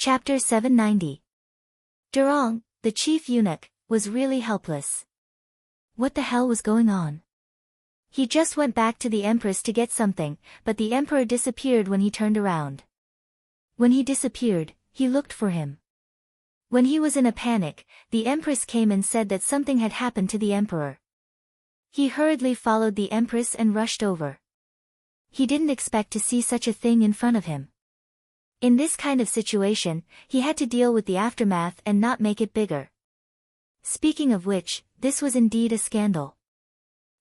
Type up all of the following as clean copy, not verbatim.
Chapter 790. Durong, the chief eunuch, was really helpless. What the hell was going on? He just went back to the empress to get something, but the emperor disappeared when he turned around. When he disappeared, he looked for him. When he was in a panic, the empress came and said that something had happened to the emperor. He hurriedly followed the empress and rushed over. He didn't expect to see such a thing in front of him. In this kind of situation, he had to deal with the aftermath and not make it bigger. Speaking of which, this was indeed a scandal.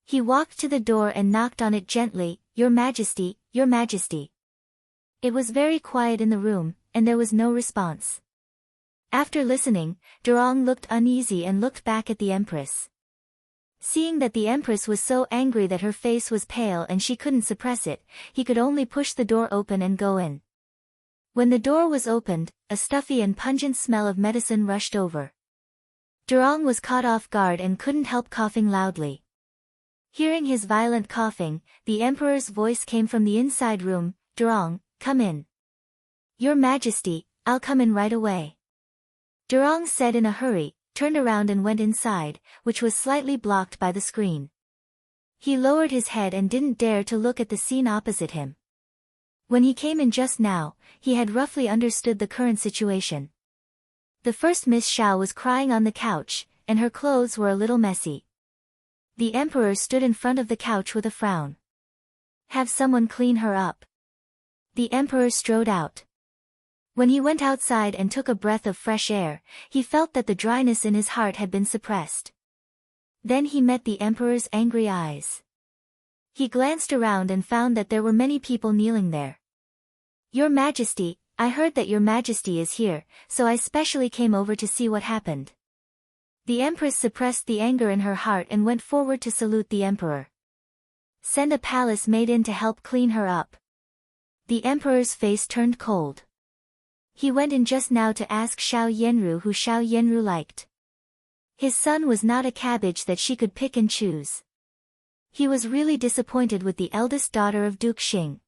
He walked to the door and knocked on it gently, "Your Majesty, Your Majesty." It was very quiet in the room, and there was no response. After listening, Durong looked uneasy and looked back at the empress. Seeing that the empress was so angry that her face was pale and she couldn't suppress it, he could only push the door open and go in. When the door was opened, a stuffy and pungent smell of medicine rushed over. Durong was caught off guard and couldn't help coughing loudly. Hearing his violent coughing, the emperor's voice came from the inside room, "Durong, come in." "Your Majesty, I'll come in right away." Durong said in a hurry, turned around and went inside, which was slightly blocked by the screen. He lowered his head and didn't dare to look at the scene opposite him. When he came in just now, he had roughly understood the current situation. The first Miss Xiao was crying on the couch, and her clothes were a little messy. The emperor stood in front of the couch with a frown. "Have someone clean her up." The emperor strode out. When he went outside and took a breath of fresh air, he felt that the dryness in his heart had been suppressed. Then he met the emperor's angry eyes. He glanced around and found that there were many people kneeling there. "Your Majesty, I heard that Your Majesty is here, so I specially came over to see what happened." The empress suppressed the anger in her heart and went forward to salute the emperor. "Send a palace maid in to help clean her up." The emperor's face turned cold. He went in just now to ask Xiao Yanru who Xiao Yanru liked. His son was not a cabbage that she could pick and choose. He was really disappointed with the eldest daughter of Duke Xing.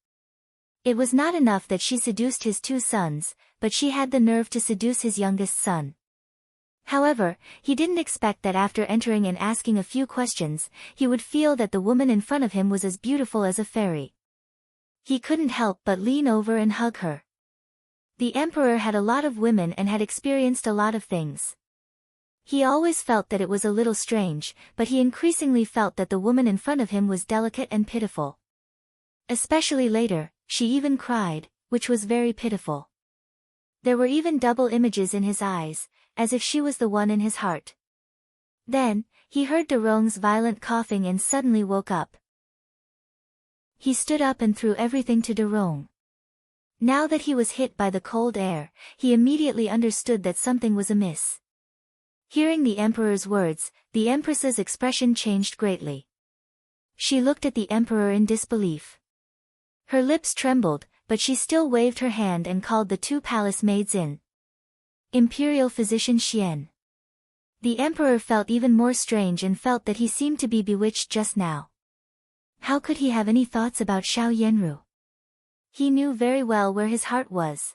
It was not enough that she seduced his two sons, but she had the nerve to seduce his youngest son. However, he didn't expect that after entering and asking a few questions, he would feel that the woman in front of him was as beautiful as a fairy. He couldn't help but lean over and hug her. The emperor had a lot of women and had experienced a lot of things. He always felt that it was a little strange, but he increasingly felt that the woman in front of him was delicate and pitiful. Especially later, she even cried, which was very pitiful. There were even double images in his eyes, as if she was the one in his heart. Then, he heard Durong's violent coughing and suddenly woke up. He stood up and threw everything to Durong. Now that he was hit by the cold air, he immediately understood that something was amiss. Hearing the emperor's words, the empress's expression changed greatly. She looked at the emperor in disbelief. Her lips trembled, but she still waved her hand and called the two palace maids in. Imperial Physician Xian. The emperor felt even more strange and felt that he seemed to be bewitched just now. How could he have any thoughts about Xiao Yanru? He knew very well where his heart was.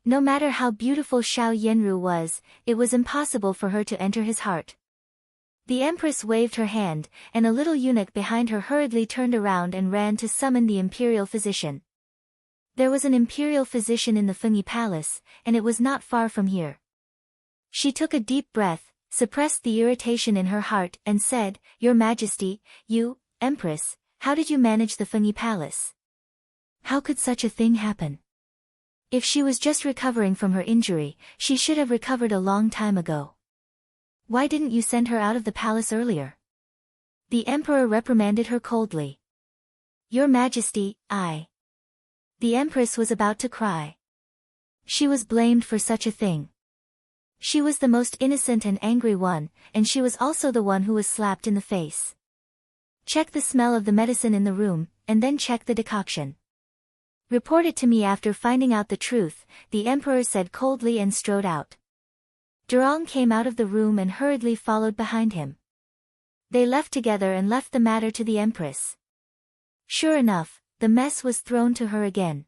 No matter how beautiful Xiao Yanru was, it was impossible for her to enter his heart. The empress waved her hand, and a little eunuch behind her hurriedly turned around and ran to summon the imperial physician. There was an imperial physician in the Fengyi Palace, and it was not far from here. She took a deep breath, suppressed the irritation in her heart, and said, "Your Majesty, you, Empress, how did you manage the Fengyi Palace? How could such a thing happen? If she was just recovering from her injury, she should have recovered a long time ago. Why didn't you send her out of the palace earlier?" The emperor reprimanded her coldly. "Your Majesty, The empress was about to cry. She was blamed for such a thing. She was the most innocent and angry one, and she was also the one who was slapped in the face. Check the smell of the medicine in the room, and then check the decoction. Report it to me after finding out the truth," the emperor said coldly and strode out. Durong came out of the room and hurriedly followed behind him. They left together and left the matter to the empress. Sure enough, the mess was thrown to her again.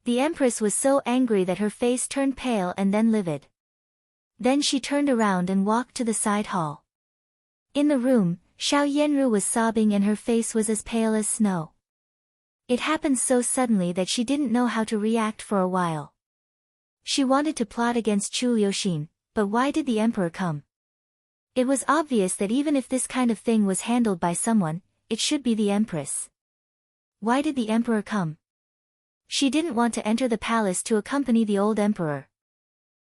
The empress was so angry that her face turned pale and then livid. Then she turned around and walked to the side hall. In the room, Xiao Yanru was sobbing and her face was as pale as snow. It happened so suddenly that she didn't know how to react for a while. She wanted to plot against Chu Liuxin, but why did the emperor come? It was obvious that even if this kind of thing was handled by someone, it should be the empress. Why did the emperor come? She didn't want to enter the palace to accompany the old emperor.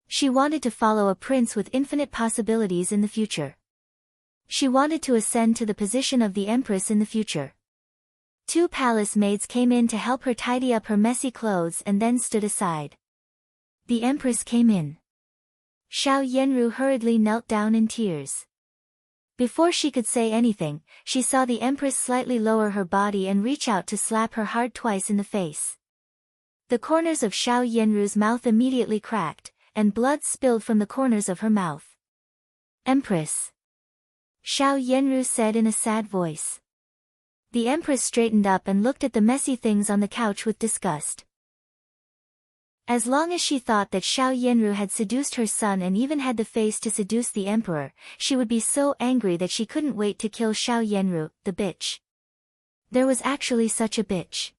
She wanted to follow a prince with infinite possibilities in the future. She wanted to ascend to the position of the empress in the future. 2 palace maids came in to help her tidy up her messy clothes and then stood aside. The empress came in. Xiao Yanru hurriedly knelt down in tears. Before she could say anything, she saw the empress slightly lower her body and reach out to slap her hard twice in the face. The corners of Xiao Yanru's mouth immediately cracked, and blood spilled from the corners of her mouth. Empress! Xiao Yanru said in a sad voice. The empress straightened up and looked at the messy things on the couch with disgust. As long as she thought that Xiao Yanru had seduced her son and even had the face to seduce the emperor, she would be so angry that she couldn't wait to kill Xiao Yanru, the bitch. There was actually such a bitch.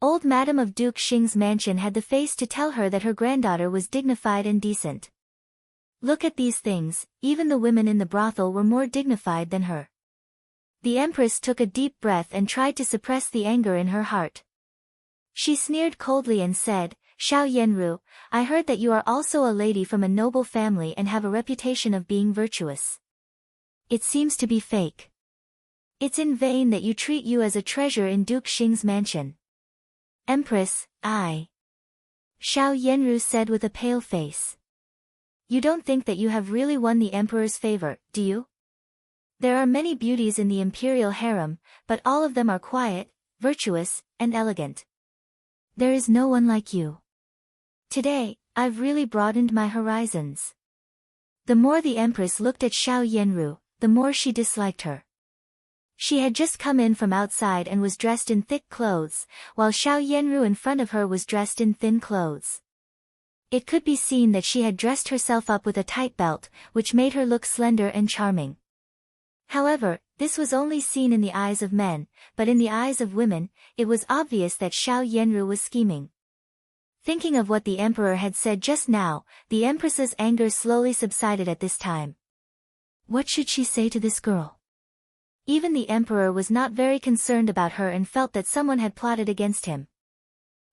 Old Madame of Duke Xing's mansion had the face to tell her that her granddaughter was dignified and decent. Look at these things, even the women in the brothel were more dignified than her. The empress took a deep breath and tried to suppress the anger in her heart. She sneered coldly and said, Xiao Yanru, I heard that you are also a lady from a noble family and have a reputation of being virtuous. It seems to be fake. It's in vain that you treat you as a treasure in Duke Xing's mansion. Empress, I. Xiao Yanru said with a pale face. You don't think that you have really won the emperor's favor, do you? There are many beauties in the imperial harem, but all of them are quiet, virtuous, and elegant. There is no one like you. Today, I've really broadened my horizons. The more the empress looked at Xiao Yanru, the more she disliked her. She had just come in from outside and was dressed in thick clothes, while Xiao Yanru in front of her was dressed in thin clothes. It could be seen that she had dressed herself up with a tight belt, which made her look slender and charming. However, this was only seen in the eyes of men, but in the eyes of women, it was obvious that Xiao Yanru was scheming. Thinking of what the emperor had said just now, the empress's anger slowly subsided at this time. What should she say to this girl? Even the emperor was not very concerned about her and felt that someone had plotted against him.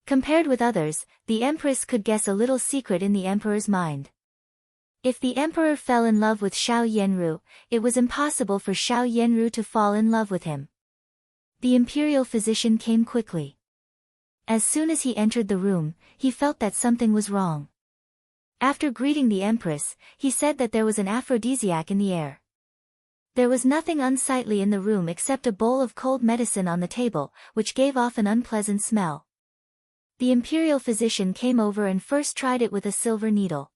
Compared with others, the empress could guess a little secret in the emperor's mind. If the emperor fell in love with Xiao Yanru, it was impossible for Xiao Yanru to fall in love with him. The imperial physician came quickly. As soon as he entered the room, he felt that something was wrong. After greeting the empress, he said that there was an aphrodisiac in the air. There was nothing unsightly in the room except a bowl of cold medicine on the table, which gave off an unpleasant smell. The imperial physician came over and first tried it with a silver needle.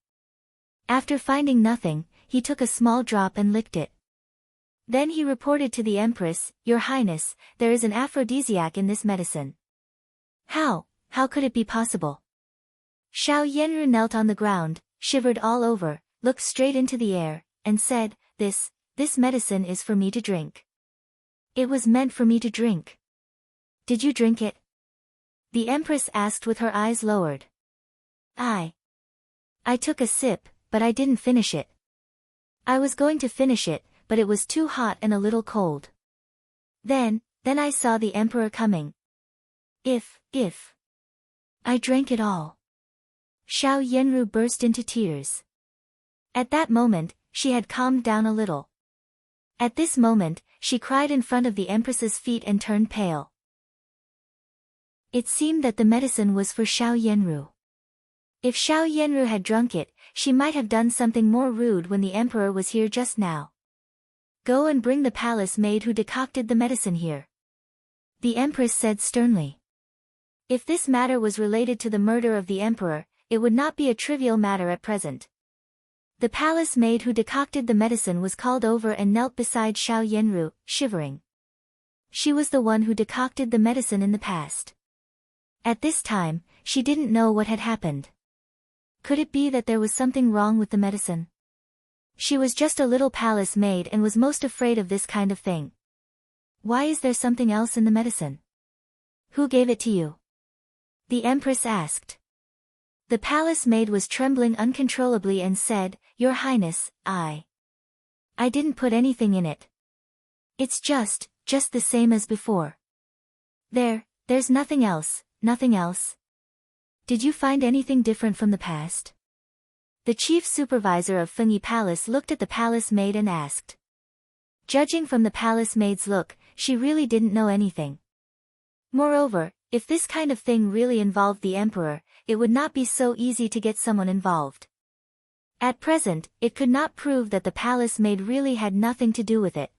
After finding nothing, he took a small drop and licked it. Then he reported to the empress, Your Highness, there is an aphrodisiac in this medicine. How could it be possible? Xiao Yanru knelt on the ground, shivered all over, looked straight into the air, and said, This medicine is for me to drink. It was meant for me to drink. Did you drink it? The empress asked with her eyes lowered. I took a sip, but I didn't finish it. I was going to finish it, but it was too hot and a little cold. Then I saw the emperor coming. If I drank it all. Xiao Yanru burst into tears. At that moment, she had calmed down a little. At this moment, she cried in front of the empress's feet and turned pale. It seemed that the medicine was for Xiao Yanru. If Xiao Yanru had drunk it, she might have done something more rude when the emperor was here just now. Go and bring the palace maid who decocted the medicine here. The empress said sternly. If this matter was related to the murder of the emperor, it would not be a trivial matter at present. The palace maid who decocted the medicine was called over and knelt beside Xiao Yanru, shivering. She was the one who decocted the medicine in the past. At this time, she didn't know what had happened. Could it be that there was something wrong with the medicine? She was just a little palace maid and was most afraid of this kind of thing. Why is there something else in the medicine? Who gave it to you? The Empress asked. The palace maid was trembling uncontrollably and said, Your Highness, I didn't put anything in it. It's just the same as before. There's nothing else, nothing else. Did you find anything different from the past? The chief supervisor of Fengyi Palace looked at the palace maid and asked. Judging from the palace maid's look, she really didn't know anything. Moreover, if this kind of thing really involved the emperor, it would not be so easy to get someone involved. At present, it could not prove that the palace maid really had nothing to do with it.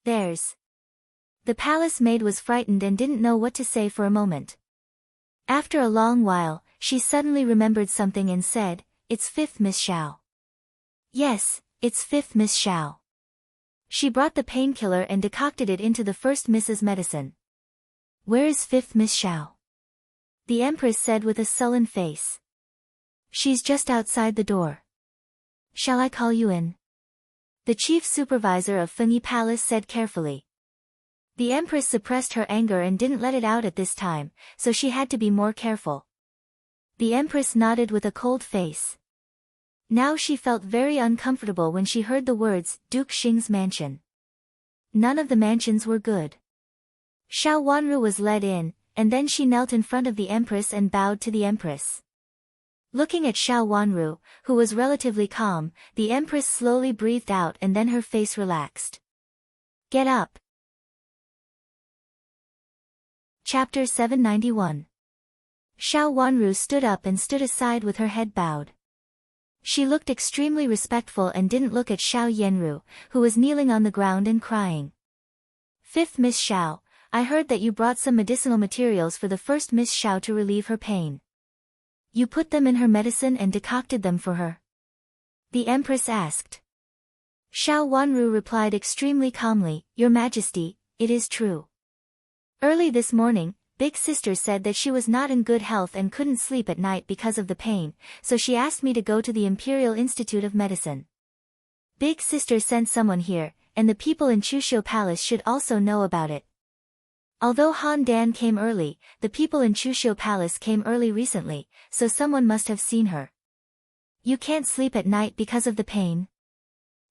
There's. The palace maid was frightened and didn't know what to say for a moment. After a long while, she suddenly remembered something and said, It's 5th Miss Xiao. Yes, it's 5th Miss Xiao. She brought the painkiller and decocted it into the 1st Miss's medicine. Where is 5th Miss Xiao? The Empress said with a sullen face. She's just outside the door. Shall I call you in? The chief supervisor of Fengyi Palace said carefully. The Empress suppressed her anger and didn't let it out at this time, so she had to be more careful. The Empress nodded with a cold face. Now she felt very uncomfortable when she heard the words, Duke Xing's mansion. None of the mansions were good. Xiao Wanru was led in, and then she knelt in front of the Empress and bowed to the Empress. Looking at Xiao Wanru, who was relatively calm, the Empress slowly breathed out and then her face relaxed. Get up. Chapter 791. Xiao Wanru stood up and stood aside with her head bowed. She looked extremely respectful and didn't look at Xiao Yanru, who was kneeling on the ground and crying. 5th Miss Xiao, I heard that you brought some medicinal materials for the 1st Miss Xiao to relieve her pain. You put them in her medicine and decocted them for her? The Empress asked. Xiao Wanru replied extremely calmly, Your Majesty, it is true. Early this morning, Big Sister said that she was not in good health and couldn't sleep at night because of the pain, so she asked me to go to the Imperial Institute of Medicine. Big Sister sent someone here, and the people in Chuxiu Palace should also know about it. Although Han Dan came early, the people in Chuxiu Palace came early recently, so someone must have seen her. You can't sleep at night because of the pain?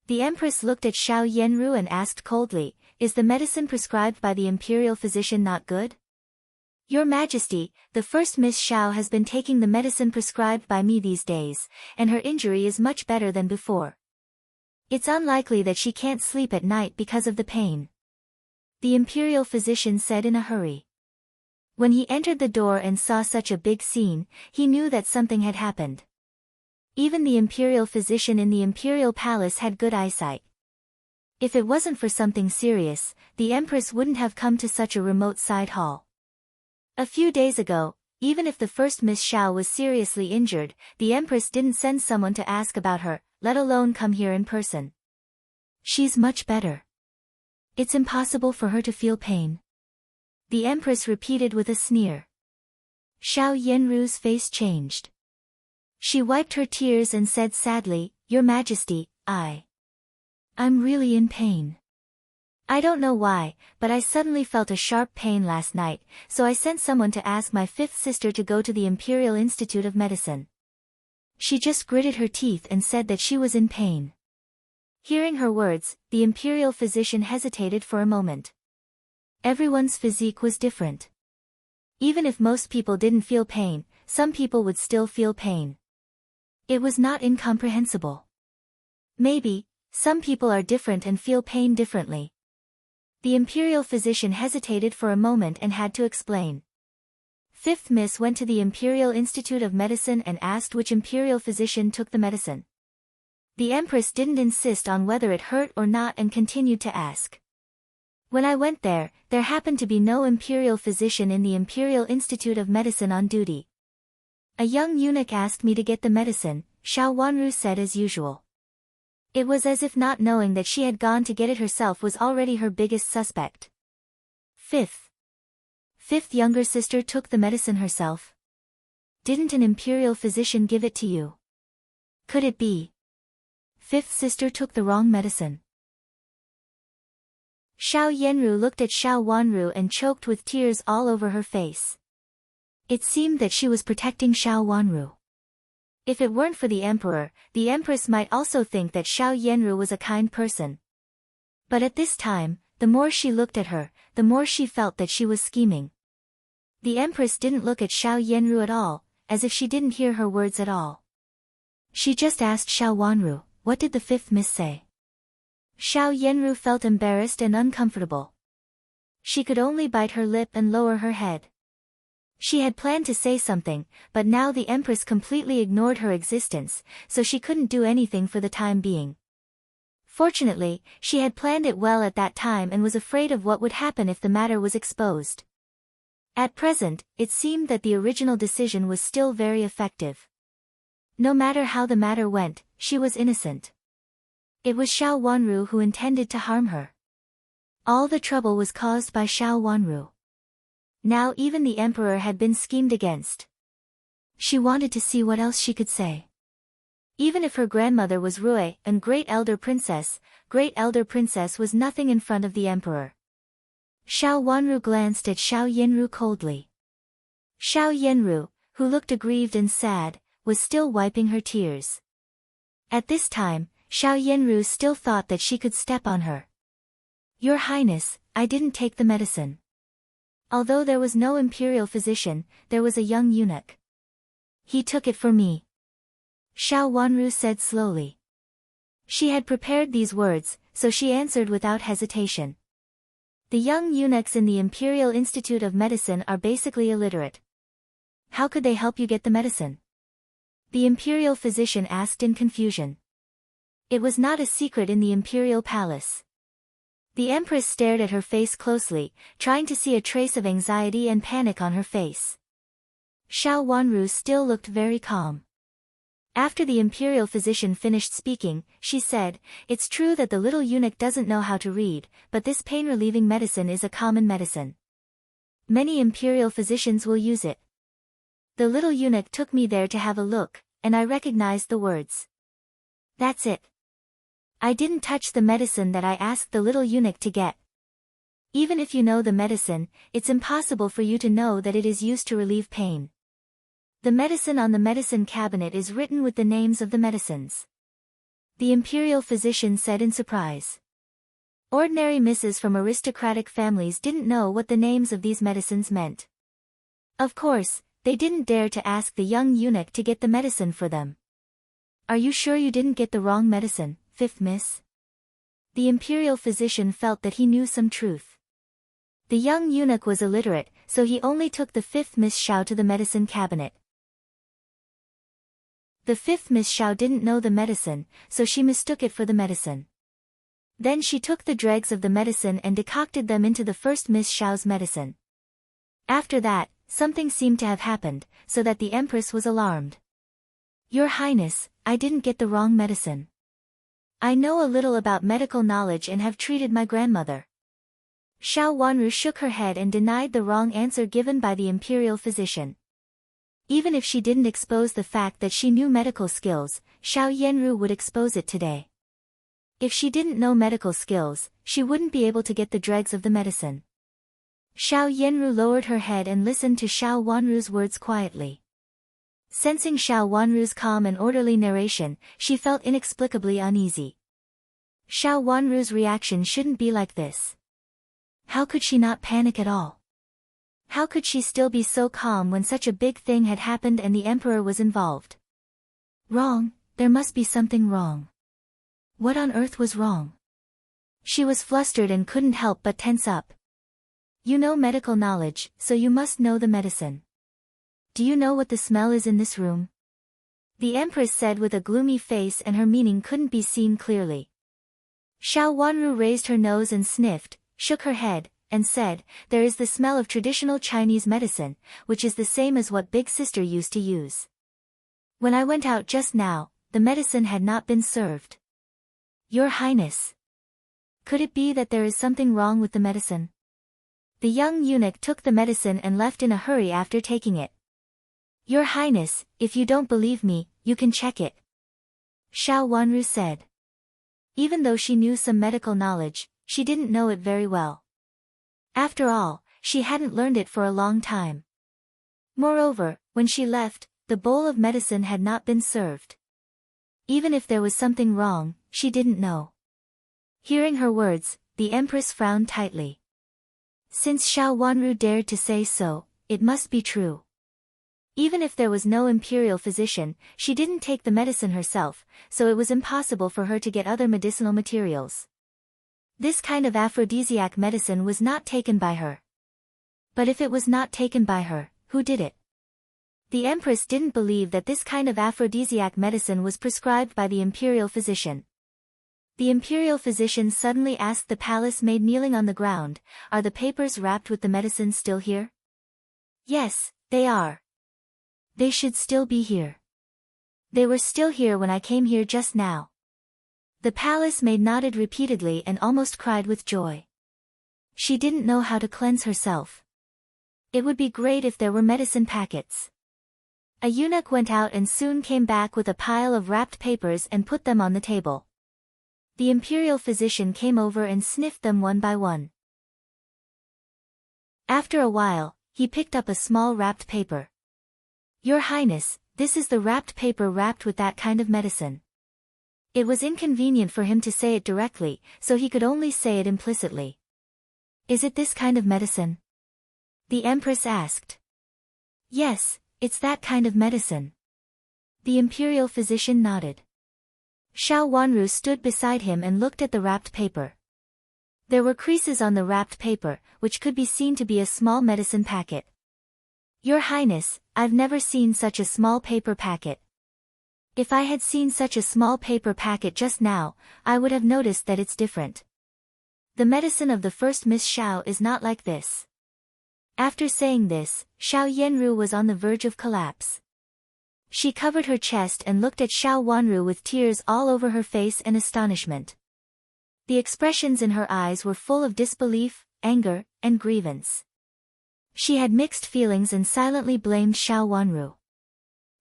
The Empress looked at Xiao Yanru and asked coldly, Is the medicine prescribed by the imperial physician not good? Your Majesty, the 1st Miss Xiao has been taking the medicine prescribed by me these days, and her injury is much better than before. It's unlikely that she can't sleep at night because of the pain. The imperial physician said in a hurry. When he entered the door and saw such a big scene, he knew that something had happened. Even the imperial physician in the imperial palace had good eyesight. If it wasn't for something serious, the Empress wouldn't have come to such a remote side hall. A few days ago, even if the 1st Miss Xiao was seriously injured, the Empress didn't send someone to ask about her, let alone come here in person. She's much better. It's impossible for her to feel pain. The Empress repeated with a sneer. Xiao Yanru's face changed. She wiped her tears and said sadly, Your Majesty, I'm really in pain. I don't know why, but I suddenly felt a sharp pain last night, so I sent someone to ask my 5th sister to go to the Imperial Institute of Medicine. She just gritted her teeth and said that she was in pain. Hearing her words, the imperial physician hesitated for a moment. Everyone's physique was different. Even if most people didn't feel pain, some people would still feel pain. It was not incomprehensible. Maybe, some people are different and feel pain differently. The imperial physician hesitated for a moment and had to explain. 5th Miss went to the Imperial Institute of Medicine and asked which imperial physician took the medicine. The Empress didn't insist on whether it hurt or not and continued to ask. When I went there happened to be no imperial physician in the Imperial Institute of Medicine on duty. A young eunuch asked me to get the medicine, Xiao Wanru said as usual. It was as if not knowing that she had gone to get it herself was already her biggest suspect. Fifth younger sister took the medicine herself. Didn't an imperial physician give it to you? Could it be? Fifth sister took the wrong medicine. Xiao Yanru looked at Xiao Wanru and choked with tears all over her face. It seemed that she was protecting Xiao Wanru. If it weren't for the emperor, the empress might also think that Xiao Yanru was a kind person. But at this time, the more she looked at her, the more she felt that she was scheming. The empress didn't look at Xiao Yanru at all, as if she didn't hear her words at all. She just asked Xiao Wanru, "What did the fifth miss say?" Xiao Yanru felt embarrassed and uncomfortable. She could only bite her lip and lower her head. She had planned to say something, but now the empress completely ignored her existence, so she couldn't do anything for the time being. Fortunately, she had planned it well at that time and was afraid of what would happen if the matter was exposed. At present, it seemed that the original decision was still very effective. No matter how the matter went, she was innocent. It was Xiao Wanru who intended to harm her. All the trouble was caused by Xiao Wanru. Now even the emperor had been schemed against. She wanted to see what else she could say. Even if her grandmother was Rui and great elder princess was nothing in front of the emperor. Xiao Wanru glanced at Xiao Yanru coldly. Xiao Yanru, who looked aggrieved and sad, was still wiping her tears. At this time, Xiao Yanru still thought that she could step on her. "Your Highness, I didn't take the medicine." Although there was no imperial physician, there was a young eunuch. "He took it for me," Xiao Wanru said slowly. She had prepared these words, so she answered without hesitation. The young eunuchs in the Imperial Institute of Medicine are basically illiterate. How could they help you get the medicine? The imperial physician asked in confusion. It was not a secret in the imperial palace. The empress stared at her face closely, trying to see a trace of anxiety and panic on her face. Xiao Wanru still looked very calm. After the imperial physician finished speaking, she said, "It's true that the little eunuch doesn't know how to read, but this pain-relieving medicine is a common medicine. Many imperial physicians will use it. The little eunuch took me there to have a look, and I recognized the words. That's it. I didn't touch the medicine that I asked the little eunuch to get. Even if you know the medicine, it's impossible for you to know that it is used to relieve pain. The medicine on the medicine cabinet is written with the names of the medicines." The imperial physician said in surprise. Ordinary misses from aristocratic families didn't know what the names of these medicines meant. Of course, they didn't dare to ask the young eunuch to get the medicine for them. "Are you sure you didn't get the wrong medicine, fifth miss?" The imperial physician felt that he knew some truth. The young eunuch was illiterate, so he only took the fifth Miss Xiao to the medicine cabinet. The fifth Miss Xiao didn't know the medicine, so she mistook it for the medicine. Then she took the dregs of the medicine and decocted them into the first Miss Xiao's medicine. After that, something seemed to have happened, so that the empress was alarmed. "Your Highness, I didn't get the wrong medicine. I know a little about medical knowledge and have treated my grandmother." Xiao Wanru shook her head and denied the wrong answer given by the imperial physician. Even if she didn't expose the fact that she knew medical skills, Xiao Yanru would expose it today. If she didn't know medical skills, she wouldn't be able to get the dregs of the medicine. Xiao Yanru lowered her head and listened to Xiao Wanru's words quietly. Sensing Xiao Wanru's calm and orderly narration, she felt inexplicably uneasy. Xiao Wanru's reaction shouldn't be like this. How could she not panic at all? How could she still be so calm when such a big thing had happened and the emperor was involved? Wrong, there must be something wrong. What on earth was wrong? She was flustered and couldn't help but tense up. You know medical knowledge, so you must know the medicine. Do you know what the smell is in this room? The empress said with a gloomy face, and her meaning couldn't be seen clearly. Xiao Wanru raised her nose and sniffed, shook her head, and said, "There is the smell of traditional Chinese medicine, which is the same as what Big Sister used to use. When I went out just now, the medicine had not been served." Your Highness. Could it be that there is something wrong with the medicine? The young eunuch took the medicine and left in a hurry after taking it. "Your Highness, if you don't believe me, you can check it," Xiao Wanru said. Even though she knew some medical knowledge, she didn't know it very well. After all, she hadn't learned it for a long time. Moreover, when she left, the bowl of medicine had not been served. Even if there was something wrong, she didn't know. Hearing her words, the Empress frowned tightly. Since Xiao Wanru dared to say so, it must be true. Even if there was no imperial physician, she didn't take the medicine herself, so it was impossible for her to get other medicinal materials. This kind of aphrodisiac medicine was not taken by her. But if it was not taken by her, who did it? The Empress didn't believe that this kind of aphrodisiac medicine was prescribed by the imperial physician. The imperial physician suddenly asked the palace maid kneeling on the ground, "Are the papers wrapped with the medicine still here?" "Yes, they are. They should still be here. They were still here when I came here just now." The palace maid nodded repeatedly and almost cried with joy. She didn't know how to cleanse herself. It would be great if there were medicine packets. A eunuch went out and soon came back with a pile of wrapped papers and put them on the table. The imperial physician came over and sniffed them one by one. After a while, he picked up a small wrapped paper. "Your Highness, this is the wrapped paper wrapped with that kind of medicine." It was inconvenient for him to say it directly, so he could only say it implicitly. "Is it this kind of medicine?" the Empress asked. "Yes, it's that kind of medicine." The imperial physician nodded. Xiao Wanru stood beside him and looked at the wrapped paper. There were creases on the wrapped paper, which could be seen to be a small medicine packet. "Your Highness, I've never seen such a small paper packet. If I had seen such a small paper packet just now, I would have noticed that it's different. The medicine of the first Miss Xiao is not like this." After saying this, Xiao Yenru was on the verge of collapse. She covered her chest and looked at Xiao Wanru with tears all over her face and astonishment. The expressions in her eyes were full of disbelief, anger, and grievance. She had mixed feelings and silently blamed Xiao Wanru.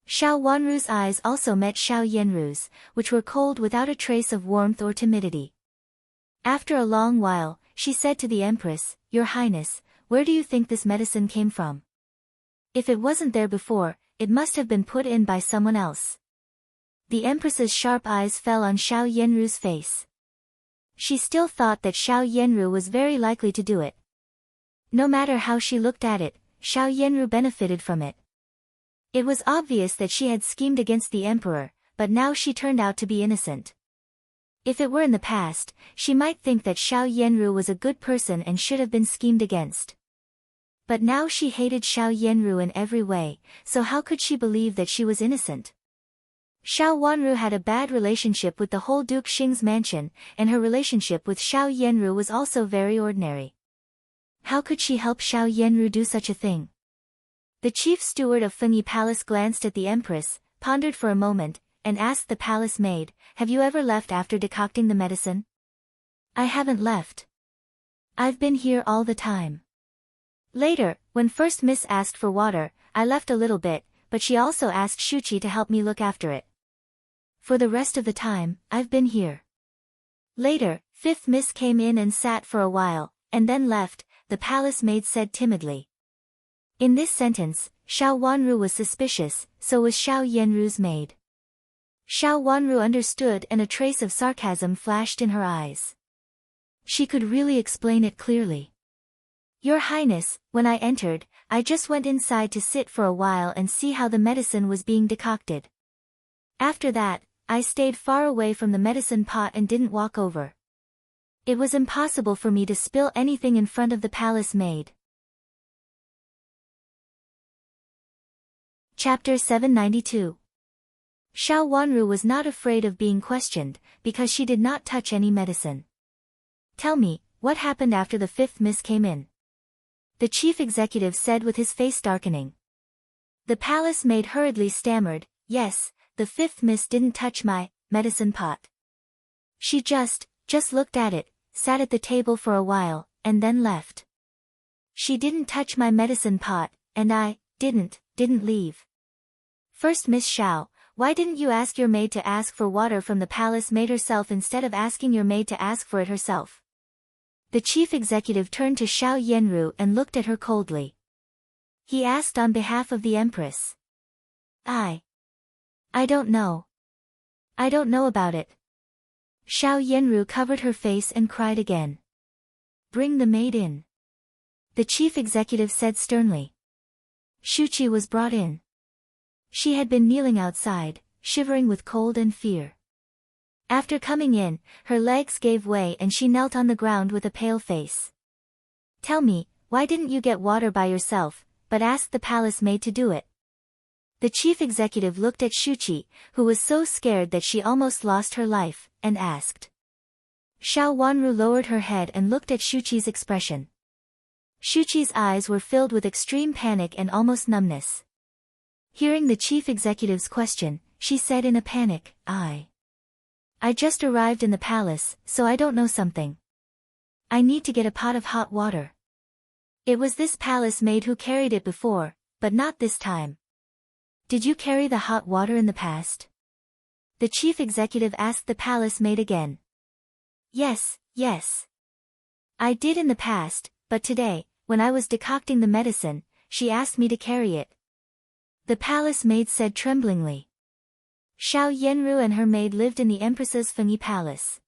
Xiao Wanru's eyes also met Xiao Yenru's, which were cold without a trace of warmth or timidity. After a long while, she said to the Empress, "Your Highness, where do you think this medicine came from? If it wasn't there before, it must have been put in by someone else." The Empress's sharp eyes fell on Xiao Yenru's face. She still thought that Xiao Yenru was very likely to do it. No matter how she looked at it, Xiao Yenru benefited from it. It was obvious that she had schemed against the emperor, but now she turned out to be innocent. If it were in the past, she might think that Xiao Yenru was a good person and should have been schemed against. But now she hated Xiao Yenru in every way, so how could she believe that she was innocent? Xiao Wanru had a bad relationship with the whole Duke Xing's mansion, and her relationship with Xiao Yenru was also very ordinary. How could she help Xiao Yenru do such a thing? The chief steward of Fengyi Palace glanced at the Empress, pondered for a moment, and asked the palace maid, "Have you ever left after decocting the medicine?" "I haven't left. I've been here all the time." Later, when First Miss asked for water, I left a little bit, but she also asked Shuqi to help me look after it. For the rest of the time, I've been here. Later, Fifth Miss came in and sat for a while, and then left, the palace maid said timidly. In this sentence, Xiao Wanru was suspicious, so was Xiao Yenru's maid. Xiao Wanru understood and a trace of sarcasm flashed in her eyes. She could really explain it clearly. "Your Highness, when I entered, I just went inside to sit for a while and see how the medicine was being decocted. After that, I stayed far away from the medicine pot and didn't walk over. It was impossible for me to spill anything in front of the palace maid." Chapter 792. Xiao Wanru was not afraid of being questioned, because she did not touch any medicine. "Tell me, what happened after the fifth miss came in?" the chief executive said with his face darkening. The palace maid hurriedly stammered, "Yes, the fifth miss didn't touch my medicine pot. She just looked at it, sat at the table for a while, and then left." She didn't touch my medicine pot, and I didn't leave. First Miss Xiao, why didn't you ask your maid to ask for water from the palace maid herself instead of asking your maid to ask for it herself? The chief executive turned to Xiao Yenru and looked at her coldly. He asked on behalf of the empress. I don't know. I don't know about it. Xiao Yenru covered her face and cried again. Bring the maid in. The chief executive said sternly. Shuqi was brought in. She had been kneeling outside, shivering with cold and fear. After coming in, her legs gave way and she knelt on the ground with a pale face. Tell me, why didn't you get water by yourself, but asked the palace maid to do it? The chief executive looked at Shuqi, who was so scared that she almost lost her life, and asked. Xiao Wanru lowered her head and looked at Shuqi's expression. Shuqi's eyes were filled with extreme panic and almost numbness. Hearing the chief executive's question, she said in a panic, I just arrived in the palace, so I don't know something. I need to get a pot of hot water. It was this palace maid who carried it before, but not this time. Did you carry the hot water in the past? The chief executive asked the palace maid again. Yes. I did in the past, but today, when I was decocting the medicine, she asked me to carry it. The palace maid said tremblingly. Xiao Yenru and her maid lived in the empress's Fengyi palace.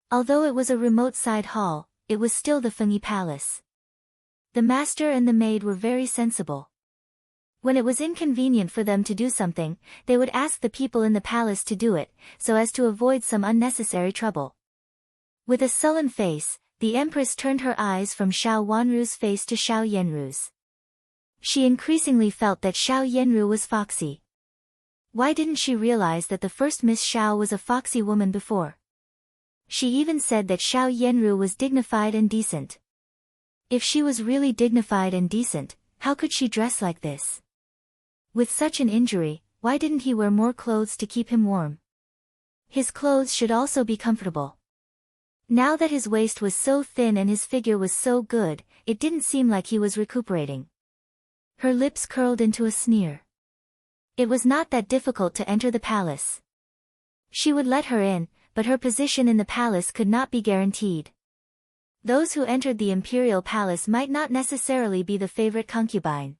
Although it was a remote side hall, it was still the Fengyi palace. The master and the maid were very sensible. When it was inconvenient for them to do something, they would ask the people in the palace to do it, so as to avoid some unnecessary trouble. With a sullen face, the empress turned her eyes from Xiao Wanru's face to Xiao Yenru's. She increasingly felt that Xiao Yenru was foxy. Why didn't she realize that the first Miss Xiao was a foxy woman before? She even said that Xiao Yenru was dignified and decent. If she was really dignified and decent, how could she dress like this? With such an injury, why didn't he wear more clothes to keep him warm? His clothes should also be comfortable. Now that his waist was so thin and his figure was so good, it didn't seem like he was recuperating. Her lips curled into a sneer. It was not that difficult to enter the palace. She would let her in, but her position in the palace could not be guaranteed. Those who entered the imperial palace might not necessarily be the favorite concubine.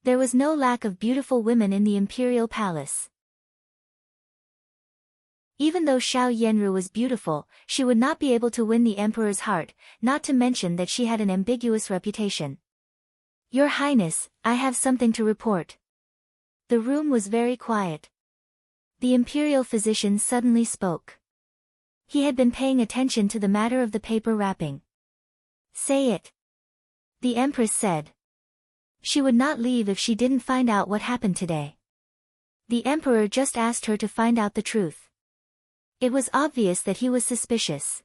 There was no lack of beautiful women in the imperial palace. Even though Xiao Yenru was beautiful, she would not be able to win the emperor's heart, not to mention that she had an ambiguous reputation. Your Highness, I have something to report. The room was very quiet. The imperial physician suddenly spoke. He had been paying attention to the matter of the paper wrapping. Say it. The empress said. She would not leave if she didn't find out what happened today. The emperor just asked her to find out the truth. It was obvious that he was suspicious.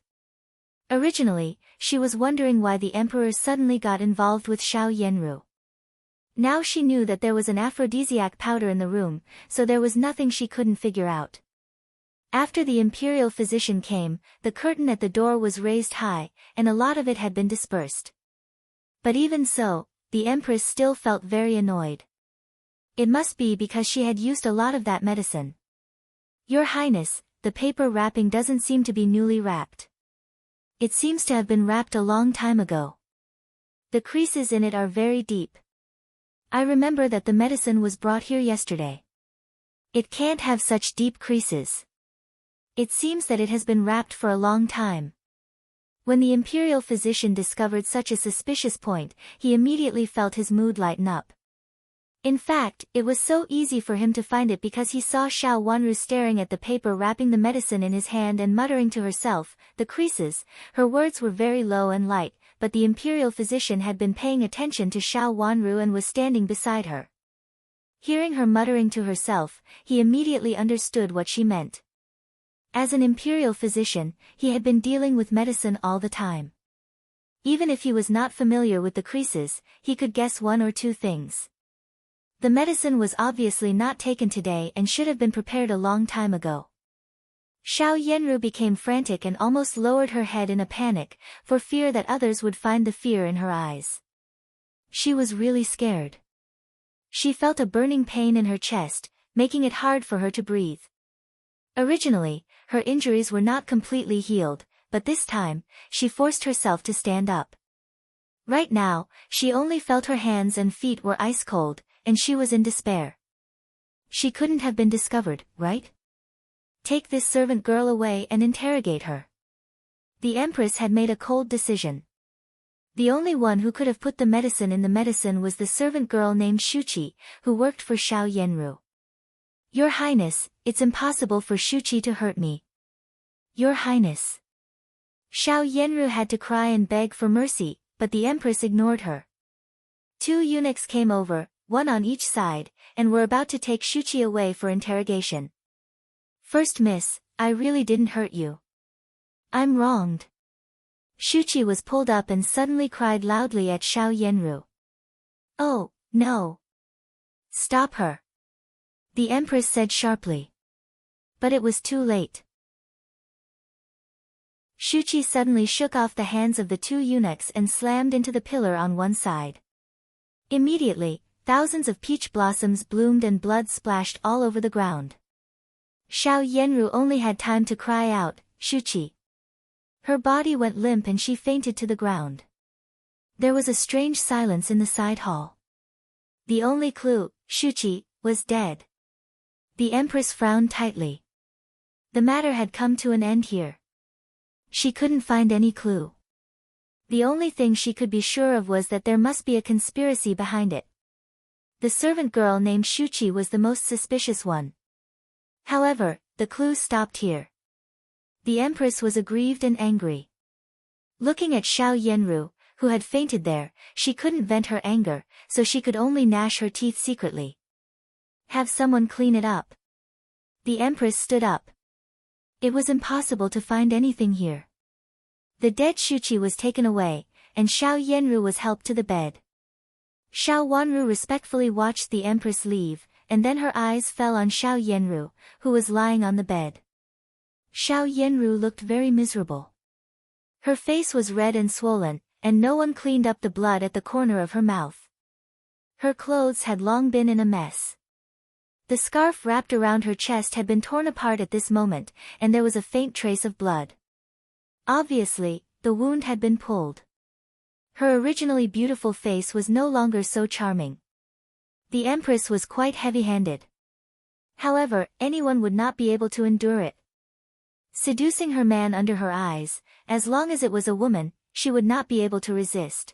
Originally, she was wondering why the emperor suddenly got involved with Xiao Yenru. Now she knew that there was an aphrodisiac powder in the room, so there was nothing she couldn't figure out. After the imperial physician came, the curtain at the door was raised high, and a lot of it had been dispersed. But even so, the empress still felt very annoyed. It must be because she had used a lot of that medicine. Your Highness, the paper wrapping doesn't seem to be newly wrapped. It seems to have been wrapped a long time ago. The creases in it are very deep. I remember that the medicine was brought here yesterday. It can't have such deep creases. It seems that it has been wrapped for a long time. When the imperial physician discovered such a suspicious point, he immediately felt his mood lighten up. In fact, it was so easy for him to find it because he saw Xiao Wanru staring at the paper wrapping the medicine in his hand and muttering to herself, the creases. Her words were very low and light, but the imperial physician had been paying attention to Xiao Wanru and was standing beside her. Hearing her muttering to herself, he immediately understood what she meant. As an imperial physician, he had been dealing with medicine all the time. Even if he was not familiar with the creases, he could guess one or two things. The medicine was obviously not taken today and should have been prepared a long time ago. Xiao Yenru became frantic and almost lowered her head in a panic, for fear that others would find the fear in her eyes. She was really scared. She felt a burning pain in her chest, making it hard for her to breathe. Originally, her injuries were not completely healed, but this time, she forced herself to stand up. Right now, she only felt her hands and feet were ice cold, and she was in despair. She couldn't have been discovered, right? Take this servant girl away and interrogate her. The Empress had made a cold decision. The only one who could have put the medicine in the medicine was the servant girl named Shuchi, who worked for Xiao Yenru. Your Highness, it's impossible for Shuchi to hurt me. Your Highness. Xiao Yenru had to cry and beg for mercy, but the Empress ignored her. Two eunuchs came over, one on each side, and were about to take Shuchi away for interrogation. First miss, I really didn't hurt you. I'm wronged. Shuchi was pulled up and suddenly cried loudly at Xiao Yenru. Oh, no. Stop her. The Empress said sharply. But it was too late. Shuchi suddenly shook off the hands of the two eunuchs and slammed into the pillar on one side. Immediately, thousands of peach blossoms bloomed and blood splashed all over the ground. Xiao Yenru only had time to cry out, Shuchi. Her body went limp and she fainted to the ground. There was a strange silence in the side hall. The only clue, Shuchi, was dead. The Empress frowned tightly. The matter had come to an end here. She couldn't find any clue. The only thing she could be sure of was that there must be a conspiracy behind it. The servant girl named Shuchi was the most suspicious one. However, the clues stopped here. The Empress was aggrieved and angry. Looking at Xiao Yenru, who had fainted there, she couldn't vent her anger, so she could only gnash her teeth secretly. Have someone clean it up. The Empress stood up. It was impossible to find anything here. The dead Shuchi was taken away, and Xiao Yenru was helped to the bed. Xiao Wanru respectfully watched the Empress leave, and then her eyes fell on Xiao Yenru, who was lying on the bed. Xiao Yenru looked very miserable. Her face was red and swollen, and no one cleaned up the blood at the corner of her mouth. Her clothes had long been in a mess. The scarf wrapped around her chest had been torn apart at this moment, and there was a faint trace of blood. Obviously, the wound had been pulled. Her originally beautiful face was no longer so charming. The Empress was quite heavy-handed. However, anyone would not be able to endure it. Seducing her man under her eyes, as long as it was a woman, she would not be able to resist.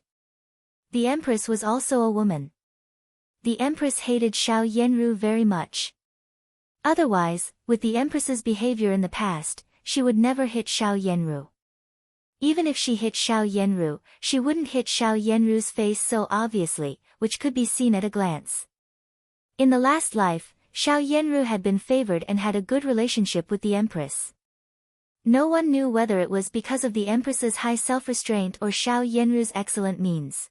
The Empress was also a woman. The Empress hated Xiao Yenru very much. Otherwise, with the Empress's behavior in the past, she would never hit Xiao Yenru. Even if she hit Xiao Yenru, she wouldn't hit Xiao Yenru's face so obviously, which could be seen at a glance. In the last life, Xiao Yenru had been favored and had a good relationship with the Empress. No one knew whether it was because of the Empress's high self-restraint or Xiao Yenru's excellent means.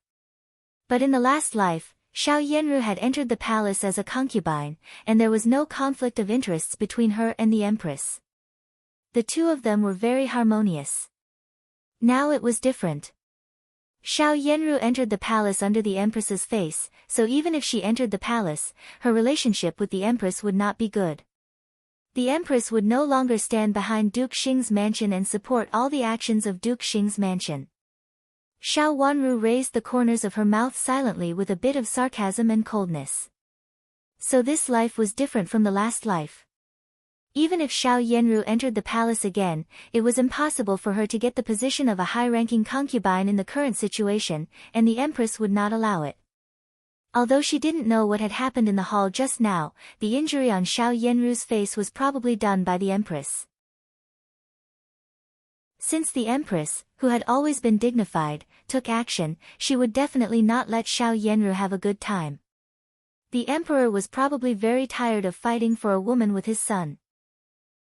But in the last life, Xiao Yenru had entered the palace as a concubine, and there was no conflict of interests between her and the Empress. The two of them were very harmonious. Now it was different. Xiao Yenru entered the palace under the Empress's face, so even if she entered the palace, her relationship with the Empress would not be good. The Empress would no longer stand behind Duke Xing's mansion and support all the actions of Duke Xing's mansion. Xiao Wanru raised the corners of her mouth silently with a bit of sarcasm and coldness. So this life was different from the last life. Even if Xiao Yenru entered the palace again, it was impossible for her to get the position of a high-ranking concubine in the current situation, and the Empress would not allow it. Although she didn't know what had happened in the hall just now, the injury on Xiao Yenru's face was probably done by the Empress. Since the Empress, who had always been dignified, took action, she would definitely not let Xiao Yenru have a good time. The Emperor was probably very tired of fighting for a woman with his son.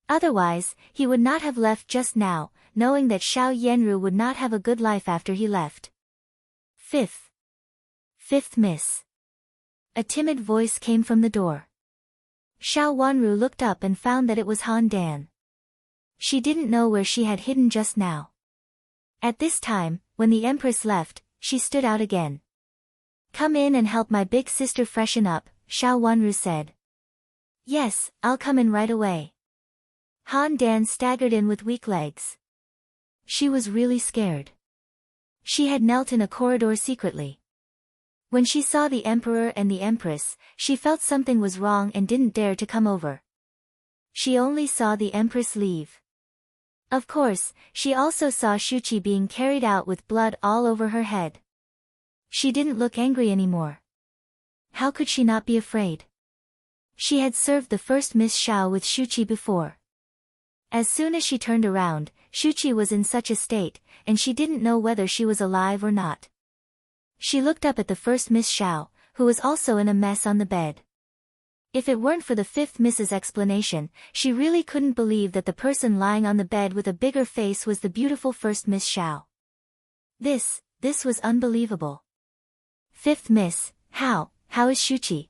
Otherwise, he would not have left just now, knowing that Xiao Yenru would not have a good life after he left. Fifth miss. A timid voice came from the door. Xiao Wanru looked up and found that it was Han Dan. She didn't know where she had hidden just now. At this time, when the Empress left, she stood out again. Come in and help my big sister freshen up, Xiao Wanru said. Yes, I'll come in right away. Han Dan staggered in with weak legs. She was really scared. She had knelt in a corridor secretly. When she saw the emperor and the empress, she felt something was wrong and didn't dare to come over. She only saw the empress leave. Of course, she also saw Shuqi being carried out with blood all over her head. She didn't look angry anymore. How could she not be afraid? She had served the first Miss Xiao with Shuqi before. As soon as she turned around, Shuqi was in such a state, and she didn't know whether she was alive or not. She looked up at the first Miss Xiao, who was also in a mess on the bed. If it weren't for the fifth Miss's explanation, she really couldn't believe that the person lying on the bed with a bigger face was the beautiful first Miss Xiao. This was unbelievable. Fifth Miss, how is Shuqi?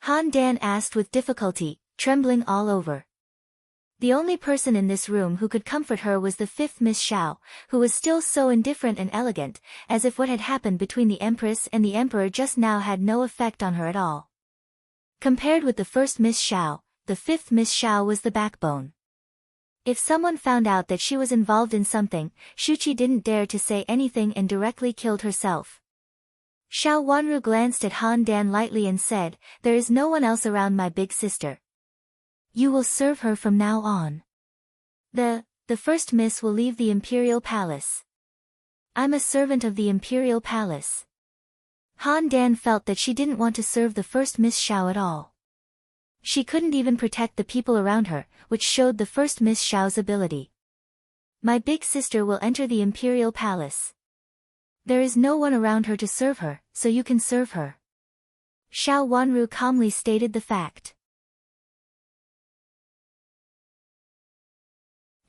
Han Dan asked with difficulty, trembling all over. The only person in this room who could comfort her was the fifth Miss Xiao, who was still so indifferent and elegant, as if what had happened between the Empress and the Emperor just now had no effect on her at all. Compared with the first Miss Xiao, the fifth Miss Xiao was the backbone. If someone found out that she was involved in something, Shuqi didn't dare to say anything and directly killed herself. Xiao Wanru glanced at Han Dan lightly and said, "There is no one else around my big sister. You will serve her from now on. The first Miss will leave the Imperial Palace. I'm a servant of the Imperial Palace." Han Dan felt that she didn't want to serve the first Miss Xiao at all. She couldn't even protect the people around her, which showed the first Miss Xiao's ability. My big sister will enter the Imperial Palace. There is no one around her to serve her, so you can serve her. Xiao Wanru calmly stated the fact.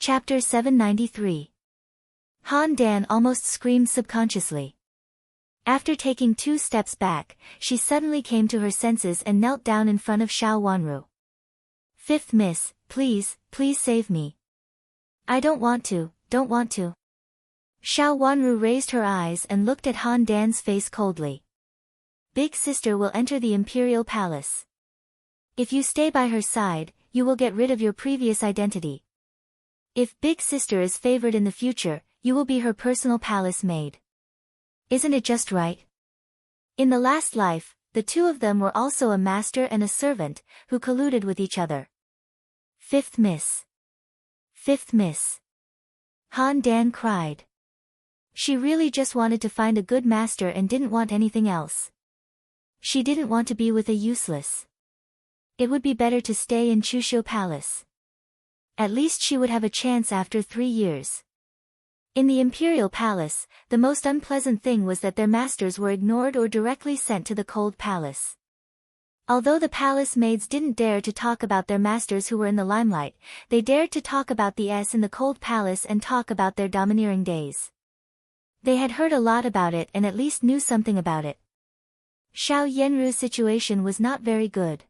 Chapter 793. Han Dan almost screamed subconsciously. After taking 2 steps back, she suddenly came to her senses and knelt down in front of Xiao Wanru. "Fifth Miss, please save me. I don't want to. Xiao Wanru raised her eyes and looked at Han Dan's face coldly. "Big sister will enter the Imperial Palace. If you stay by her side, you will get rid of your previous identity. If big sister is favored in the future, you will be her personal palace maid. Isn't it just right? In the last life, the two of them were also a master and a servant, who colluded with each other." Fifth Miss. Han Dan cried. She really just wanted to find a good master and didn't want anything else. She didn't want to be with a useless. It would be better to stay in Chuxiu Palace. At least she would have a chance after 3 years. In the Imperial Palace, the most unpleasant thing was that their masters were ignored or directly sent to the cold palace. Although the palace maids didn't dare to talk about their masters who were in the limelight, they dared to talk about the S in the cold palace and talk about their domineering days. They had heard a lot about it and at least knew something about it. Xiao Yenru's situation was not very good.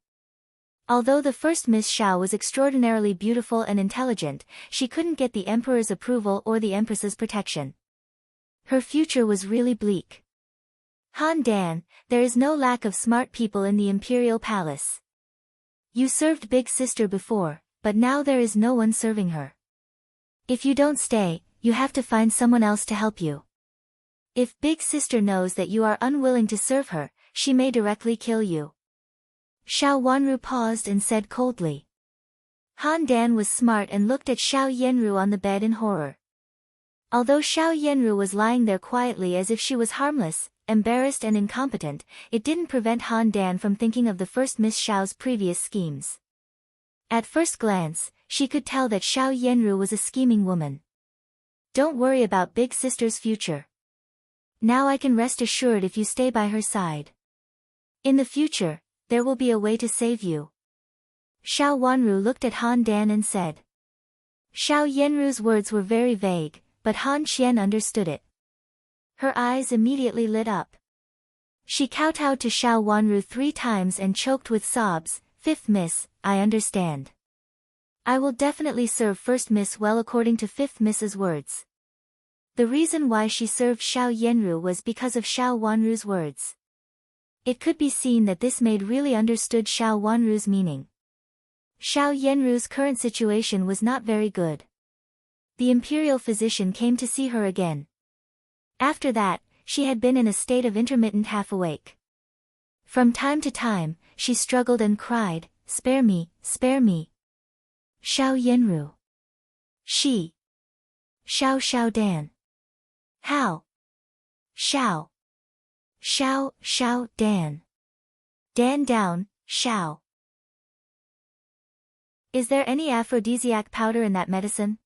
Although the first Miss Xiao was extraordinarily beautiful and intelligent, she couldn't get the Emperor's approval or the Empress's protection. Her future was really bleak. Han Dan, there is no lack of smart people in the Imperial Palace. You served Big Sister before, but now there is no one serving her. If you don't stay, you have to find someone else to help you. If Big Sister knows that you are unwilling to serve her, she may directly kill you. Xiao Wanru paused and said coldly. Han Dan was smart and looked at Xiao Yenru on the bed in horror. Although Xiao Yenru was lying there quietly as if she was harmless, embarrassed and incompetent, it didn't prevent Han Dan from thinking of the first Miss Xiao's previous schemes. At first glance, she could tell that Xiao Yenru was a scheming woman. Don't worry about Big Sister's future. Now I can rest assured if you stay by her side. In the future, there will be a way to save you. Xiao Wanru looked at Han Dan and said. Xiao Yenru's words were very vague, but Han Qian understood it. Her eyes immediately lit up. She kowtowed to Xiao Wanru 3 times and choked with sobs. Fifth Miss, I understand. I will definitely serve First Miss well according to Fifth Miss's words. The reason why she served Xiao Yenru was because of Xiao Wanru's words. It could be seen that this maid really understood Xiao Wanru's meaning. Xiao Yanru's current situation was not very good. The imperial physician came to see her again. After that, she had been in a state of intermittent half-awake. From time to time, she struggled and cried, "Spare me, spare me." Xiao Yanru. She. Xiao Dan. How? Xiao. Xiao Dan. Dan down, Xiao. Is there any aphrodisiac powder in that medicine?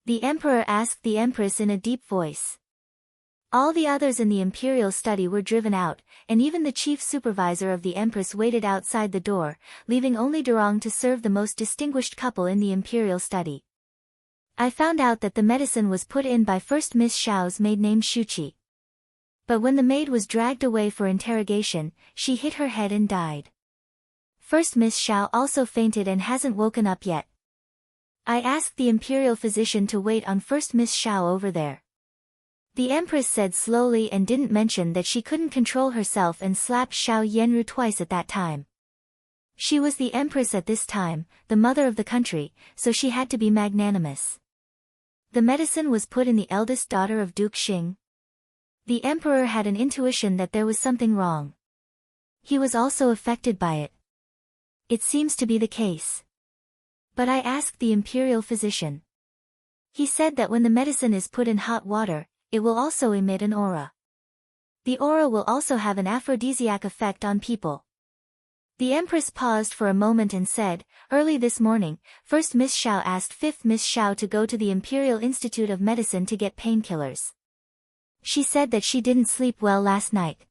The emperor asked the empress in a deep voice. All the others in the imperial study were driven out, and even the chief supervisor of the empress waited outside the door, leaving only Durong to serve the most distinguished couple in the imperial study. I found out that the medicine was put in by first Miss Xiao's maid named Shuqi. But when the maid was dragged away for interrogation, she hit her head and died. First Miss Xiao also fainted and hasn't woken up yet. I asked the imperial physician to wait on first Miss Xiao over there. The empress said slowly and didn't mention that she couldn't control herself and slapped Xiao Yanru twice at that time. She was the empress at this time, the mother of the country, so she had to be magnanimous. The medicine was put in the eldest daughter of Duke Xing. The emperor had an intuition that there was something wrong. He was also affected by it. It seems to be the case. But I asked the imperial physician. He said that when the medicine is put in hot water, it will also emit an aura. The aura will also have an aphrodisiac effect on people. The empress paused for a moment and said, "Early this morning, first Miss Xiao asked fifth Miss Xiao to go to the Imperial Institute of Medicine to get painkillers. She said that she didn't sleep well last night.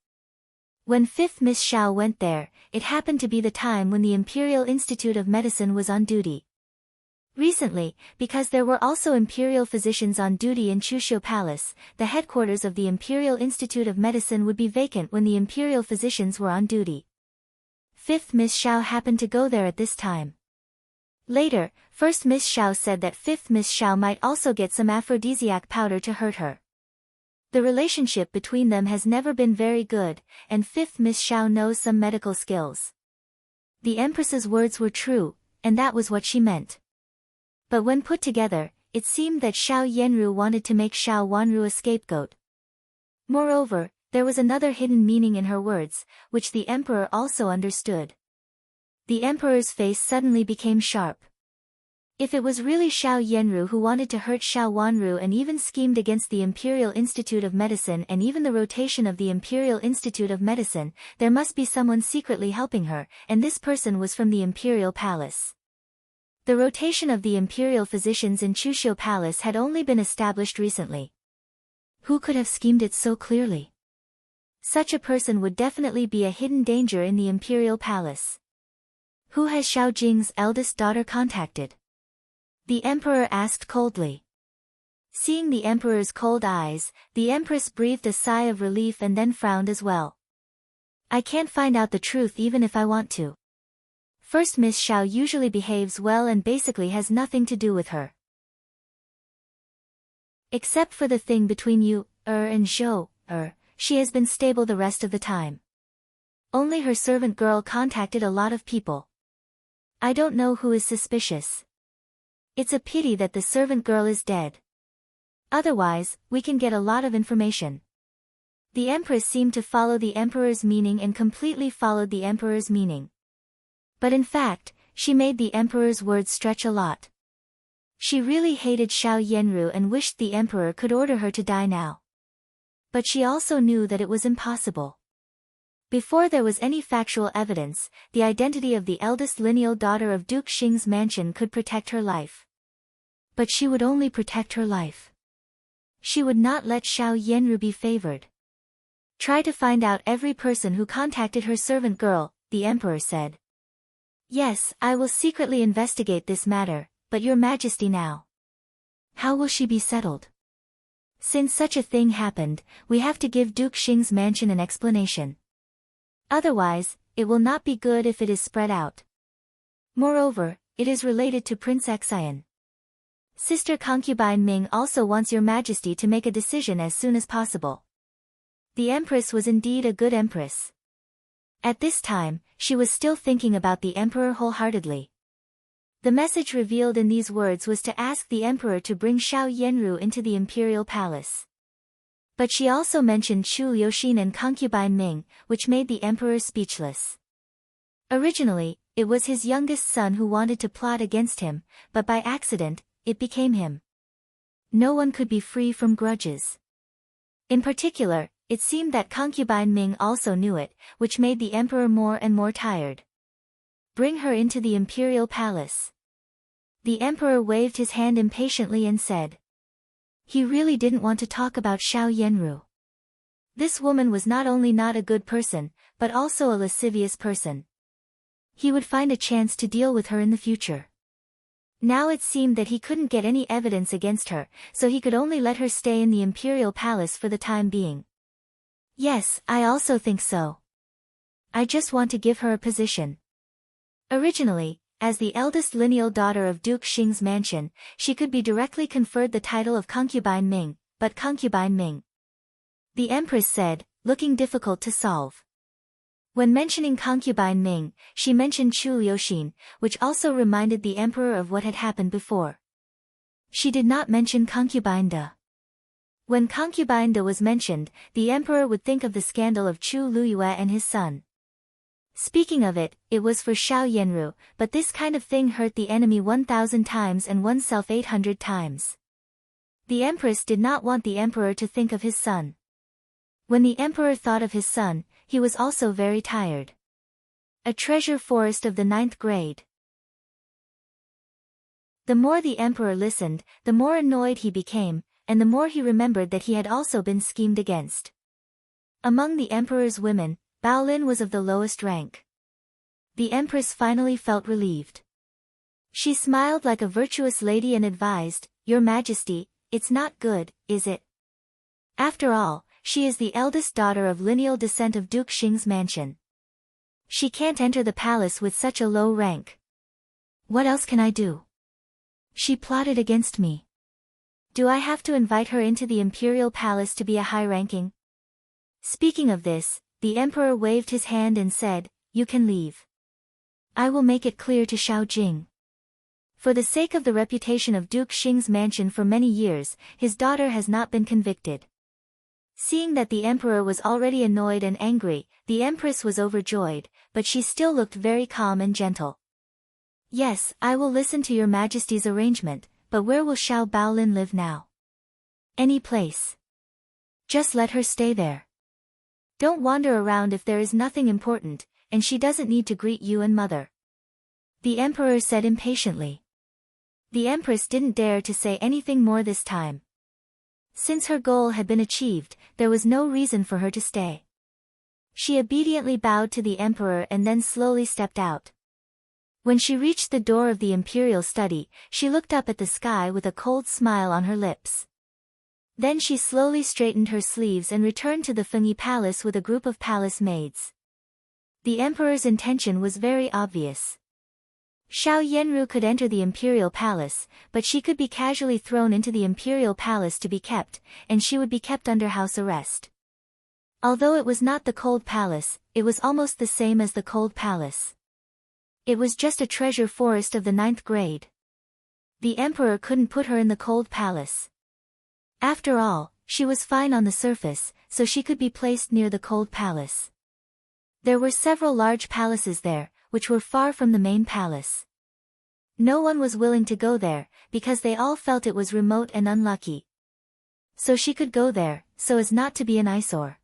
When fifth Miss Xiao went there, it happened to be the time when the Imperial Institute of Medicine was on duty. Recently, because there were also imperial physicians on duty in Chuxiu Palace, the headquarters of the Imperial Institute of Medicine would be vacant when the imperial physicians were on duty. Fifth Miss Xiao happened to go there at this time. Later, first Miss Xiao said that fifth Miss Xiao might also get some aphrodisiac powder to hurt her. The relationship between them has never been very good, and fifth Miss Xiao knows some medical skills." The empress's words were true, and that was what she meant. But when put together, it seemed that Xiao Yanru wanted to make Xiao Wanru a scapegoat. Moreover, there was another hidden meaning in her words, which the emperor also understood. The emperor's face suddenly became sharp. If it was really Xiao Yanru who wanted to hurt Xiao Wanru and even schemed against the Imperial Institute of Medicine and even the rotation of the Imperial Institute of Medicine, there must be someone secretly helping her, and this person was from the Imperial Palace. The rotation of the imperial physicians in Chuxiu Palace had only been established recently. Who could have schemed it so clearly? Such a person would definitely be a hidden danger in the imperial palace. Who has Xiao Jing's eldest daughter contacted? The emperor asked coldly. Seeing the emperor's cold eyes, the empress breathed a sigh of relief and then frowned as well. I can't find out the truth even if I want to. First Miss Xiao usually behaves well and basically has nothing to do with her. Except for the thing between you, and Zhou, she has been stable the rest of the time. Only her servant girl contacted a lot of people. I don't know who is suspicious. It's a pity that the servant girl is dead. Otherwise, we can get a lot of information. The empress seemed to follow the emperor's meaning and completely followed the emperor's meaning. But in fact, she made the emperor's words stretch a lot. She really hated Xiao Yanru and wished the emperor could order her to die now. But she also knew that it was impossible. Before there was any factual evidence, the identity of the eldest lineal daughter of Duke Xing's mansion could protect her life. But she would only protect her life. She would not let Xiao Yanru be favored. Try to find out every person who contacted her servant girl, the emperor said. Yes, I will secretly investigate this matter, but your majesty now. How will she be settled? Since such a thing happened, we have to give Duke Xing's mansion an explanation. Otherwise, it will not be good if it is spread out. Moreover, it is related to Prince Xian. Sister concubine Ming also wants your majesty to make a decision as soon as possible. The empress was indeed a good empress. At this time, she was still thinking about the emperor wholeheartedly. The message revealed in these words was to ask the emperor to bring Xiao Yanru into the imperial palace. But she also mentioned Chu Liuxin and concubine Ming, which made the emperor speechless. Originally, it was his youngest son who wanted to plot against him, but by accident, it became him. No one could be free from grudges. In particular, it seemed that concubine Ming also knew it, which made the emperor more and more tired. Bring her into the imperial palace. The emperor waved his hand impatiently and said. He really didn't want to talk about Xiao Yanru. This woman was not only not a good person, but also a lascivious person. He would find a chance to deal with her in the future. Now it seemed that he couldn't get any evidence against her, so he could only let her stay in the imperial palace for the time being. Yes, I also think so. I just want to give her a position. Originally, as the eldest lineal daughter of Duke Xing's mansion, she could be directly conferred the title of concubine Ming, but concubine Ming. The empress said, looking difficult to solve. When mentioning concubine Ming, she mentioned Chu Liuxin, which also reminded the emperor of what had happened before. She did not mention concubine De. When concubine De was mentioned, the emperor would think of the scandal of Chu Luyue and his son. Speaking of it, it was for Xiao Yanru, but this kind of thing hurt the enemy 1,000 times and oneself 800 times. The empress did not want the emperor to think of his son. When the emperor thought of his son, he was also very tired. A treasure forest of the 9th grade. The more the emperor listened, the more annoyed he became, and the more he remembered that he had also been schemed against. Among the emperor's women, Baolin was of the lowest rank. The empress finally felt relieved. She smiled like a virtuous lady and advised, Your Majesty, it's not good, is it? After all, she is the eldest daughter of lineal descent of Duke Xing's mansion. She can't enter the palace with such a low rank. What else can I do? She plotted against me. Do I have to invite her into the imperial palace to be a high-ranking? Speaking of this, the emperor waved his hand and said, You can leave. I will make it clear to Xiao Jing. For the sake of the reputation of Duke Xing's mansion for many years, his daughter has not been convicted. Seeing that the emperor was already annoyed and angry, the empress was overjoyed, but she still looked very calm and gentle. Yes, I will listen to your majesty's arrangement, but where will Xiao Baolin live now? Any place. Just let her stay there. Don't wander around if there is nothing important, and she doesn't need to greet you and mother. The emperor said impatiently. The empress didn't dare to say anything more this time. Since her goal had been achieved, there was no reason for her to stay. She obediently bowed to the emperor and then slowly stepped out. When she reached the door of the imperial study, she looked up at the sky with a cold smile on her lips. Then she slowly straightened her sleeves and returned to the Fengyi Palace with a group of palace maids. The emperor's intention was very obvious. Xiao Yanru could enter the imperial palace, but she could be casually thrown into the imperial palace to be kept, and she would be kept under house arrest. Although it was not the cold palace, it was almost the same as the cold palace. It was just a treasure forest of the 9th grade. The emperor couldn't put her in the cold palace. After all, she was fine on the surface, so she could be placed near the cold palace. There were several large palaces there, which were far from the main palace. No one was willing to go there, because they all felt it was remote and unlucky. So she could go there, so as not to be an eyesore.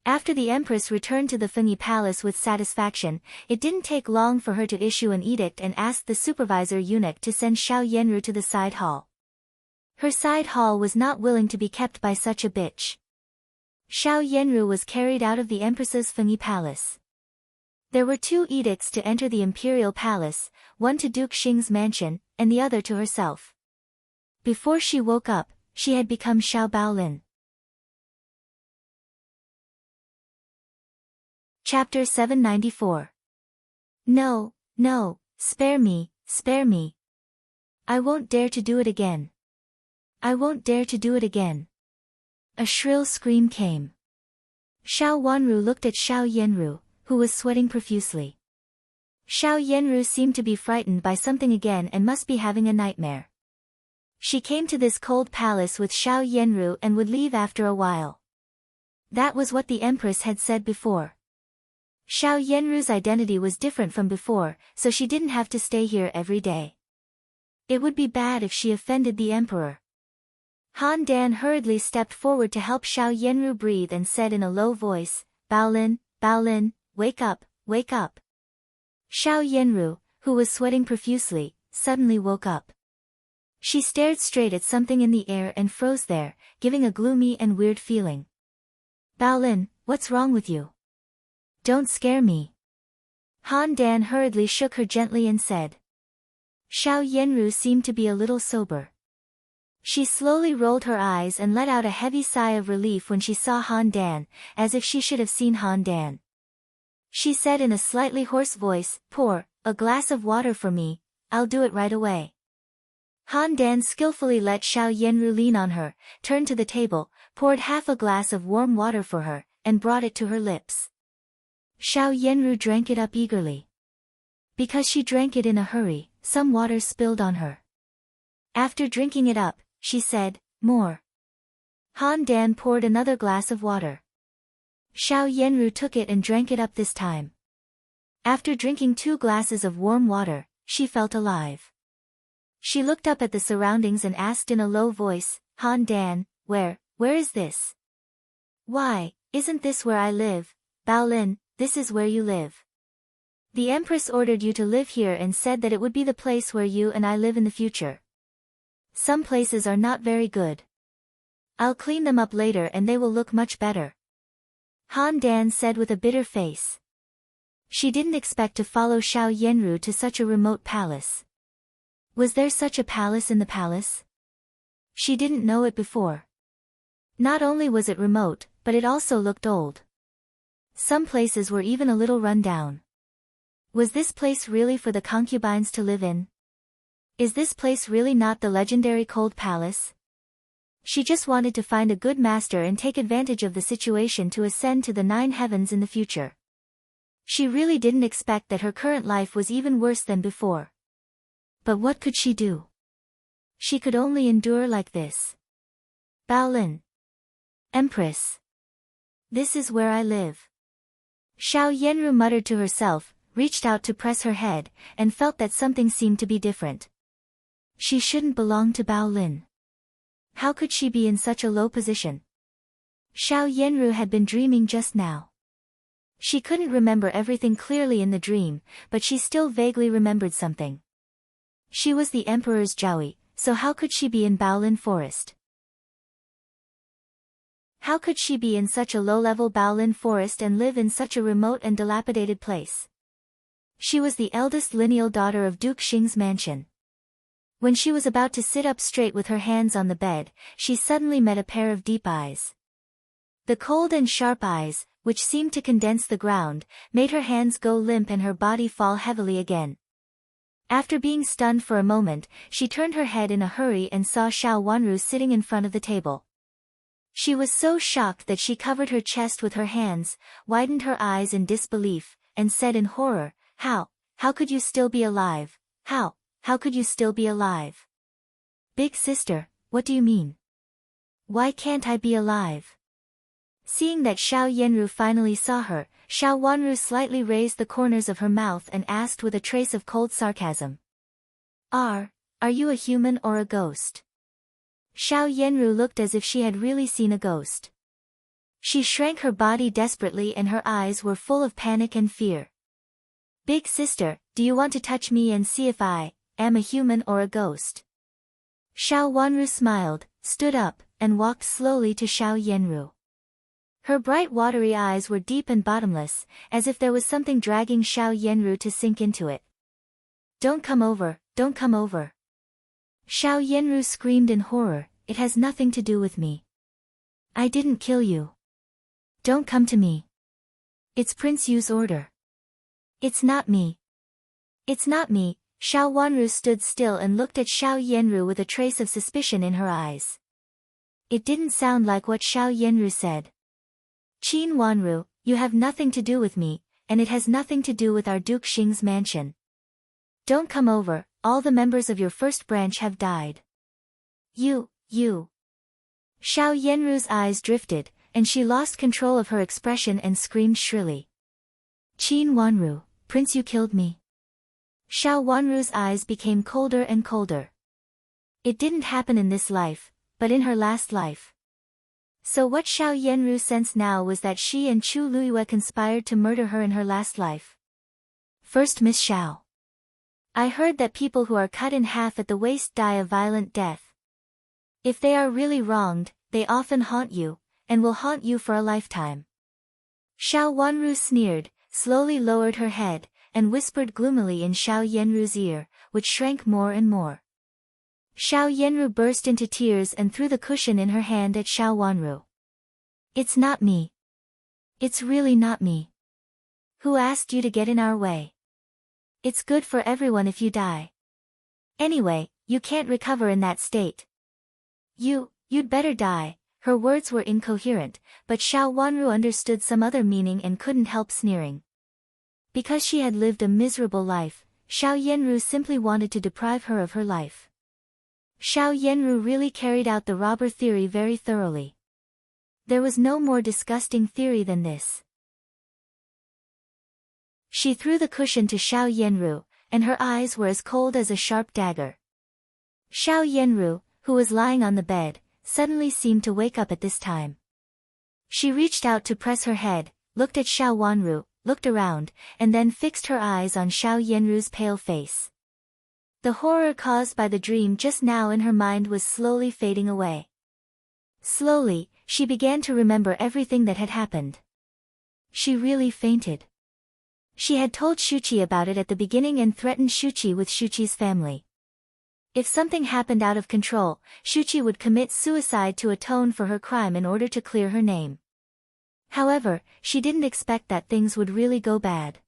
After the empress returned to the Fengyi Palace with satisfaction, it didn't take long for her to issue an edict and ask the supervisor eunuch to send Xiao Yanru to the side hall. Her side hall was not willing to be kept by such a bitch. Xiao Yanru was carried out of the empress's Fengyi Palace. There were 2 edicts to enter the imperial palace, one to Duke Xing's mansion, and the other to herself. Before she woke up, she had become Xiao Baolin. Chapter 794. No, no, spare me, spare me. I won't dare to do it again. I won't dare to do it again. A shrill scream came. Xiao Wanru looked at Xiao Yanru, who who was sweating profusely. Xiao Yenru seemed to be frightened by something again and must be having a nightmare. She came to this cold palace with Xiao Yenru and would leave after a while. That was what the Empress had said before. Xiao Yenru's identity was different from before, so she didn't have to stay here every day. It would be bad if she offended the Emperor. Han Dan hurriedly stepped forward to help Xiao Yenru breathe and said in a low voice, Baolin, Baolin, wake up, wake up. Xiao Yenru, who was sweating profusely, suddenly woke up. She stared straight at something in the air and froze there, giving a gloomy and weird feeling. Baolin, what's wrong with you? Don't scare me. Han Dan hurriedly shook her gently and said. Xiao Yenru seemed to be a little sober. She slowly rolled her eyes and let out a heavy sigh of relief when she saw Han Dan, as if she should have seen Han Dan. She said in a slightly hoarse voice, pour a glass of water for me, I'll do it right away. Han Dan skillfully let Xiao Yenru lean on her, turned to the table, poured half a glass of warm water for her, and brought it to her lips. Xiao Yenru drank it up eagerly. Because she drank it in a hurry, some water spilled on her. After drinking it up, she said, more. Han Dan poured another glass of water. Xiao Yenru took it and drank it up this time. After drinking 2 glasses of warm water, she felt alive. She looked up at the surroundings and asked in a low voice, Han Dan, where is this? Why, isn't this where I live? Baolin, this is where you live. The Empress ordered you to live here and said that it would be the place where you and I live in the future. Some places are not very good. I'll clean them up later and they will look much better. Han Dan said with a bitter face. She didn't expect to follow Xiao Yenru to such a remote palace. Was there such a palace in the palace? She didn't know it before. Not only was it remote, but it also looked old. Some places were even a little run down. Was this place really for the concubines to live in? Is this place really not the legendary cold palace? She just wanted to find a good master and take advantage of the situation to ascend to the 9 heavens in the future. She really didn't expect that her current life was even worse than before. But what could she do? She could only endure like this. Baolin. Empress. This is where I live. Xiao Yenru muttered to herself, reached out to press her head, and felt that something seemed to be different. She shouldn't belong to Baolin. How could she be in such a low position? Xiao Yenru had been dreaming just now. She couldn't remember everything clearly in the dream, but she still vaguely remembered something. She was the Emperor's Jiaoyi, so how could she be in Baolin Forest? How could she be in such a low-level Baolin Forest and live in such a remote and dilapidated place? She was the eldest lineal daughter of Duke Xing's mansion. When she was about to sit up straight with her hands on the bed, she suddenly met a pair of deep eyes. The cold and sharp eyes, which seemed to condense the ground, made her hands go limp and her body fall heavily again. After being stunned for a moment, she turned her head in a hurry and saw Xiao Wanru sitting in front of the table. She was so shocked that she covered her chest with her hands, widened her eyes in disbelief, and said in horror, How could you still be alive? How could you still be alive? Big sister, what do you mean? Why can't I be alive? Seeing that Xiao Yenru finally saw her, Xiao Wanru slightly raised the corners of her mouth and asked with a trace of cold sarcasm. Are you a human or a ghost? Xiao Yenru looked as if she had really seen a ghost. She shrank her body desperately and her eyes were full of panic and fear. Big sister, do you want to touch me and see if I am a human or a ghost? Xiao Wanru smiled, stood up, and walked slowly to Xiao Yenru. Her bright watery eyes were deep and bottomless, as if there was something dragging Xiao Yenru to sink into it. Don't come over, don't come over. Xiao Yenru screamed in horror, it has nothing to do with me. I didn't kill you. Don't come to me. It's Prince Yu's order. It's not me. It's not me. Xiao Wanru stood still and looked at Xiao Yenru with a trace of suspicion in her eyes. It didn't sound like what Xiao Yenru said. Qin Wanru, you have nothing to do with me, and it has nothing to do with our Duke Xing's mansion. Don't come over, all the members of your first branch have died. You. Xiao Yanru's eyes drifted, and she lost control of her expression and screamed shrilly. Qin Wanru, Prince, you killed me. Xiao Wanru's eyes became colder and colder. It didn't happen in this life, but in her last life. So what Xiao Yanru sensed now was that she and Chu Luiyue conspired to murder her in her last life. First Miss Xiao. I heard that people who are cut in half at the waist die a violent death. If they are really wronged, they often haunt you, and will haunt you for a lifetime. Xiao Wanru sneered, slowly lowered her head, and whispered gloomily in Xiao Yanru's ear, which shrank more and more. Xiao Yanru burst into tears and threw the cushion in her hand at Xiao Wanru. It's not me. It's really not me. Who asked you to get in our way? It's good for everyone if you die. Anyway, you can't recover in that state. You'd better die. Her words were incoherent, but Xiao Wanru understood some other meaning and couldn't help sneering. Because she had lived a miserable life, Xiao Yanru simply wanted to deprive her of her life. Xiao Yanru really carried out the robber theory very thoroughly. There was no more disgusting theory than this. She threw the cushion to Xiao Yanru, and her eyes were as cold as a sharp dagger. Xiao Yanru, who was lying on the bed, suddenly seemed to wake up at this time. She reached out to press her head, looked at Xiao Wanru, looked around, and then fixed her eyes on Xiao Yanru's pale face. The horror caused by the dream just now in her mind was slowly fading away. Slowly, she began to remember everything that had happened. She really fainted. She had told Shuqi about it at the beginning and threatened Shuqi with Shuqi's family. If something happened out of control, Shuqi would commit suicide to atone for her crime in order to clear her name. However, she didn't expect that things would really go bad.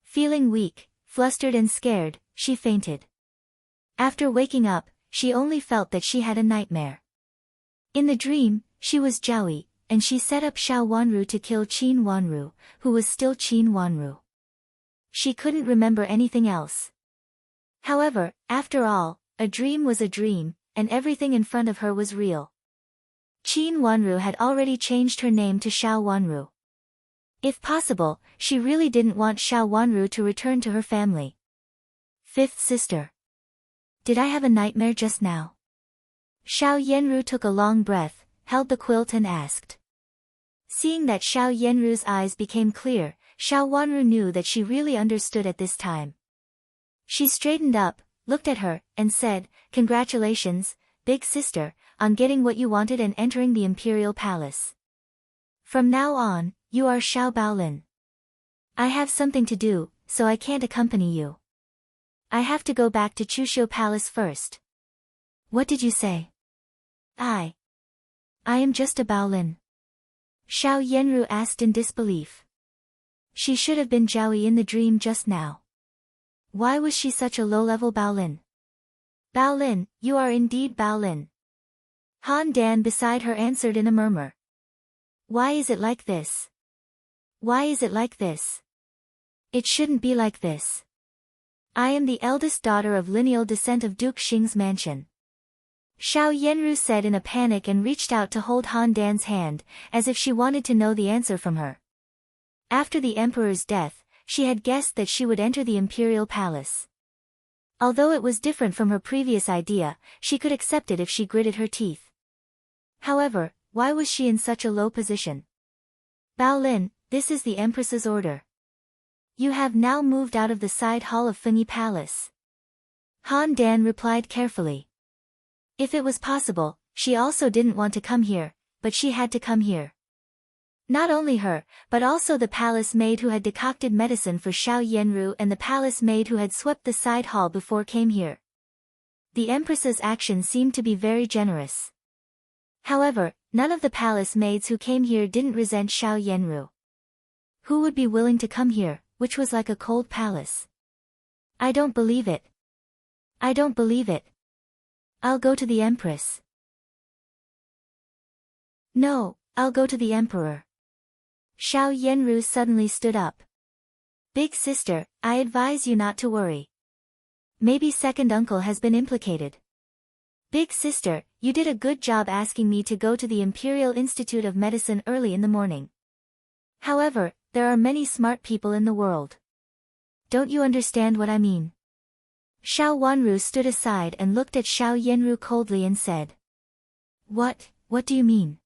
Feeling weak, flustered and scared, she fainted. After waking up, she only felt that she had a nightmare. In the dream, she was Jiaoyi, and she set up Xiao Wanru to kill Qin Wanru, who was still Qin Wanru. She couldn't remember anything else. However, after all, a dream was a dream, and everything in front of her was real. Qin Wanru had already changed her name to Xiao Wanru. If possible, she really didn't want Xiao Wanru to return to her family. Fifth sister. Did I have a nightmare just now? Xiao Yanru took a long breath, held the quilt and asked. Seeing that Xiao Yanru's eyes became clear, Xiao Wanru knew that she really understood at this time. She straightened up, looked at her, and said, "Congratulations, big sister, on getting what you wanted and entering the imperial palace. From now on, you are Xiao Baolin. I have something to do, so I can't accompany you. I have to go back to Chuxiu Palace first." What did you say? I am just a Baolin. Xiao Yanru asked in disbelief. She should have been Jiaoyi in the dream just now. Why was she such a low-level Baolin? Baolin, you are indeed Baolin. Han Dan beside her answered in a murmur. Why is it like this? Why is it like this? It shouldn't be like this. I am the eldest daughter of lineal descent of Duke Xing's mansion. Xiao Yanru said in a panic and reached out to hold Han Dan's hand, as if she wanted to know the answer from her. After the emperor's death, she had guessed that she would enter the imperial palace. Although it was different from her previous idea, she could accept it if she gritted her teeth. However, why was she in such a low position? Baolin, this is the empress's order. You have now moved out of the side hall of Fengyi Palace. Han Dan replied carefully. If it was possible, she also didn't want to come here, but she had to come here. Not only her, but also the palace maid who had decocted medicine for Xiao Yanru and the palace maid who had swept the side hall before came here. The empress's action seemed to be very generous. However, none of the palace maids who came here didn't resent Xiao Yanru. Who would be willing to come here, which was like a cold palace? I don't believe it. I don't believe it. I'll go to the empress. No, I'll go to the emperor. Xiao Yanru suddenly stood up. Big sister, I advise you not to worry. Maybe second uncle has been implicated. Big sister, you did a good job asking me to go to the Imperial Institute of Medicine early in the morning. However, there are many smart people in the world. Don't you understand what I mean? Xiao Wanru stood aside and looked at Xiao Yenru coldly and said. What do you mean?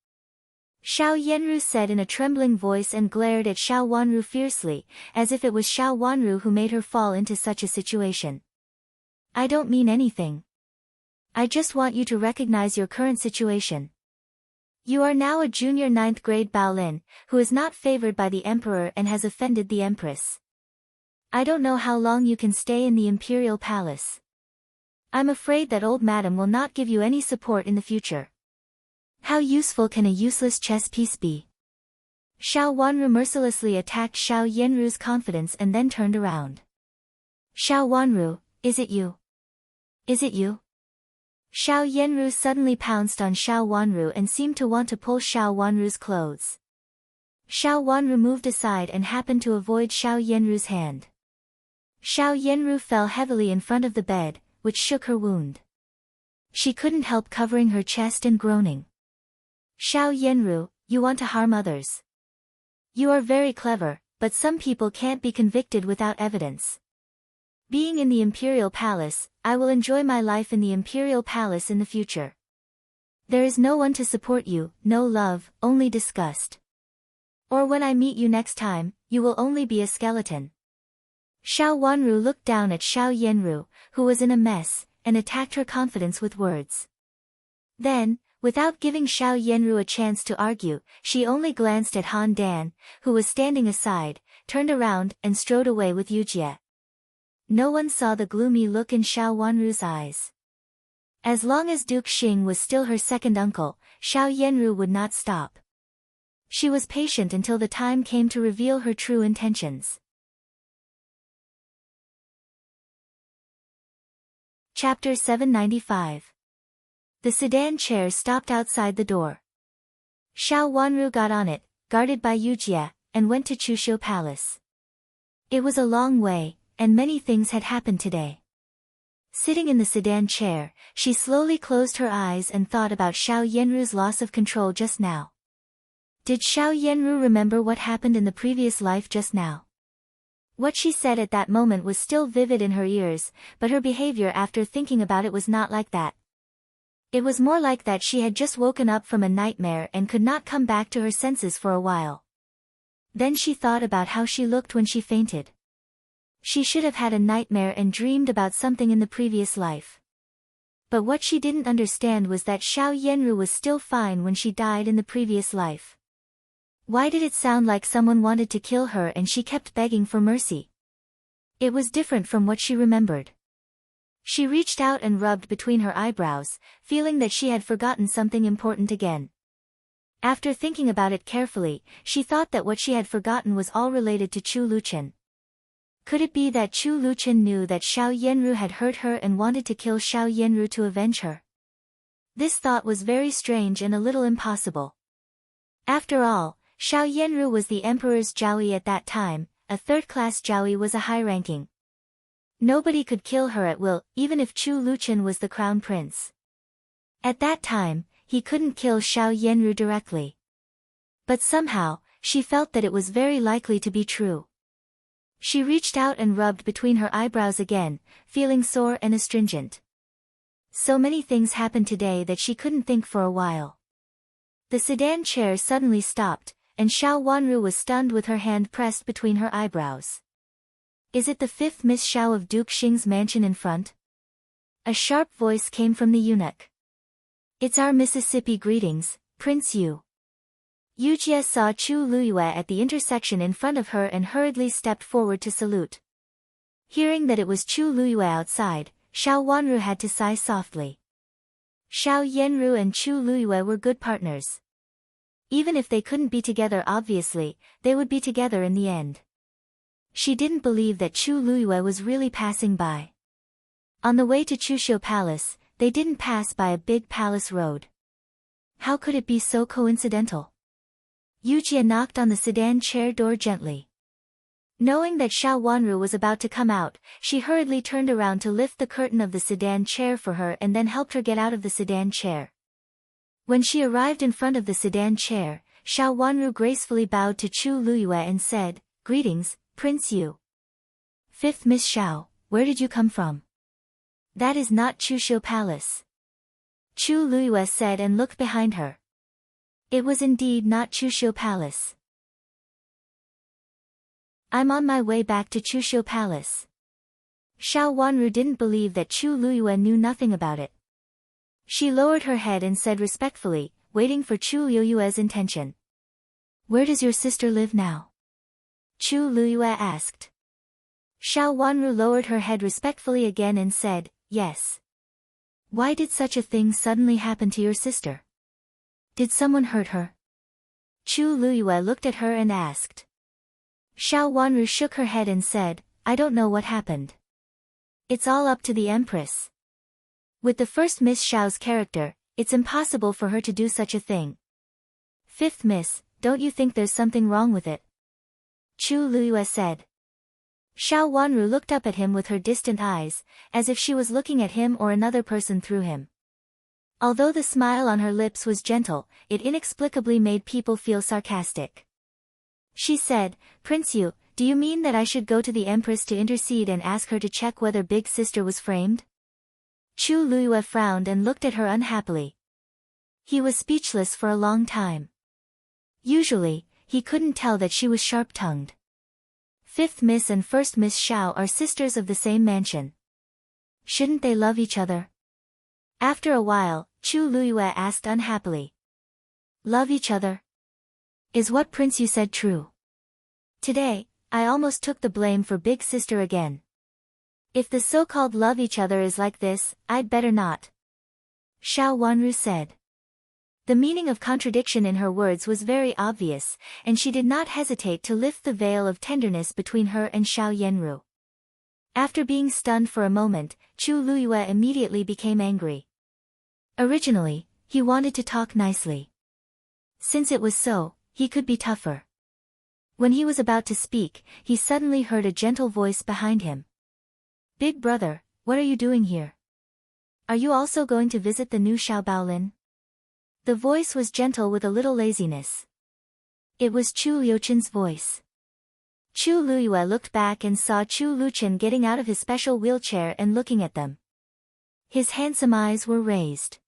Xiao Yenru said in a trembling voice and glared at Xiao Wanru fiercely, as if it was Xiao Wanru who made her fall into such a situation. I don't mean anything. I just want you to recognize your current situation. You are now a junior 9th grade Baolin, who is not favored by the Emperor and has offended the Empress. I don't know how long you can stay in the Imperial Palace. I'm afraid that old madam will not give you any support in the future. How useful can a useless chess piece be? Xiao Wanru mercilessly attacked Xiao Yenru's confidence and then turned around. Xiao Wanru, is it you? Is it you? Xiao Yenru suddenly pounced on Xiao Wanru and seemed to want to pull Xiao Wanru's clothes. Xiao Wanru moved aside and happened to avoid Xiao Yenru's hand. Xiao Yenru fell heavily in front of the bed, which shook her wound. She couldn't help covering her chest and groaning. Xiao Yenru, you want to harm others. You are very clever, but some people can't be convicted without evidence. Being in the Imperial Palace, I will enjoy my life in the Imperial Palace in the future. There is no one to support you, no love, only disgust. Or when I meet you next time, you will only be a skeleton. Xiao Wanru looked down at Xiao Yenru, who was in a mess, and attacked her confidence with words. Then, without giving Xiao Yenru a chance to argue, she only glanced at Han Dan, who was standing aside, turned around and strode away with Yujie. No one saw the gloomy look in Xiao Wanru's eyes. As long as Duke Xing was still her second uncle, Xiao Yenru would not stop. She was patient until the time came to reveal her true intentions. Chapter 795. The sedan chair stopped outside the door. Xiao Wanru got on it, guarded by Yujie, and went to Chushu Palace. It was a long way, and many things had happened today. Sitting in the sedan chair, she slowly closed her eyes and thought about Xiao Yenru's loss of control just now. Did Xiao Yenru remember what happened in the previous life just now? What she said at that moment was still vivid in her ears, but her behavior after thinking about it was not like that. It was more like that she had just woken up from a nightmare and could not come back to her senses for a while. Then she thought about how she looked when she fainted. She should have had a nightmare and dreamed about something in the previous life. But what she didn't understand was that Xiao Yenru was still fine when she died in the previous life. Why did it sound like someone wanted to kill her and she kept begging for mercy? It was different from what she remembered. She reached out and rubbed between her eyebrows, feeling that she had forgotten something important again. After thinking about it carefully, she thought that what she had forgotten was all related to Chu Luchen. Could it be that Chu Luchen knew that Xiao Yenru had hurt her and wanted to kill Xiao Yenru to avenge her? This thought was very strange and a little impossible. After all, Xiao Yenru was the Emperor's Jiaoyi at that time. A third-class Jiaoyi was a high-ranking. Nobody could kill her at will, even if Chu Luchen was the crown prince. At that time, he couldn't kill Xiao Yenru directly. But somehow, she felt that it was very likely to be true. She reached out and rubbed between her eyebrows again, feeling sore and astringent. So many things happened today that she couldn't think for a while. The sedan chair suddenly stopped, and Xiao Wanru was stunned with her hand pressed between her eyebrows. Is it the fifth Miss Xiao of Duke Xing's mansion in front? A sharp voice came from the eunuch. It's our Mississippi greetings, Prince Yu. Yujie saw Chu Luyue at the intersection in front of her and hurriedly stepped forward to salute. Hearing that it was Chu Luyue outside, Xiao Wanru had to sigh softly. Xiao Yenru and Chu Luyue were good partners. Even if they couldn't be together obviously, they would be together in the end. She didn't believe that Chu Luyue was really passing by. On the way to Chushu Palace, they didn't pass by a big palace road. How could it be so coincidental? Yujie knocked on the sedan chair door gently. Knowing that Xiao Wanru was about to come out, she hurriedly turned around to lift the curtain of the sedan chair for her and then helped her get out of the sedan chair. When she arrived in front of the sedan chair, Xiao Wanru gracefully bowed to Chu Luyue and said, "Greetings, Prince Yu." "Fifth Miss Xiao, where did you come from?" "That is not Chuxiu Palace," Chu Luyue said and looked behind her. It was indeed not Chuxiu Palace. "I'm on my way back to Chuxiu Palace." Xiao Wanru didn't believe that Chu Luyue knew nothing about it. She lowered her head and said respectfully, waiting for Chu Luyue's intention. "Where does your sister live now?" Chu Luyue asked. Xiao Wanru lowered her head respectfully again and said, "Yes." "Why did such a thing suddenly happen to your sister? Did someone hurt her?" Chu Luyue looked at her and asked. Xiao Wanru shook her head and said, "I don't know what happened. It's all up to the Empress. With the first Miss Xiao's character, it's impossible for her to do such a thing." "Fifth Miss, don't you think there's something wrong with it?" Chu Luyue said. Xiao Wanru looked up at him with her distant eyes, as if she was looking at him or another person through him. Although the smile on her lips was gentle, it inexplicably made people feel sarcastic. She said, "Prince Yu, do you mean that I should go to the Empress to intercede and ask her to check whether Big Sister was framed?" Chu Luyue frowned and looked at her unhappily. He was speechless for a long time. Usually, he couldn't tell that she was sharp-tongued. Fifth Miss and First Miss Xiao are sisters of the same mansion. Shouldn't they love each other? After a while, Chu Luyue asked unhappily. "Love each other? Is what Prince Yu said true? Today, I almost took the blame for Big Sister again. If the so-called love each other is like this, I'd better not." Xiao Wanru said. The meaning of contradiction in her words was very obvious, and she did not hesitate to lift the veil of tenderness between her and Xiao Yenru. After being stunned for a moment, Chu Luyue immediately became angry. Originally, he wanted to talk nicely. Since it was so, he could be tougher. When he was about to speak, he suddenly heard a gentle voice behind him. "Big brother, what are you doing here? Are you also going to visit the new Xiao Baolin?" The voice was gentle with a little laziness. It was Chu Liuchen's voice. Chu Luyue looked back and saw Chu Liuchen getting out of his special wheelchair and looking at them. His handsome eyes were raised.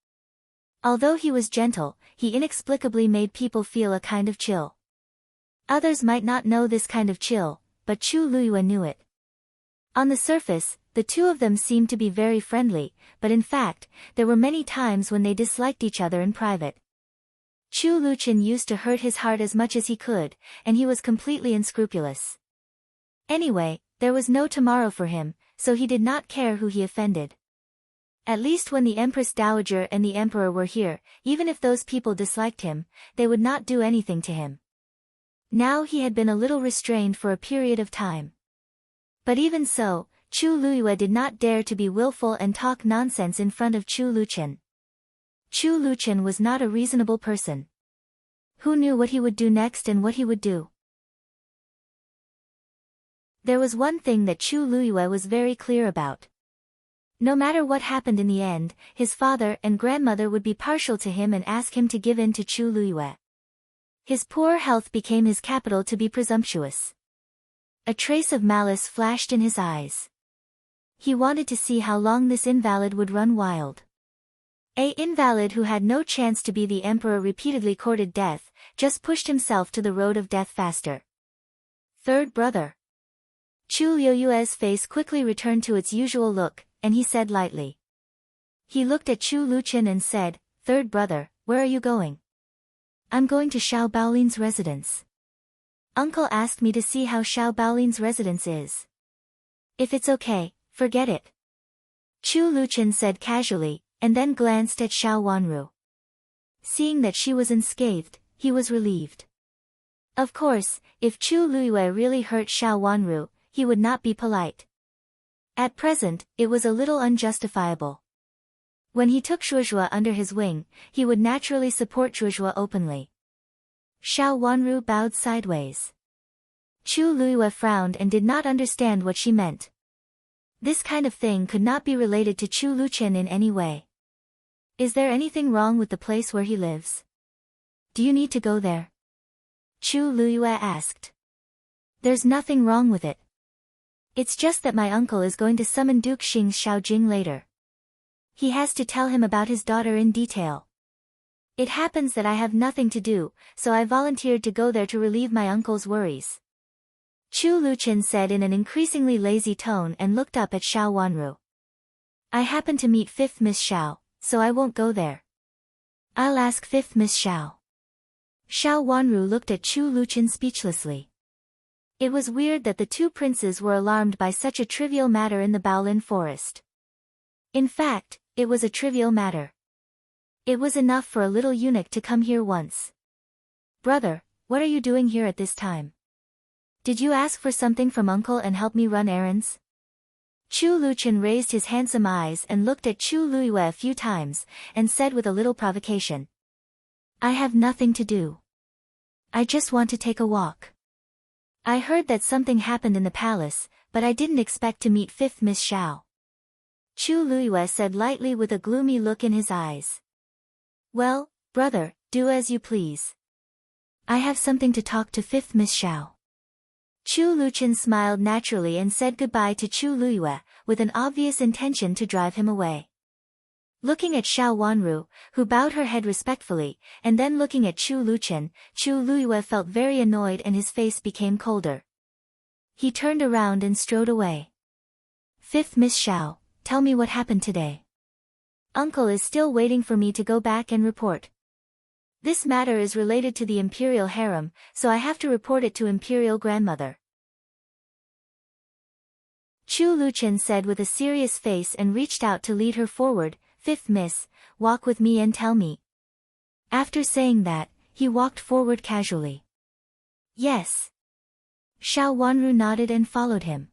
Although he was gentle, he inexplicably made people feel a kind of chill. Others might not know this kind of chill, but Chu Luyue knew it. On the surface, the two of them seemed to be very friendly, but in fact, there were many times when they disliked each other in private. Chu Liuchen used to hurt his heart as much as he could, and he was completely unscrupulous. Anyway, there was no tomorrow for him, so he did not care who he offended. At least when the Empress Dowager and the Emperor were here, even if those people disliked him, they would not do anything to him. Now he had been a little restrained for a period of time. But even so, Chu Luyue did not dare to be willful and talk nonsense in front of Chu Liuchen. Chu Liuchen was not a reasonable person. Who knew what he would do next and what he would do? There was one thing that Chu Luyue was very clear about. No matter what happened in the end, his father and grandmother would be partial to him and ask him to give in to Chu Luyue. His poor health became his capital to be presumptuous. A trace of malice flashed in his eyes. He wanted to see how long this invalid would run wild. An invalid who had no chance to be the emperor repeatedly courted death, just pushed himself to the road of death faster. Third brother. Chu Liuyue's face quickly returned to its usual look, and he said lightly. He looked at Chu Liuchen and said, "Third brother, where are you going?" "I'm going to Xiao Baolin's residence. Uncle asked me to see how Xiao Baolin's residence is. If it's okay, forget it." Chu Liuchen said casually, and then glanced at Xiao Wanru. Seeing that she was unscathed, he was relieved. Of course, if Chu Luyue really hurt Xiao Wanru, he would not be polite. At present, it was a little unjustifiable. When he took Zhuozhuo under his wing, he would naturally support Zhuozhuo openly. Xiao Wanru bowed sideways. Chu Luiyue frowned and did not understand what she meant. This kind of thing could not be related to Chu Luchen in any way. Is there anything wrong with the place where he lives? Do you need to go there? Chu Luiyue asked. There's nothing wrong with it. It's just that my uncle is going to summon Duke Xing's Xiaojing later. He has to tell him about his daughter in detail. It happens that I have nothing to do, so I volunteered to go there to relieve my uncle's worries. Chu Luchen said in an increasingly lazy tone and looked up at Xiao Wanru. I happen to meet 5th Miss Xiao, so I won't go there. I'll ask 5th Miss Xiao. Xiao Wanru looked at Chu Luchen speechlessly. It was weird that the two princes were alarmed by such a trivial matter in the Baolin forest. In fact, it was a trivial matter. It was enough for a little eunuch to come here once. Brother, what are you doing here at this time? Did you ask for something from uncle and help me run errands? Chu Luchen raised his handsome eyes and looked at Chu Luiyue a few times, and said with a little provocation. I have nothing to do. I just want to take a walk. I heard that something happened in the palace, but I didn't expect to meet 5th Miss Xiao. Chu Luiyue said lightly with a gloomy look in his eyes. Well, brother, do as you please. I have something to talk to 5th Miss Xiao. Chu Luchen smiled naturally and said goodbye to Chu Luiyue, with an obvious intention to drive him away. Looking at Xiao Wanru, who bowed her head respectfully, and then looking at Chu Luchen, Chu Luiyue felt very annoyed and his face became colder. He turned around and strode away. 5th Miss Xiao, tell me what happened today. Uncle is still waiting for me to go back and report. This matter is related to the imperial harem, so I have to report it to imperial grandmother. Chu Luchen said with a serious face and reached out to lead her forward. 5th Miss, walk with me and tell me. After saying that, he walked forward casually. Yes. Xiao Wanru nodded and followed him.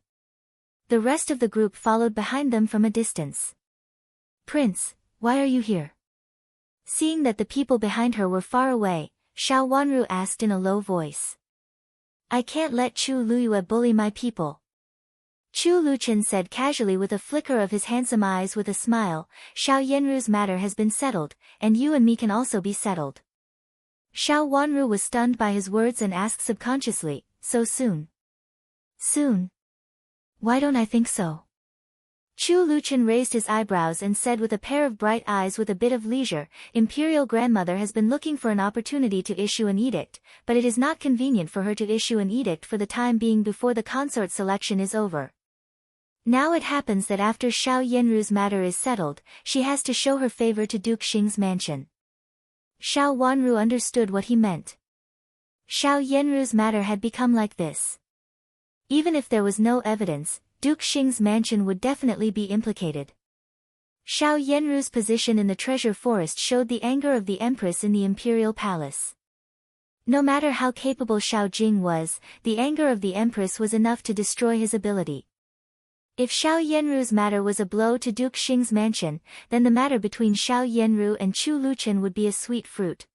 The rest of the group followed behind them from a distance. Prince, why are you here? Seeing that the people behind her were far away, Xiao Wanru asked in a low voice. I can't let Chu Luiyue bully my people. Chu Luchen said casually with a flicker of his handsome eyes with a smile, Xiao Yenru's matter has been settled, and you and me can also be settled. Xiao Wanru was stunned by his words and asked subconsciously, so soon? Soon? Why don't I think so? Chu Luchen raised his eyebrows and said with a pair of bright eyes with a bit of leisure, Imperial Grandmother has been looking for an opportunity to issue an edict, but it is not convenient for her to issue an edict for the time being before the consort selection is over. Now it happens that after Xiao Yenru's matter is settled, she has to show her favor to Duke Xing's mansion. Xiao Wanru understood what he meant. Xiao Yenru's matter had become like this. Even if there was no evidence, Duke Xing's mansion would definitely be implicated. Xiao Yenru's position in the treasure forest showed the anger of the empress in the imperial palace. No matter how capable Xiao Jing was, the anger of the empress was enough to destroy his ability. If Xiao Yenru's matter was a blow to Duke Xing's mansion, then the matter between Xiao Yenru and Chu Luchen would be a sweet fruit.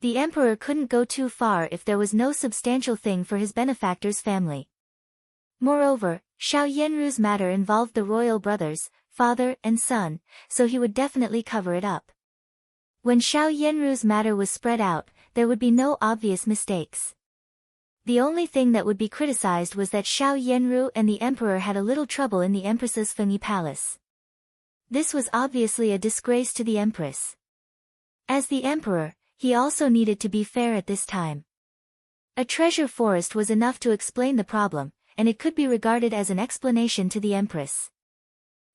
The emperor couldn't go too far if there was no substantial thing for his benefactor's family. Moreover, Xiao Yenru's matter involved the royal brothers, father and son, so he would definitely cover it up. When Xiao Yenru's matter was spread out, there would be no obvious mistakes. The only thing that would be criticized was that Xiao Yenru and the emperor had a little trouble in the empress's Fengyi palace. This was obviously a disgrace to the empress. As the emperor, he also needed to be fair at this time. A treasure forest was enough to explain the problem, and it could be regarded as an explanation to the empress.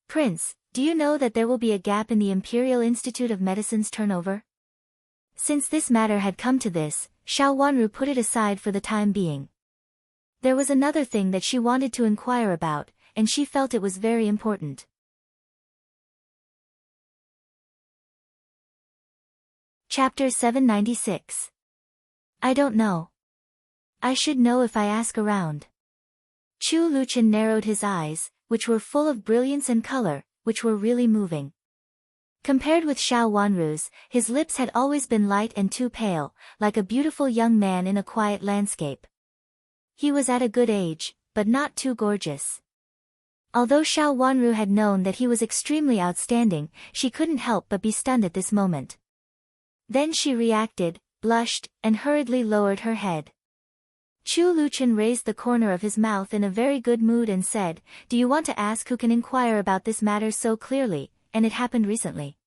Prince, do you know that there will be a gap in the Imperial Institute of Medicine's turnover? Since this matter had come to this, Xiao Wanru put it aside for the time being. There was another thing that she wanted to inquire about, and she felt it was very important. Chapter 796. I don't know. I should know if I ask around. Chu Luchen narrowed his eyes, which were full of brilliance and color, which were really moving. Compared with Xiao Wanru's, his lips had always been light and too pale, like a beautiful young man in a quiet landscape. He was at a good age, but not too gorgeous. Although Xiao Wanru had known that he was extremely outstanding, she couldn't help but be stunned at this moment. Then she reacted, blushed, and hurriedly lowered her head. Chu Luchen raised the corner of his mouth in a very good mood and said, "Do you want to ask who can inquire about this matter so clearly, and it happened recently?"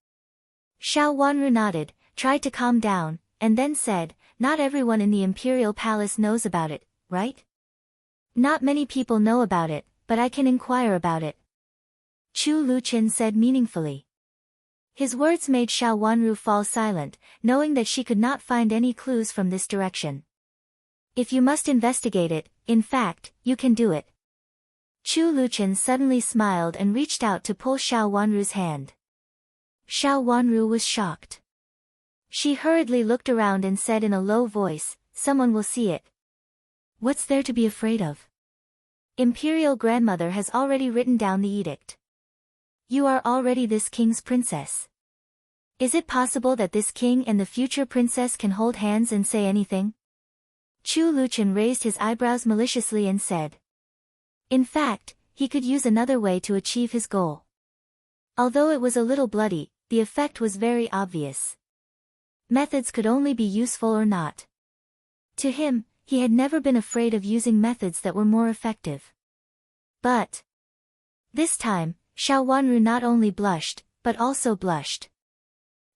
Xiao Wanru nodded, tried to calm down, and then said, "Not everyone in the Imperial Palace knows about it, right?" "Not many people know about it, but I can inquire about it," Chu Luchen said meaningfully. His words made Xiao Wanru fall silent, knowing that she could not find any clues from this direction. "If you must investigate it, in fact, you can do it." Chu Luchen suddenly smiled and reached out to pull Xiao Wanru's hand. Xiao Wanru was shocked. She hurriedly looked around and said in a low voice, "Someone will see it." "What's there to be afraid of? Imperial grandmother has already written down the edict. You are already this king's princess. Is it possible that this king and the future princess can hold hands and say anything?" Chu Luchen raised his eyebrows maliciously and said. In fact, he could use another way to achieve his goal. Although it was a little bloody, the effect was very obvious. Methods could only be useful or not. To him, he had never been afraid of using methods that were more effective. But this time, Xiao Wanru not only blushed, but also blushed.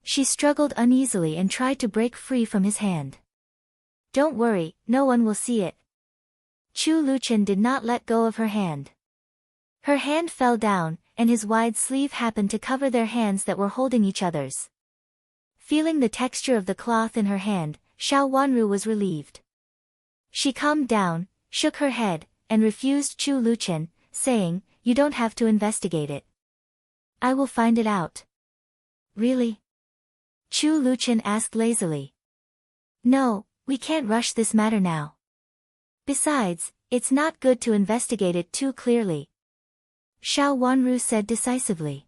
She struggled uneasily and tried to break free from his hand. "Don't worry, no one will see it." Chu Luchen did not let go of her hand. Her hand fell down, and his wide sleeve happened to cover their hands that were holding each other's. Feeling the texture of the cloth in her hand, Xiao Wanru was relieved. She calmed down, shook her head, and refused Chu Luchen, saying, "You don't have to investigate it. I will find it out." "Really?" Chu Luchen asked lazily. "No, we can't rush this matter now. Besides, it's not good to investigate it too clearly," Xiao Wanru said decisively.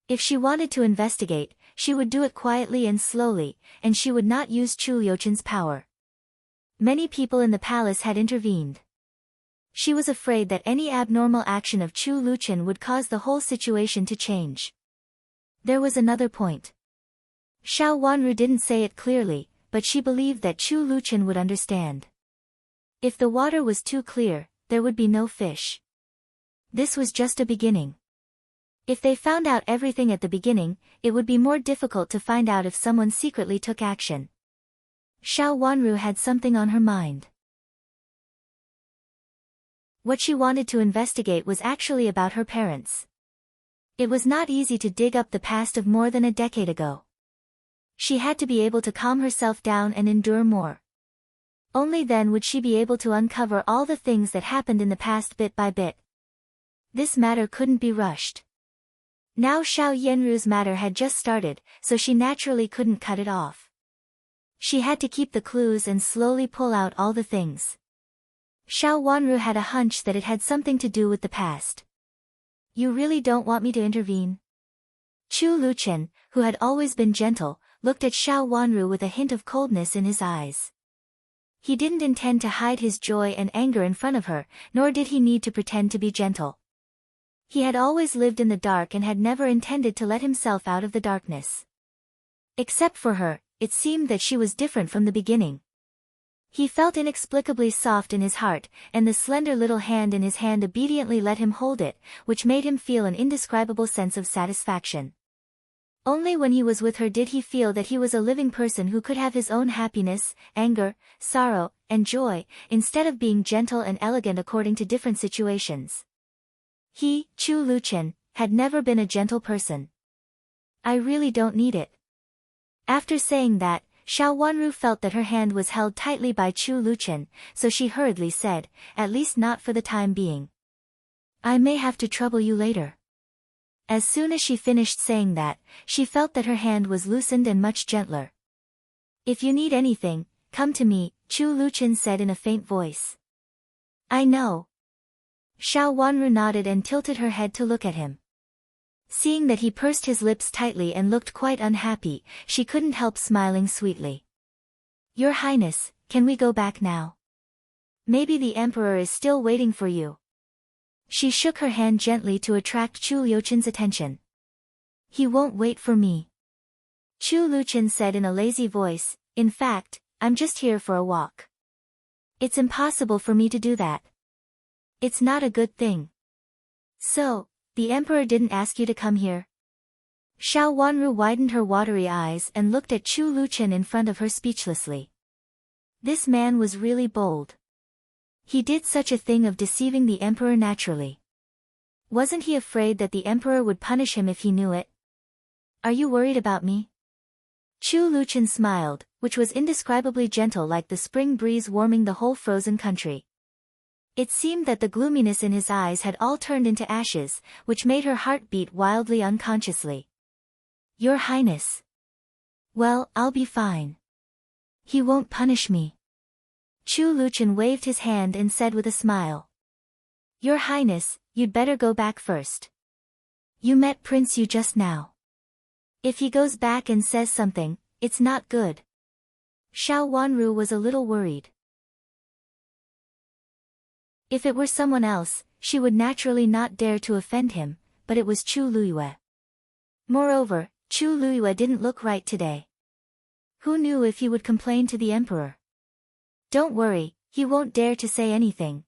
If she wanted to investigate, she would do it quietly and slowly, and she would not use Chu Luchen's power. Many people in the palace had intervened. She was afraid that any abnormal action of Chu Luchen would cause the whole situation to change. There was another point. Xiao Wanru didn't say it clearly, but she believed that Chu Luchen would understand. If the water was too clear, there would be no fish. This was just a beginning. If they found out everything at the beginning, it would be more difficult to find out if someone secretly took action. Xiao Wanru had something on her mind. What she wanted to investigate was actually about her parents. It was not easy to dig up the past of more than a decade ago. She had to be able to calm herself down and endure more. Only then would she be able to uncover all the things that happened in the past bit by bit. This matter couldn't be rushed. Now Xiao Yenru's matter had just started, so she naturally couldn't cut it off. She had to keep the clues and slowly pull out all the things. Xiao Wanru had a hunch that it had something to do with the past. "You really don't want me to intervene?" Chu Luchen, who had always been gentle, looked at Xiao Wanru with a hint of coldness in his eyes. He didn't intend to hide his joy and anger in front of her, nor did he need to pretend to be gentle. He had always lived in the dark and had never intended to let himself out of the darkness. Except for her, it seemed that she was different from the beginning. He felt inexplicably soft in his heart, and the slender little hand in his hand obediently let him hold it, which made him feel an indescribable sense of satisfaction. Only when he was with her did he feel that he was a living person who could have his own happiness, anger, sorrow, and joy, instead of being gentle and elegant according to different situations. He, Chu Luchen, had never been a gentle person. "I really don't need it." After saying that, Xiao Wanru felt that her hand was held tightly by Chu Luchen, so she hurriedly said, "At least not for the time being. I may have to trouble you later." As soon as she finished saying that, she felt that her hand was loosened and much gentler. "If you need anything, come to me," Chu Luchen said in a faint voice. "I know." Xiao Wanru nodded and tilted her head to look at him. Seeing that he pursed his lips tightly and looked quite unhappy, she couldn't help smiling sweetly. "Your Highness, can we go back now?" Maybe the emperor is still waiting for you. She shook her hand gently to attract Chu Liuchen's attention. He won't wait for me. Chu Liuchen said in a lazy voice, in fact, I'm just here for a walk. It's impossible for me to do that. It's not a good thing. So, the emperor didn't ask you to come here? Xiao Wanru widened her watery eyes and looked at Chu Liuchen in front of her speechlessly. This man was really bold. He did such a thing of deceiving the emperor naturally. Wasn't he afraid that the emperor would punish him if he knew it? Are you worried about me? Chu Liuchen smiled, which was indescribably gentle like the spring breeze warming the whole frozen country. It seemed that the gloominess in his eyes had all turned into ashes, which made her heart beat wildly unconsciously. Your Highness. Well, I'll be fine. He won't punish me. Chu Liuchen waved his hand and said with a smile. Your Highness, you'd better go back first. You met Prince Yu just now. If he goes back and says something, it's not good. Xiao Wanru was a little worried. If it were someone else, she would naturally not dare to offend him, but it was Chu Liyue. Moreover, Chu Liyue didn't look right today. Who knew if he would complain to the emperor? Don't worry, he won't dare to say anything.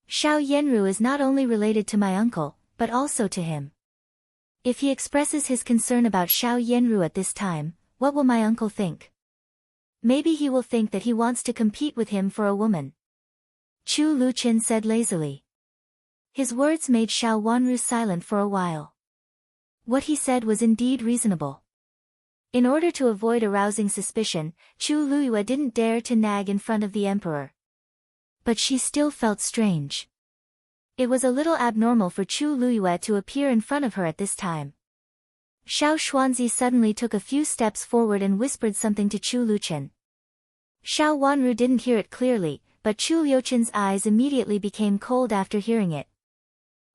Xiao Yenru is not only related to my uncle, but also to him. If he expresses his concern about Xiao Yenru at this time, what will my uncle think? Maybe he will think that he wants to compete with him for a woman. Chu Liuchen said lazily. His words made Xiao Wanru silent for a while. What he said was indeed reasonable. In order to avoid arousing suspicion, Chu Liyue didn't dare to nag in front of the emperor. But she still felt strange. It was a little abnormal for Chu Liyue to appear in front of her at this time. Xiao Xuanzi suddenly took a few steps forward and whispered something to Chu Liuchen. Xiao Wanru didn't hear it clearly, but Chu Liuchen's eyes immediately became cold after hearing it.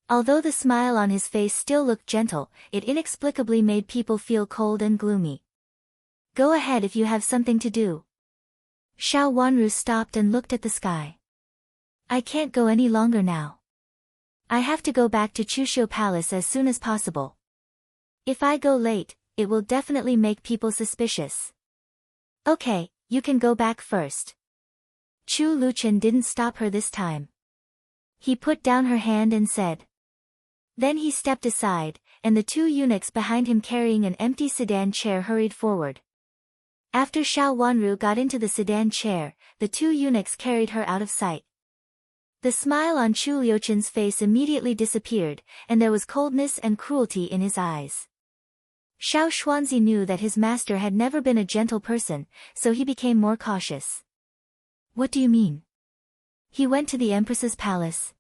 Although the smile on his face still looked gentle, it inexplicably made people feel cold and gloomy. Go ahead if you have something to do. Xiao Wanru stopped and looked at the sky. I can't go any longer now. I have to go back to Chuxiu Palace as soon as possible. If I go late, it will definitely make people suspicious. Okay, you can go back first. Chu Liuchen didn't stop her this time. He put down her hand and said. Then he stepped aside, and the two eunuchs behind him carrying an empty sedan chair hurried forward. After Xiao Wanru got into the sedan chair, the two eunuchs carried her out of sight. The smile on Chu Liuchen's face immediately disappeared, and there was coldness and cruelty in his eyes. Xiao Xuanzi knew that his master had never been a gentle person, so he became more cautious. What do you mean? He went to the Empress's palace?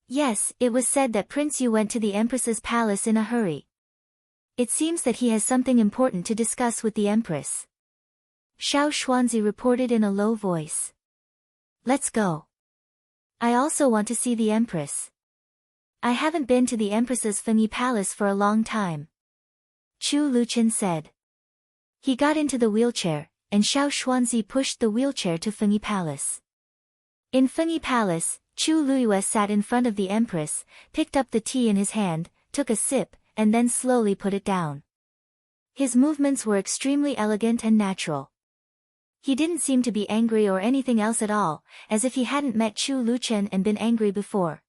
Yes, it was said that Prince Yu went to the Empress's palace in a hurry. It seems that he has something important to discuss with the Empress. Xiao Xuanzi reported in a low voice. Let's go. I also want to see the Empress. I haven't been to the Empress's Fengyi Palace for a long time. Chu Liuchen said. He got into the wheelchair, and Xiao Xuanzi pushed the wheelchair to Fengyi Palace. In Fengyi Palace, Chu Liyue sat in front of the Empress, picked up the tea in his hand, took a sip, and then slowly put it down. His movements were extremely elegant and natural. He didn't seem to be angry or anything else at all, as if he hadn't met Chu Liuchen and been angry before.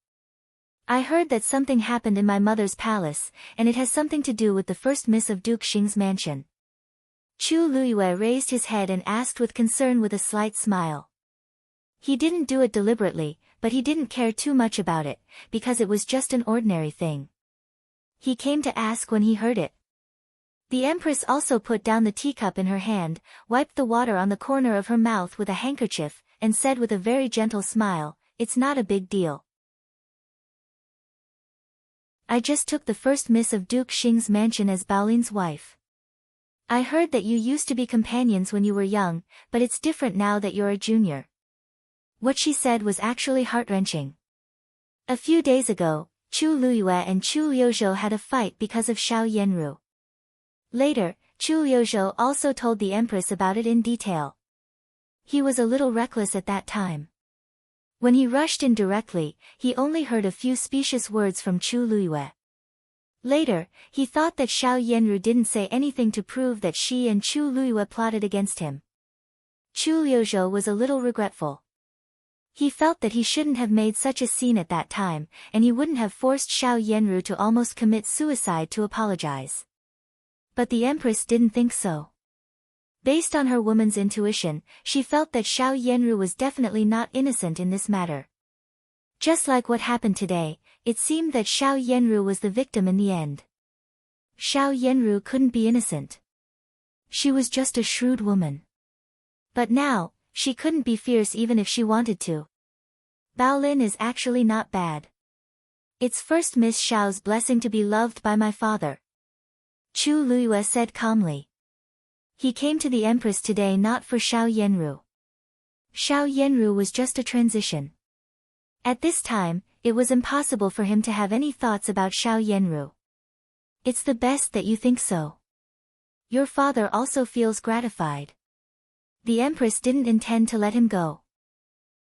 I heard that something happened in my mother's palace, and it has something to do with the first miss of Duke Xing's mansion. Chu Liyue raised his head and asked with concern with a slight smile. He didn't do it deliberately, but he didn't care too much about it, because it was just an ordinary thing. He came to ask when he heard it. The Empress also put down the teacup in her hand, wiped the water on the corner of her mouth with a handkerchief, and said with a very gentle smile, "It's not a big deal. I just took the first miss of Duke Xing's mansion as Baolin's wife. I heard that you used to be companions when you were young, but it's different now that you're a junior." What she said was actually heart-wrenching. A few days ago, Chu Liyue and Chu Liuzhou had a fight because of Xiao Yenru. Later, Chu Liuzhou also told the Empress about it in detail. He was a little reckless at that time. When he rushed in directly, he only heard a few specious words from Chu Luiyue. Later, he thought that Xiao Yanru didn't say anything to prove that she and Chu Luiyue plotted against him. Chu Liuzhou was a little regretful. He felt that he shouldn't have made such a scene at that time, and he wouldn't have forced Xiao Yanru to almost commit suicide to apologize. But the Empress didn't think so. Based on her woman's intuition, she felt that Xiao Yanru was definitely not innocent in this matter. Just like what happened today, it seemed that Xiao Yanru was the victim in the end. Xiao Yanru couldn't be innocent. She was just a shrewd woman. But now, she couldn't be fierce even if she wanted to. Baolin is actually not bad. It's first Miss Xiao's blessing to be loved by my father. Chu Luiyue said calmly. He came to the Empress today not for Xiao Yanru. Xiao Yanru was just a transition. At this time, it was impossible for him to have any thoughts about Xiao Yanru. It's the best that you think so. Your father also feels gratified. The Empress didn't intend to let him go.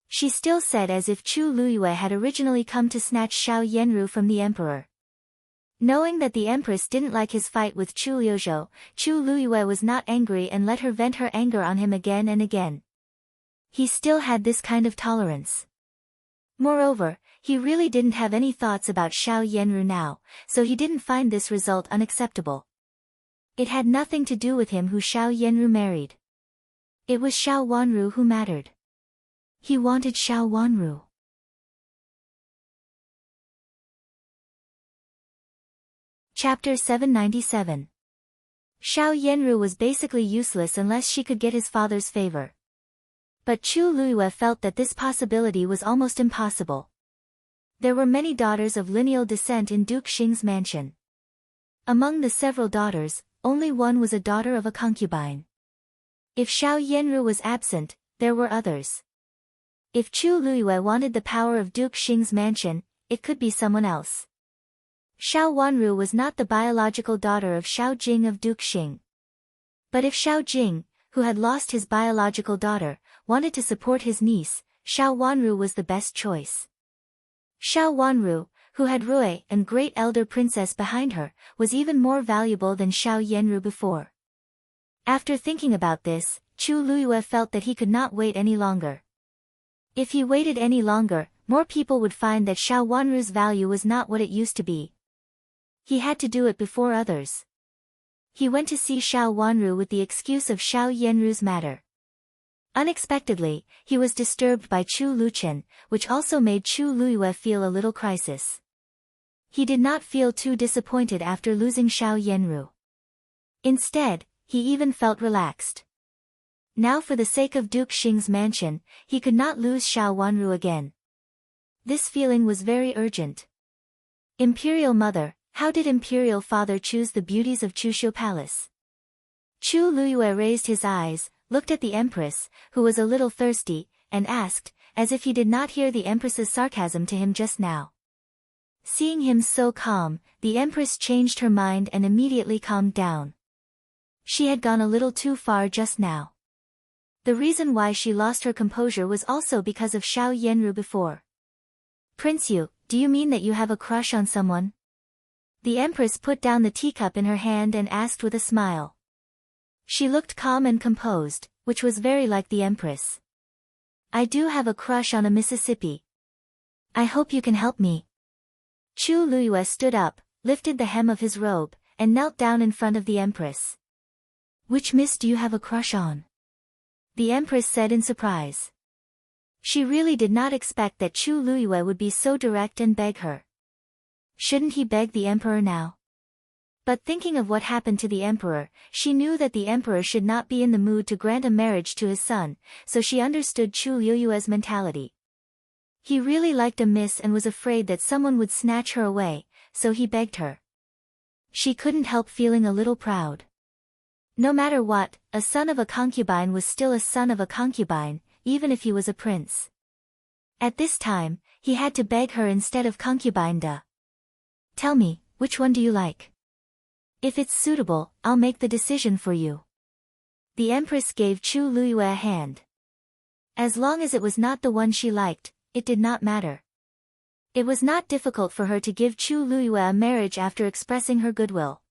She still said as if Chu Luiyue had originally come to snatch Xiao Yanru from the Emperor. Knowing that the Empress didn't like his fight with Chu Liuzhou, Chu Luiyue was not angry and let her vent her anger on him again and again. He still had this kind of tolerance. Moreover, he really didn't have any thoughts about Xiao Yanru now, so he didn't find this result unacceptable. It had nothing to do with him who Xiao Yanru married. It was Xiao Wanru who mattered. He wanted Xiao Wanru. Chapter 797. Xiao Yanru was basically useless unless she could get his father's favor. But Chu Luiyue felt that this possibility was almost impossible. There were many daughters of lineal descent in Duke Xing's mansion. Among the several daughters, only one was a daughter of a concubine. If Xiao Yanru was absent, there were others. If Chu Luiyue wanted the power of Duke Xing's mansion, it could be someone else. Xiao Wanru was not the biological daughter of Xiao Jing of Duke Xing. But if Xiao Jing, who had lost his biological daughter, wanted to support his niece, Xiao Wanru was the best choice. Xiao Wanru, who had Rui and great elder princess behind her, was even more valuable than Xiao Yanru before. After thinking about this, Chu Luiyue felt that he could not wait any longer. If he waited any longer, more people would find that Xiao Wanru's value was not what it used to be. He had to do it before others. He went to see Xiao Wanru with the excuse of Xiao Yanru's matter. Unexpectedly, he was disturbed by Chu Luchen, which also made Chu Luiyue feel a little crisis. He did not feel too disappointed after losing Xiao Yanru. Instead, he even felt relaxed. Now for the sake of Duke Xing's mansion, he could not lose Xiao Wanru again. This feeling was very urgent. Imperial Mother, how did Imperial Father choose the beauties of Chuxiu Palace? Chu Luiyue raised his eyes, looked at the Empress, who was a little thirsty, and asked, as if he did not hear the Empress's sarcasm to him just now. Seeing him so calm, the Empress changed her mind and immediately calmed down. She had gone a little too far just now. The reason why she lost her composure was also because of Xiao Yanru before. Prince Yu, do you mean that you have a crush on someone? The Empress put down the teacup in her hand and asked with a smile. She looked calm and composed, which was very like the Empress. I do have a crush on a Mississippi. I hope you can help me. Chu Luiyue stood up, lifted the hem of his robe, and knelt down in front of the Empress. Which miss do you have a crush on? The Empress said in surprise. She really did not expect that Chu Luiyue would be so direct and beg her. Shouldn't he beg the Emperor now? But thinking of what happened to the Emperor, she knew that the Emperor should not be in the mood to grant a marriage to his son, so she understood Chu Liuyue's mentality. He really liked a miss and was afraid that someone would snatch her away, so he begged her. She couldn't help feeling a little proud. No matter what, a son of a concubine was still a son of a concubine, even if he was a prince. At this time, he had to beg her instead of concubine. Tell me, which one do you like? If it's suitable, I'll make the decision for you. The Empress gave Chu Luiyue a hand. As long as it was not the one she liked, it did not matter. It was not difficult for her to give Chu Luyue a marriage after expressing her goodwill.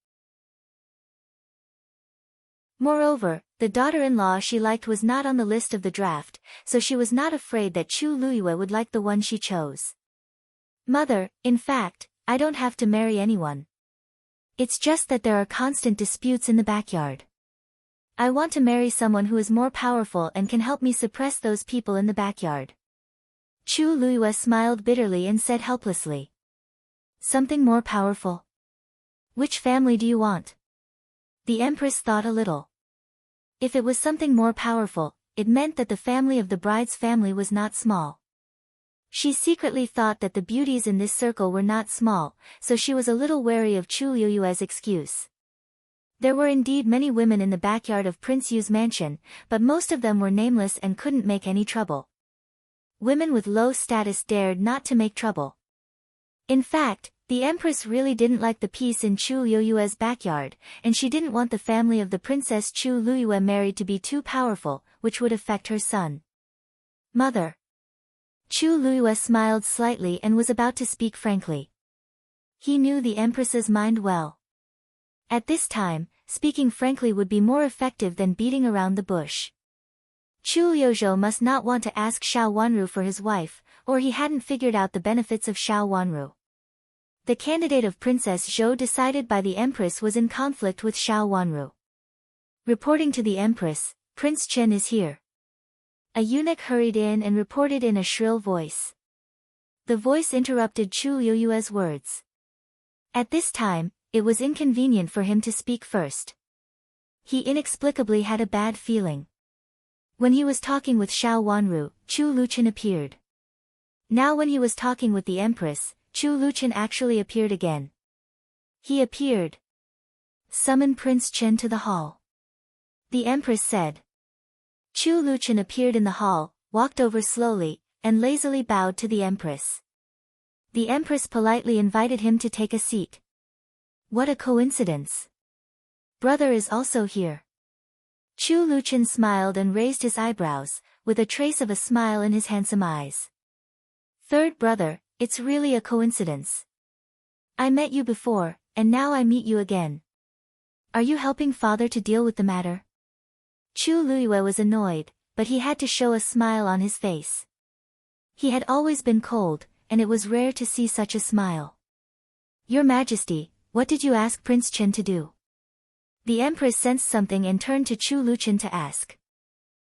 Moreover, the daughter-in-law she liked was not on the list of the draft, so she was not afraid that Chu Luyue would like the one she chose. Mother, in fact, I don't have to marry anyone. It's just that there are constant disputes in the backyard. I want to marry someone who is more powerful and can help me suppress those people in the backyard. Chu Luyue smiled bitterly and said helplessly. Something more powerful? Which family do you want? The Empress thought a little. If it was something more powerful, it meant that the family of the bride's family was not small. She secretly thought that the beauties in this circle were not small, so she was a little wary of Chu Luyue's excuse. There were indeed many women in the backyard of Prince Yu's mansion, but most of them were nameless and couldn't make any trouble. Women with low status dared not to make trouble. In fact, the Empress really didn't like the peace in Chu Luyue's backyard, and she didn't want the family of the Princess Chu Luyue married to be too powerful, which would affect her son. Mother. Chu Luyue smiled slightly and was about to speak frankly. He knew the Empress's mind well. At this time, speaking frankly would be more effective than beating around the bush. Chu Liuzhou must not want to ask Xiao Wanru for his wife, or he hadn't figured out the benefits of Xiao Wanru. The candidate of Princess Zhou decided by the Empress was in conflict with Xiao Wanru. Reporting to the Empress, Prince Chen is here. A eunuch hurried in and reported in a shrill voice. The voice interrupted Chu Luyue's words. At this time, it was inconvenient for him to speak first. He inexplicably had a bad feeling. When he was talking with Xiao Wanru, Chu Luchen appeared. Now when he was talking with the Empress, Chu Luchen actually appeared again. He appeared. Summon Prince Chen to the hall. The Empress said. Chu Luchen appeared in the hall, walked over slowly, and lazily bowed to the Empress. The Empress politely invited him to take a seat. What a coincidence. Brother is also here. Chu Luchen smiled and raised his eyebrows, with a trace of a smile in his handsome eyes. Third brother, it's really a coincidence. I met you before, and now I meet you again. Are you helping father to deal with the matter? Chu Luyue was annoyed, but he had to show a smile on his face. He had always been cold, and it was rare to see such a smile. Your Majesty, what did you ask Prince Chen to do? The Empress sensed something and turned to Chu Luchen to ask.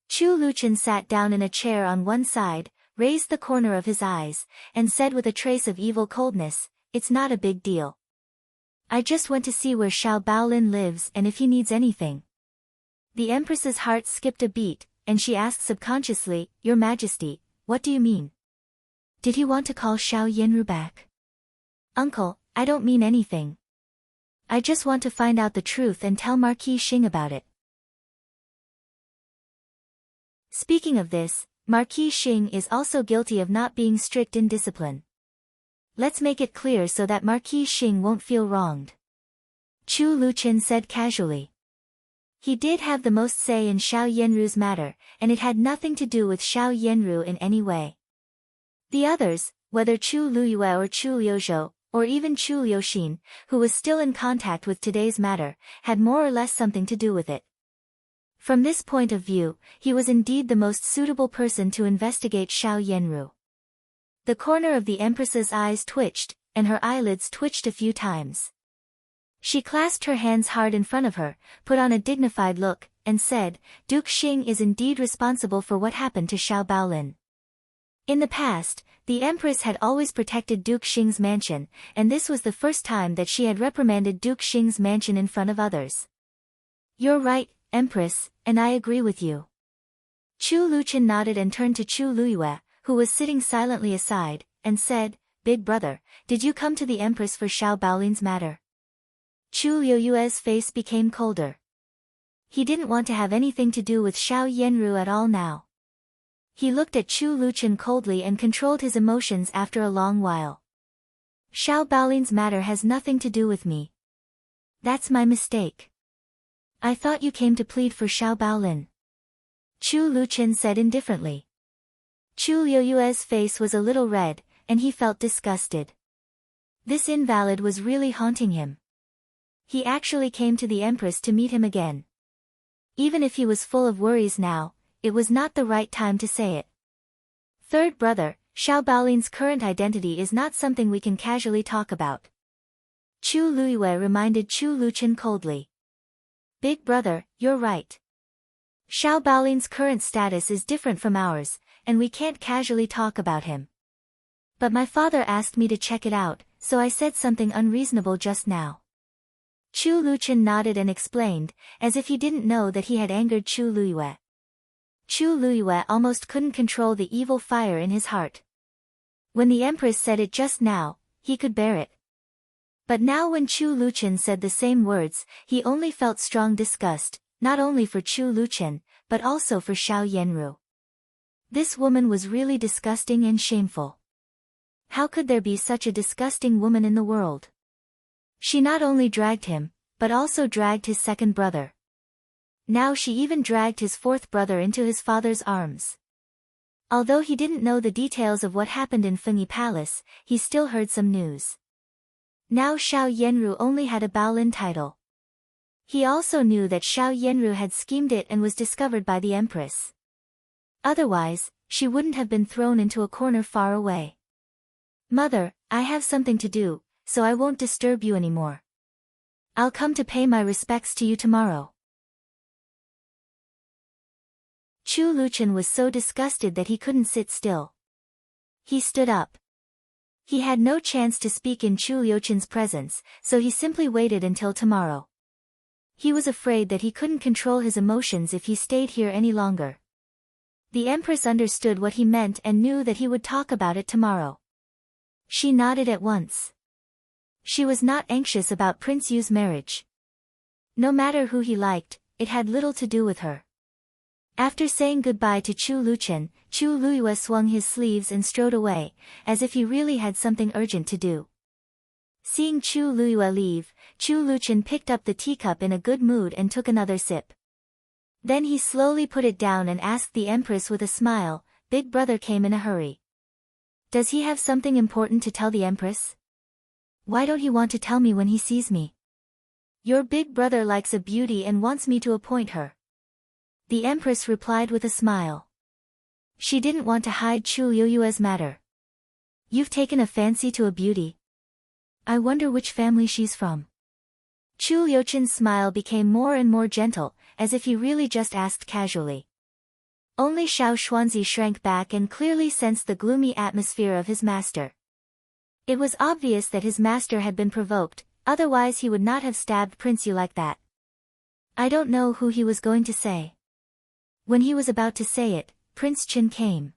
Chu Luchen sat down in a chair on one side, raised the corner of his eyes, and said with a trace of evil coldness, it's not a big deal. I just went to see where Xiao Baolin lives and if he needs anything. The Empress's heart skipped a beat, and she asked subconsciously, Your Majesty, what do you mean? Did he want to call Xiao Yanru back? Uncle, I don't mean anything. I just want to find out the truth and tell Marquis Xing about it. Speaking of this, Marquis Xing is also guilty of not being strict in discipline. Let's make it clear so that Marquis Xing won't feel wronged. Chu Luchen said casually. He did have the most say in Xiao Yanru's matter, and it had nothing to do with Xiao Yanru in any way. The others, whether Chu Luyue or Chu Liuzhou, or even Chu Liuxin, who was still in contact with today's matter, had more or less something to do with it. From this point of view, he was indeed the most suitable person to investigate Xiao Yanru. The corner of the Empress's eyes twitched, and her eyelids twitched a few times. She clasped her hands hard in front of her, put on a dignified look, and said, Duke Xing is indeed responsible for what happened to Xiao Baolin. In the past, the Empress had always protected Duke Xing's mansion, and this was the first time that she had reprimanded Duke Xing's mansion in front of others. You're right, Empress, and I agree with you. Chu Luchen nodded and turned to Chu Luyue, who was sitting silently aside, and said, Big brother, did you come to the Empress for Xiao Baolin's matter? Chu Liyue's face became colder. He didn't want to have anything to do with Xiao Yanru at all now. He looked at Chu Luchen coldly and controlled his emotions after a long while. Xiao Baolin's matter has nothing to do with me. That's my mistake. I thought you came to plead for Xiao Baolin. Chu Luchen said indifferently. Chu Liuyue's face was a little red, and he felt disgusted. This invalid was really haunting him. He actually came to the Empress to meet him again. Even if he was full of worries now, it was not the right time to say it. Third brother, Xiao Baolin's current identity is not something we can casually talk about. Chu Luyue reminded Chu Luchen coldly. Big brother, you're right. Xiao Baolin's current status is different from ours, and we can't casually talk about him. But my father asked me to check it out, so I said something unreasonable just now. Chu Luchen nodded and explained, as if he didn't know that he had angered Chu Luyue. Chu Luyue almost couldn't control the evil fire in his heart. When the Empress said it just now, he could bear it. But now when Chu Luchen said the same words, he only felt strong disgust, not only for Chu Luchen, but also for Xiao Yenru. This woman was really disgusting and shameful. How could there be such a disgusting woman in the world? She not only dragged him, but also dragged his second brother. Now she even dragged his fourth brother into his father's arms. Although he didn't know the details of what happened in Fengyi Palace, he still heard some news. Now Xiao Yenru only had a Baolin title. He also knew that Xiao Yenru had schemed it and was discovered by the Empress. Otherwise, she wouldn't have been thrown into a corner far away. Mother, I have something to do, so I won't disturb you anymore. I'll come to pay my respects to you tomorrow. Chu Luchen was so disgusted that he couldn't sit still. He stood up. He had no chance to speak in Chu Liuchen's presence, so he simply waited until tomorrow. He was afraid that he couldn't control his emotions if he stayed here any longer. The Empress understood what he meant and knew that he would talk about it tomorrow. She nodded at once. She was not anxious about Prince Yu's marriage. No matter who he liked, it had little to do with her. After saying goodbye to Chu Luchen, Chu Luyue swung his sleeves and strode away, as if he really had something urgent to do. Seeing Chu Luyue leave, Chu Luchen picked up the teacup in a good mood and took another sip. Then he slowly put it down and asked the Empress with a smile, "Big brother came in a hurry. Does he have something important to tell the Empress? Why don't he want to tell me when he sees me? Your big brother likes a beauty and wants me to appoint her." The Empress replied with a smile. She didn't want to hide Chu Liyue's matter. "You've taken a fancy to a beauty? I wonder which family she's from." Chu Liuchen's smile became more and more gentle, as if he really just asked casually. Only Xiao Xuanzi shrank back and clearly sensed the gloomy atmosphere of his master. It was obvious that his master had been provoked, otherwise he would not have stabbed Prince Yu like that. I don't know who he was going to say. When he was about to say it, Prince Chen came.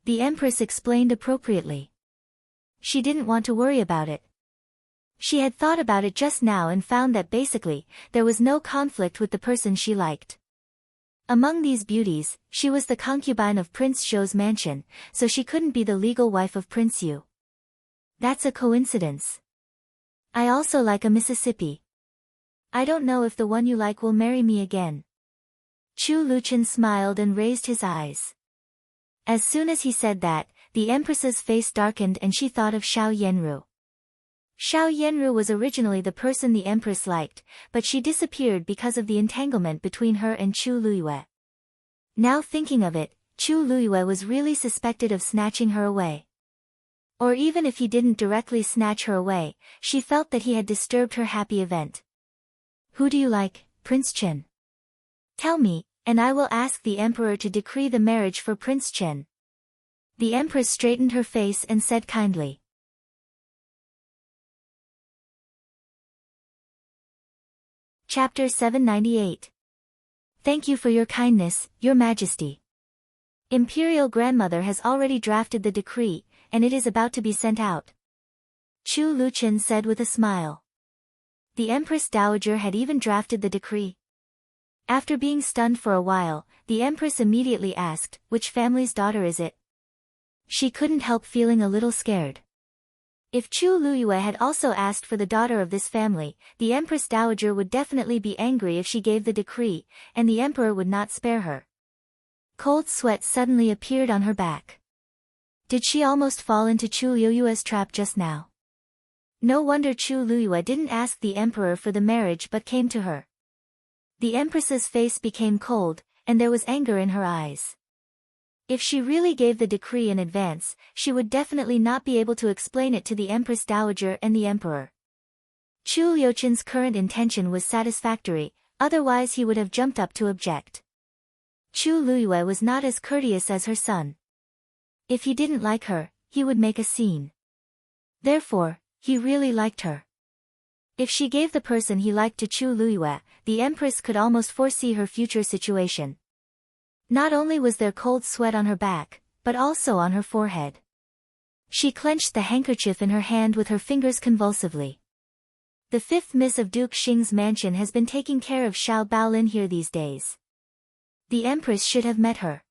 The Empress explained appropriately. She didn't want to worry about it. She had thought about it just now and found that basically, there was no conflict with the person she liked. Among these beauties, she was the concubine of Prince Zhou's mansion, so she couldn't be the legal wife of Prince Yu. That's a coincidence. I also like a Mississippi. I don't know if the one you like will marry me again. Chu Luchen smiled and raised his eyes. As soon as he said that, the Empress's face darkened and she thought of Xiao Yenru. Xiao Yenru was originally the person the Empress liked, but she disappeared because of the entanglement between her and Chu Luyue. Now thinking of it, Chu Luyue was really suspected of snatching her away. Or even if he didn't directly snatch her away, she felt that he had disturbed her happy event. "Who do you like, Prince Chen? Tell me, and I will ask the Emperor to decree the marriage for Prince Chen." The Empress straightened her face and said kindly. Chapter 798. Thank you for your kindness, Your Majesty. Imperial Grandmother has already drafted the decree, and it is about to be sent out. Chu Luchen said with a smile. The Empress Dowager had even drafted the decree. After being stunned for a while, the Empress immediately asked, "Which family's daughter is it?" She couldn't help feeling a little scared. If Chu Luyue had also asked for the daughter of this family, the Empress Dowager would definitely be angry if she gave the decree, and the Emperor would not spare her. Cold sweat suddenly appeared on her back. Did she almost fall into Chu Liyue's trap just now? No wonder Chu Liyue didn't ask the emperor for the marriage but came to her. The empress's face became cold, and there was anger in her eyes. If she really gave the decree in advance, she would definitely not be able to explain it to the Empress Dowager and the Emperor. Chu Liuchen's current intention was satisfactory, otherwise he would have jumped up to object. Chu Liyue was not as courteous as her son. If he didn't like her, he would make a scene. Therefore, he really liked her. If she gave the person he liked to Chu Liyue, the Empress could almost foresee her future situation. Not only was there cold sweat on her back, but also on her forehead. She clenched the handkerchief in her hand with her fingers convulsively. The fifth miss of Duke Xing's mansion has been taking care of Xiao Baolin here these days. The Empress should have met her.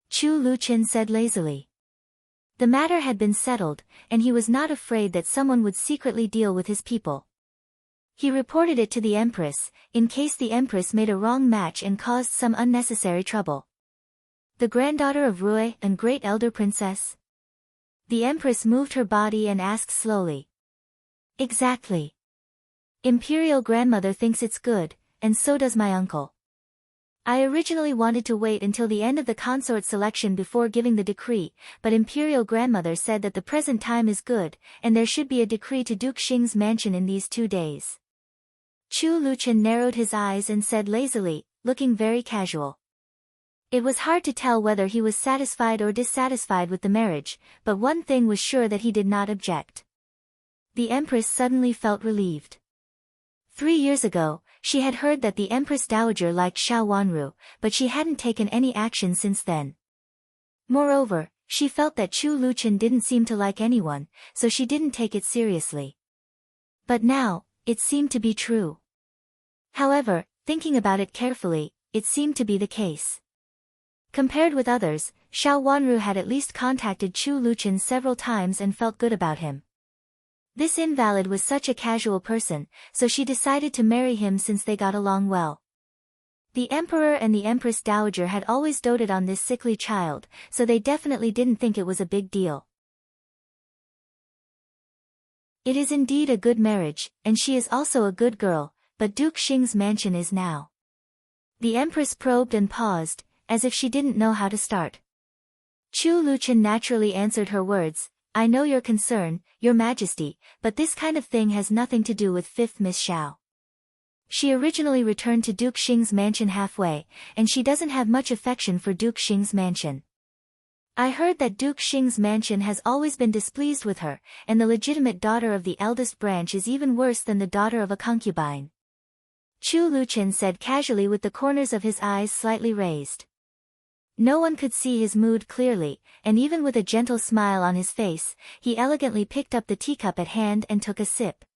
Chu Luqin said lazily. The matter had been settled, and he was not afraid that someone would secretly deal with his people. He reported it to the Empress, in case the Empress made a wrong match and caused some unnecessary trouble. The granddaughter of Rui and great elder princess? The Empress moved her body and asked slowly. Exactly. Imperial grandmother thinks it's good, and so does my uncle. I originally wanted to wait until the end of the consort selection before giving the decree, but Imperial grandmother said that the present time is good, and there should be a decree to Duke Xing's mansion in these 2 days. Chu Luqin narrowed his eyes and said lazily, looking very casual. It was hard to tell whether he was satisfied or dissatisfied with the marriage, but one thing was sure that he did not object. The Empress suddenly felt relieved. 3 years ago, she had heard that the Empress Dowager liked Xiao Wanru, but she hadn't taken any action since then. Moreover, she felt that Chu Luqin didn't seem to like anyone, so she didn't take it seriously. But now, it seemed to be true. However, thinking about it carefully, it seemed to be the case. Compared with others, Xiao Wanru had at least contacted Chu Luqin several times and felt good about him. This invalid was such a casual person, so she decided to marry him since they got along well. The Emperor and the Empress Dowager had always doted on this sickly child, so they definitely didn't think it was a big deal. It is indeed a good marriage, and she is also a good girl, but Duke Xing's mansion is now. The Empress probed and paused, as if she didn't know how to start. Chu Luqin naturally answered her words, I know your concern, your majesty, but this kind of thing has nothing to do with 5th Miss Xiao. She originally returned to Duke Xing's mansion halfway, and she doesn't have much affection for Duke Xing's mansion. I heard that Duke Xing's mansion has always been displeased with her, and the legitimate daughter of the eldest branch is even worse than the daughter of a concubine. Chu Luqin said casually with the corners of his eyes slightly raised. No one could see his mood clearly, and even with a gentle smile on his face, he elegantly picked up the teacup at hand and took a sip.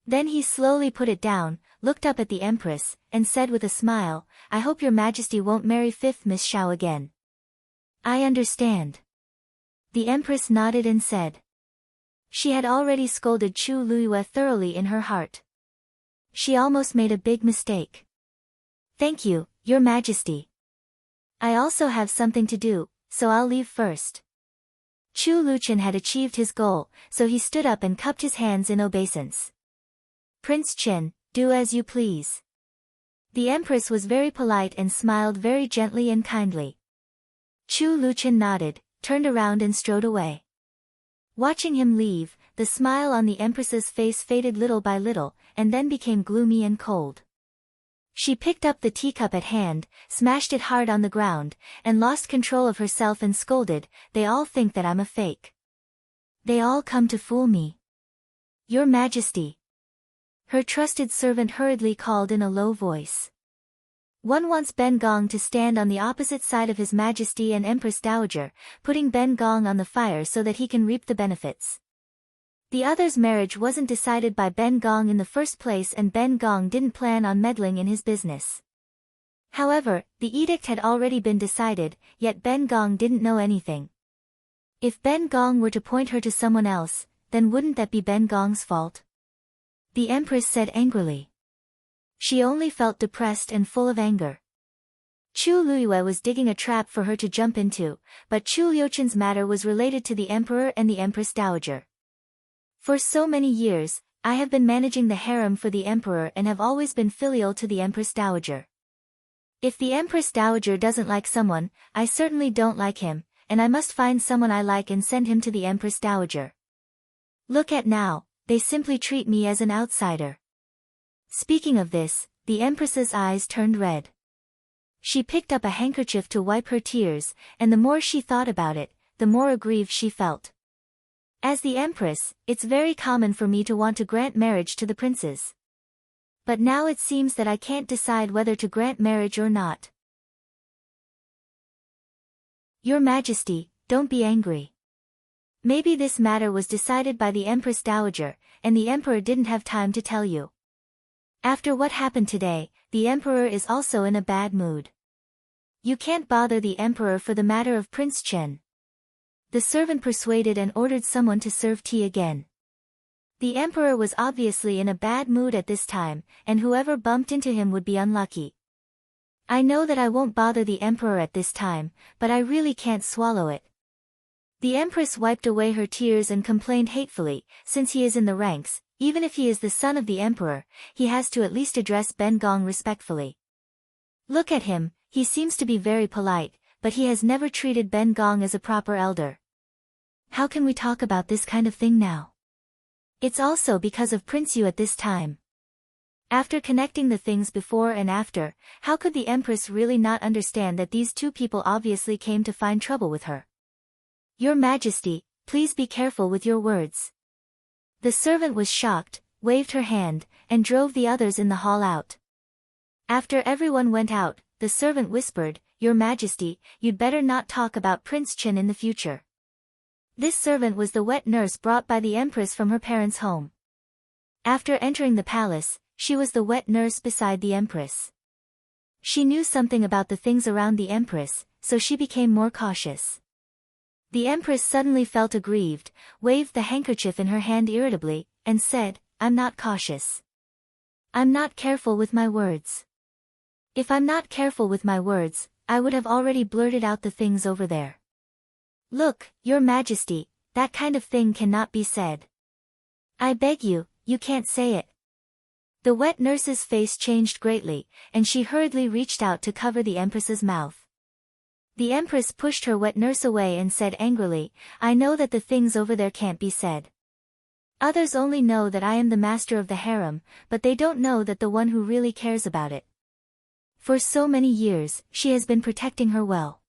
Then he slowly put it down, looked up at the Empress, and said with a smile, I hope your majesty won't marry 5th Miss Xiao again. I understand. The Empress nodded and said. She had already scolded Chu Liyue thoroughly in her heart. She almost made a big mistake. Thank you, your majesty. I also have something to do, so I'll leave first. Chu Luqin had achieved his goal, so he stood up and cupped his hands in obeisance. Prince Qin, do as you please. The Empress was very polite and smiled very gently and kindly. Chu Luqin nodded, turned around and strode away. Watching him leave, the smile on the Empress's face faded little by little, and then became gloomy and cold. She picked up the teacup at hand, smashed it hard on the ground, and lost control of herself and scolded, They all think that I'm a fake. They all come to fool me. Your Majesty. Her trusted servant hurriedly called in a low voice. One wants Ben Gong to stand on the opposite side of His Majesty and Empress Dowager, putting Ben Gong on the fire so that he can reap the benefits. The other's marriage wasn't decided by Ben Gong in the first place, and Ben Gong didn't plan on meddling in his business. However, the edict had already been decided, yet Ben Gong didn't know anything. If Ben Gong were to point her to someone else, then wouldn't that be Ben Gong's fault? The Empress said angrily. She only felt depressed and full of anger. Chu Luiyue was digging a trap for her to jump into, but Chu Liuchen's matter was related to the emperor and the empress dowager. For so many years, I have been managing the harem for the emperor and have always been filial to the empress dowager. If the empress dowager doesn't like someone, I certainly don't like him, and I must find someone I like and send him to the empress dowager. Look at now, they simply treat me as an outsider. Speaking of this, the empress's eyes turned red. She picked up a handkerchief to wipe her tears, and the more she thought about it, the more aggrieved she felt. As the empress, it's very common for me to want to grant marriage to the princes. But now it seems that I can't decide whether to grant marriage or not. Your Majesty, don't be angry. Maybe this matter was decided by the Empress Dowager, and the Emperor didn't have time to tell you. After what happened today, the Emperor is also in a bad mood. You can't bother the Emperor for the matter of Prince Chen. The servant persuaded and ordered someone to serve tea again. The Emperor was obviously in a bad mood at this time, and whoever bumped into him would be unlucky. I know that I won't bother the Emperor at this time, but I really can't swallow it. The Empress wiped away her tears and complained hatefully, since he is in the ranks, even if he is the son of the Emperor, he has to at least address Ben Gong respectfully. Look at him, he seems to be very polite, but he has never treated Ben Gong as a proper elder. How can we talk about this kind of thing now? It's also because of Prince Yu at this time. After connecting the things before and after, how could the Empress really not understand that these two people obviously came to find trouble with her? Your Majesty, please be careful with your words. The servant was shocked, waved her hand, and drove the others in the hall out. After everyone went out, the servant whispered, Your Majesty, you'd better not talk about Prince Chen in the future. This servant was the wet nurse brought by the Empress from her parents' home. After entering the palace, she was the wet nurse beside the Empress. She knew something about the things around the Empress, so she became more cautious. The Empress suddenly felt aggrieved, waved the handkerchief in her hand irritably, and said, I'm not cautious. I'm not careful with my words. If I'm not careful with my words, I would have already blurted out the things over there. Look, Your Majesty, that kind of thing cannot be said. I beg you, you can't say it. The wet nurse's face changed greatly, and she hurriedly reached out to cover the Empress's mouth. The Empress pushed her wet nurse away and said angrily, I know that the things over there can't be said. Others only know that I am the master of the harem, but they don't know that the one who really cares about it. For so many years, she has been protecting her well.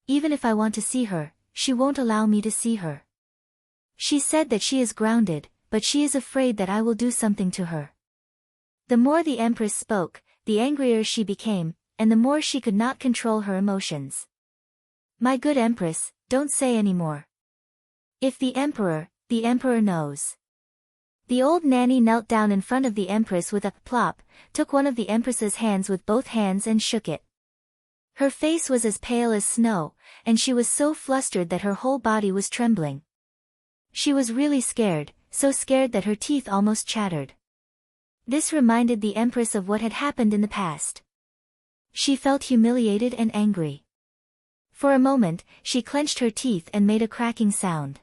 Even if I want to see her, she won't allow me to see her. She said that she is grounded, but she is afraid that I will do something to her. The more the Empress spoke, the angrier she became, and the more she could not control her emotions. My good Empress, don't say any more. If the Emperor knows. The old nanny knelt down in front of the Empress with a plop, took one of the Empress's hands with both hands and shook it. Her face was as pale as snow, and she was so flustered that her whole body was trembling. She was really scared, so scared that her teeth almost chattered. This reminded the Empress of what had happened in the past. She felt humiliated and angry. For a moment, she clenched her teeth and made a cracking sound.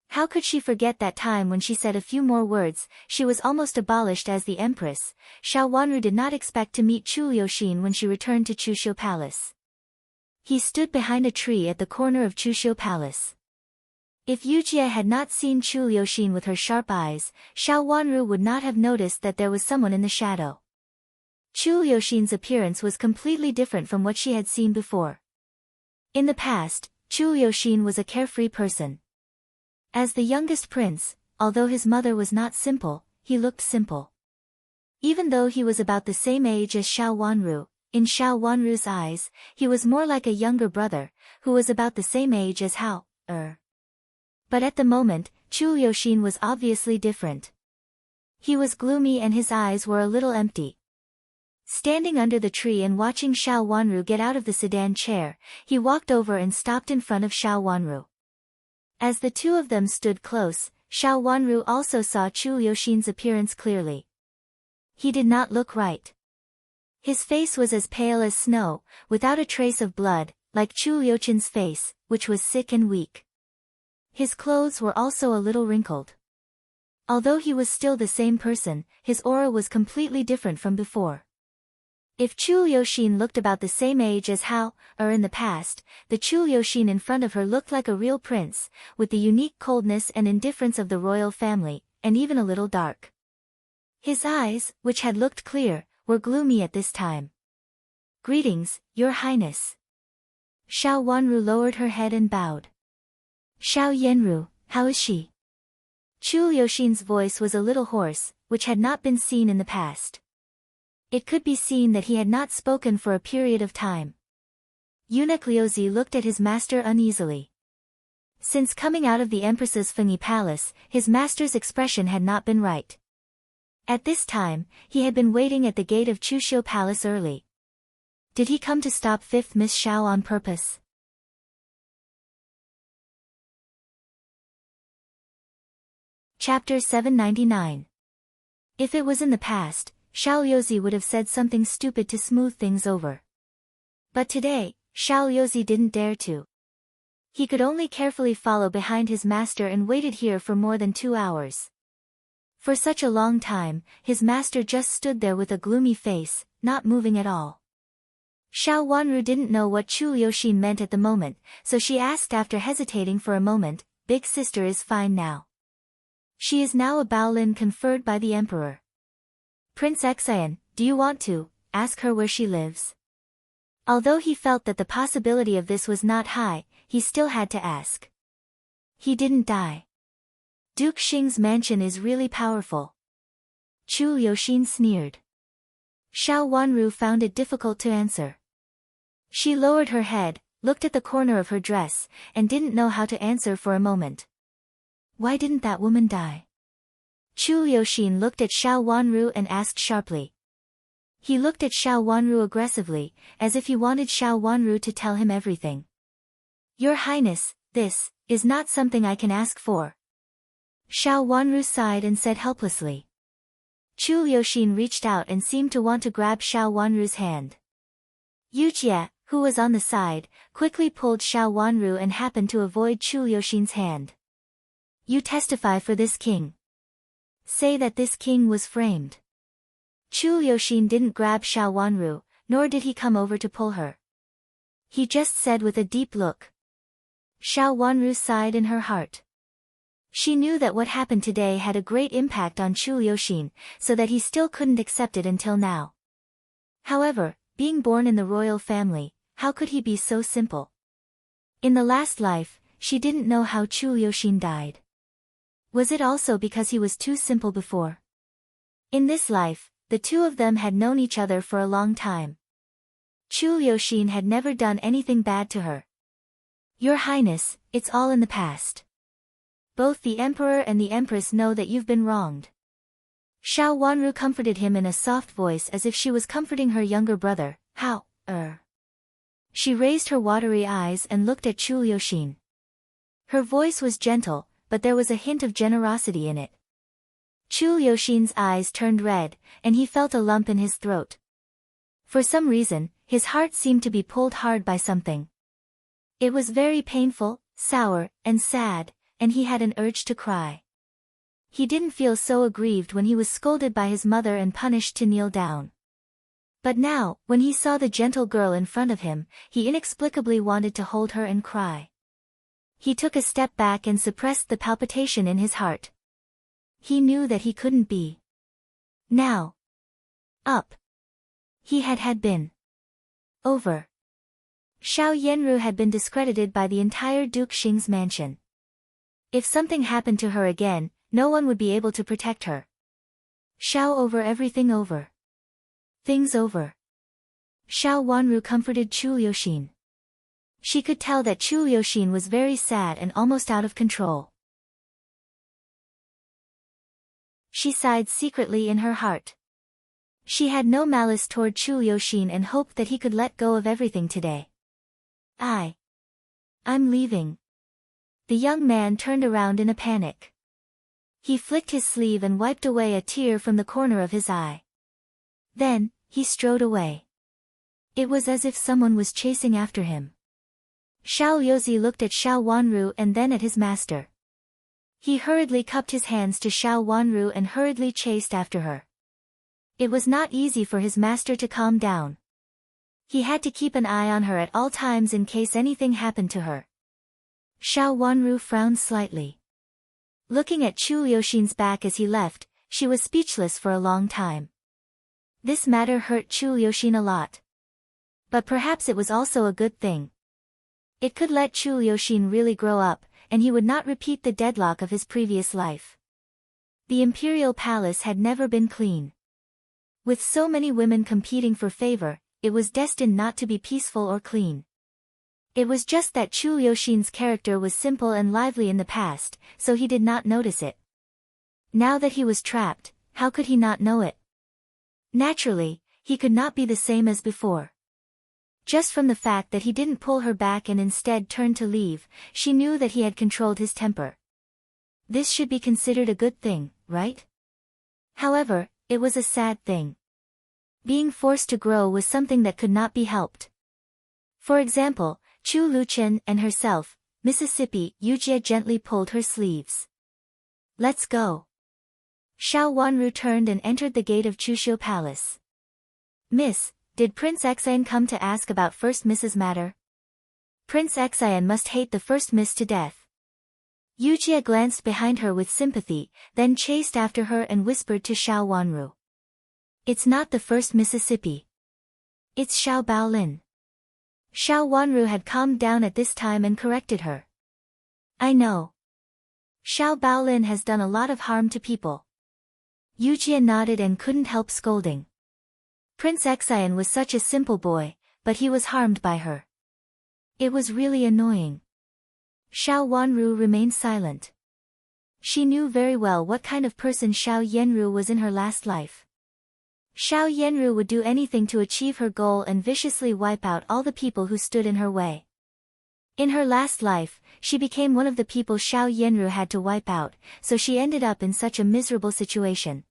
How could she forget that time when she said a few more words? She was almost abolished as the Empress. Xiao Wanru did not expect to meet Chu Liuxin when she returned to Chuxiu Palace. He stood behind a tree at the corner of Chuxiu Palace. If Yujie had not seen Chu Liuxin with her sharp eyes, Xiao Wanru would not have noticed that there was someone in the shadow. Chu Liuxin's appearance was completely different from what she had seen before. In the past, Chu Liuxin was a carefree person. As the youngest prince, although his mother was not simple, he looked simple. Even though he was about the same age as Xiao Wanru, in Xiao Wanru's eyes, he was more like a younger brother, who was about the same age as Hao. But at the moment, Chu Liuxin was obviously different. He was gloomy and his eyes were a little empty. Standing under the tree and watching Xiao Wanru get out of the sedan chair, he walked over and stopped in front of Xiao Wanru. As the two of them stood close, Xiao Wanru also saw Chu Liuxin's appearance clearly. He did not look right. His face was as pale as snow, without a trace of blood, like Chu Liuchin's face, which was sick and weak. His clothes were also a little wrinkled. Although he was still the same person, his aura was completely different from before. If Chu Liuxin looked about the same age as Hao, or in the past, the Chu Liuxin in front of her looked like a real prince, with the unique coldness and indifference of the royal family, and even a little dark. His eyes, which had looked clear, were gloomy at this time. "Greetings, Your Highness." Xiao Wanru lowered her head and bowed. "Xiao Yanru, how is she?" Chu Liuxin's voice was a little hoarse, which had not been seen in the past. It could be seen that he had not spoken for a period of time. Eunuch Liuzi looked at his master uneasily. Since coming out of the Empress's Fengyi Palace, his master's expression had not been right. At this time, he had been waiting at the gate of Chuxiu Palace early. Did he come to stop 5th Miss Xiao on purpose? Chapter 799. If it was in the past, Xiao Liuzi would have said something stupid to smooth things over. But today, Xiao Liuzi didn't dare to. He could only carefully follow behind his master and waited here for more than 2 hours. For such a long time, his master just stood there with a gloomy face, not moving at all. Xiao Wanru didn't know what Chu Liuxin meant at the moment, so she asked after hesitating for a moment, "Big sister is fine now. She is now a Baolin conferred by the emperor. Prince Xian, do you want to ask her where she lives?" Although he felt that the possibility of this was not high, he still had to ask. He didn't die. Duke Xing's mansion is really powerful. Chu Liuxin sneered. Xiao Wanru found it difficult to answer. She lowered her head, looked at the corner of her dress, and didn't know how to answer for a moment. Why didn't that woman die? Chu Liuxin looked at Xiao Wanru and asked sharply. He looked at Xiao Wanru aggressively, as if he wanted Xiao Wanru to tell him everything. "Your Highness, this is not something I can ask for." Xiao Wanru sighed and said helplessly. Chu Liuxin reached out and seemed to want to grab Xiao Wanru's hand. Yu Jie, who was on the side, quickly pulled Xiao Wanru and happened to avoid Chu Liuxin's hand. "You testify for this king. Say that this king was framed." Chu Liuxin didn't grab Xiao Wanru, nor did he come over to pull her. He just said with a deep look. Xiao Wanru sighed in her heart. She knew that what happened today had a great impact on Chu Liuxin, so that he still couldn't accept it until now. However, being born in the royal family, how could he be so simple? In the last life, she didn't know how Chu Liuxin died. Was it also because he was too simple before? In this life, the two of them had known each other for a long time. Chu Liuxin had never done anything bad to her. "Your Highness, it's all in the past. Both the Emperor and the Empress know that you've been wronged." Xiao Wanru comforted him in a soft voice as if she was comforting her younger brother. "How, She raised her watery eyes and looked at Chu Liuxin. Her voice was gentle, but there was a hint of generosity in it. Chu Liuxin's eyes turned red, and he felt a lump in his throat. For some reason, his heart seemed to be pulled hard by something. It was very painful, sour, and sad, and he had an urge to cry. He didn't feel so aggrieved when he was scolded by his mother and punished to kneel down. But now, when he saw the gentle girl in front of him, he inexplicably wanted to hold her and cry. He took a step back and suppressed the palpitation in his heart. He knew that he couldn't be. Now. Up. He had been. Over. Xiao Yanru had been discredited by the entire Duke Xing's mansion. If something happened to her again, no one would be able to protect her. Xiao over everything over. Things over. Xiao Wanru comforted Chu Liuxin. She could tell that Chu Liuxin was very sad and almost out of control. She sighed secretly in her heart. She had no malice toward Chu Liuxin and hoped that he could let go of everything today. I'm leaving. The young man turned around in a panic. He flicked his sleeve and wiped away a tear from the corner of his eye. Then, He strode away. It was as if someone was chasing after him. Xiao Liuzi looked at Xiao Wanru and then at his master. He hurriedly cupped his hands to Xiao Wanru and hurriedly chased after her. It was not easy for his master to calm down. He had to keep an eye on her at all times in case anything happened to her. Xiao Wanru frowned slightly. Looking at Chu Liuxin's back as he left, she was speechless for a long time. This matter hurt Chu Liuxin a lot. But perhaps it was also a good thing. It could let Chu Liuxin really grow up, and he would not repeat the deadlock of his previous life. The imperial palace had never been clean. With so many women competing for favor, it was destined not to be peaceful or clean. It was just that Chu Liuxin's character was simple and lively in the past, so he did not notice it. Now that he was trapped, how could he not know it? Naturally, he could not be the same as before. Just from the fact that he didn't pull her back and instead turned to leave, she knew that he had controlled his temper. This should be considered a good thing, right? However, it was a sad thing. Being forced to grow was something that could not be helped. For example, Chu Luchen and herself, Mississippi, Yujie gently pulled her sleeves. Let's go. Xiao Wanru turned and entered the gate of Chuxiu Palace. Miss, did Prince Xian come to ask about First Miss's matter? Prince Xian must hate the First Miss to death. Yujie glanced behind her with sympathy, then chased after her and whispered to Xiao Wanru. It's not the First Mississippi. It's Xiao Baolin. Xiao Wanru had calmed down at this time and corrected her. I know. Xiao Baolin has done a lot of harm to people. Yujie nodded and couldn't help scolding. Prince Xian was such a simple boy, but he was harmed by her. It was really annoying. Xiao Wanru remained silent. She knew very well what kind of person Xiao Yenru was in her last life. Xiao Yenru would do anything to achieve her goal and viciously wipe out all the people who stood in her way. In her last life, she became one of the people Xiao Yenru had to wipe out, so she ended up in such a miserable situation.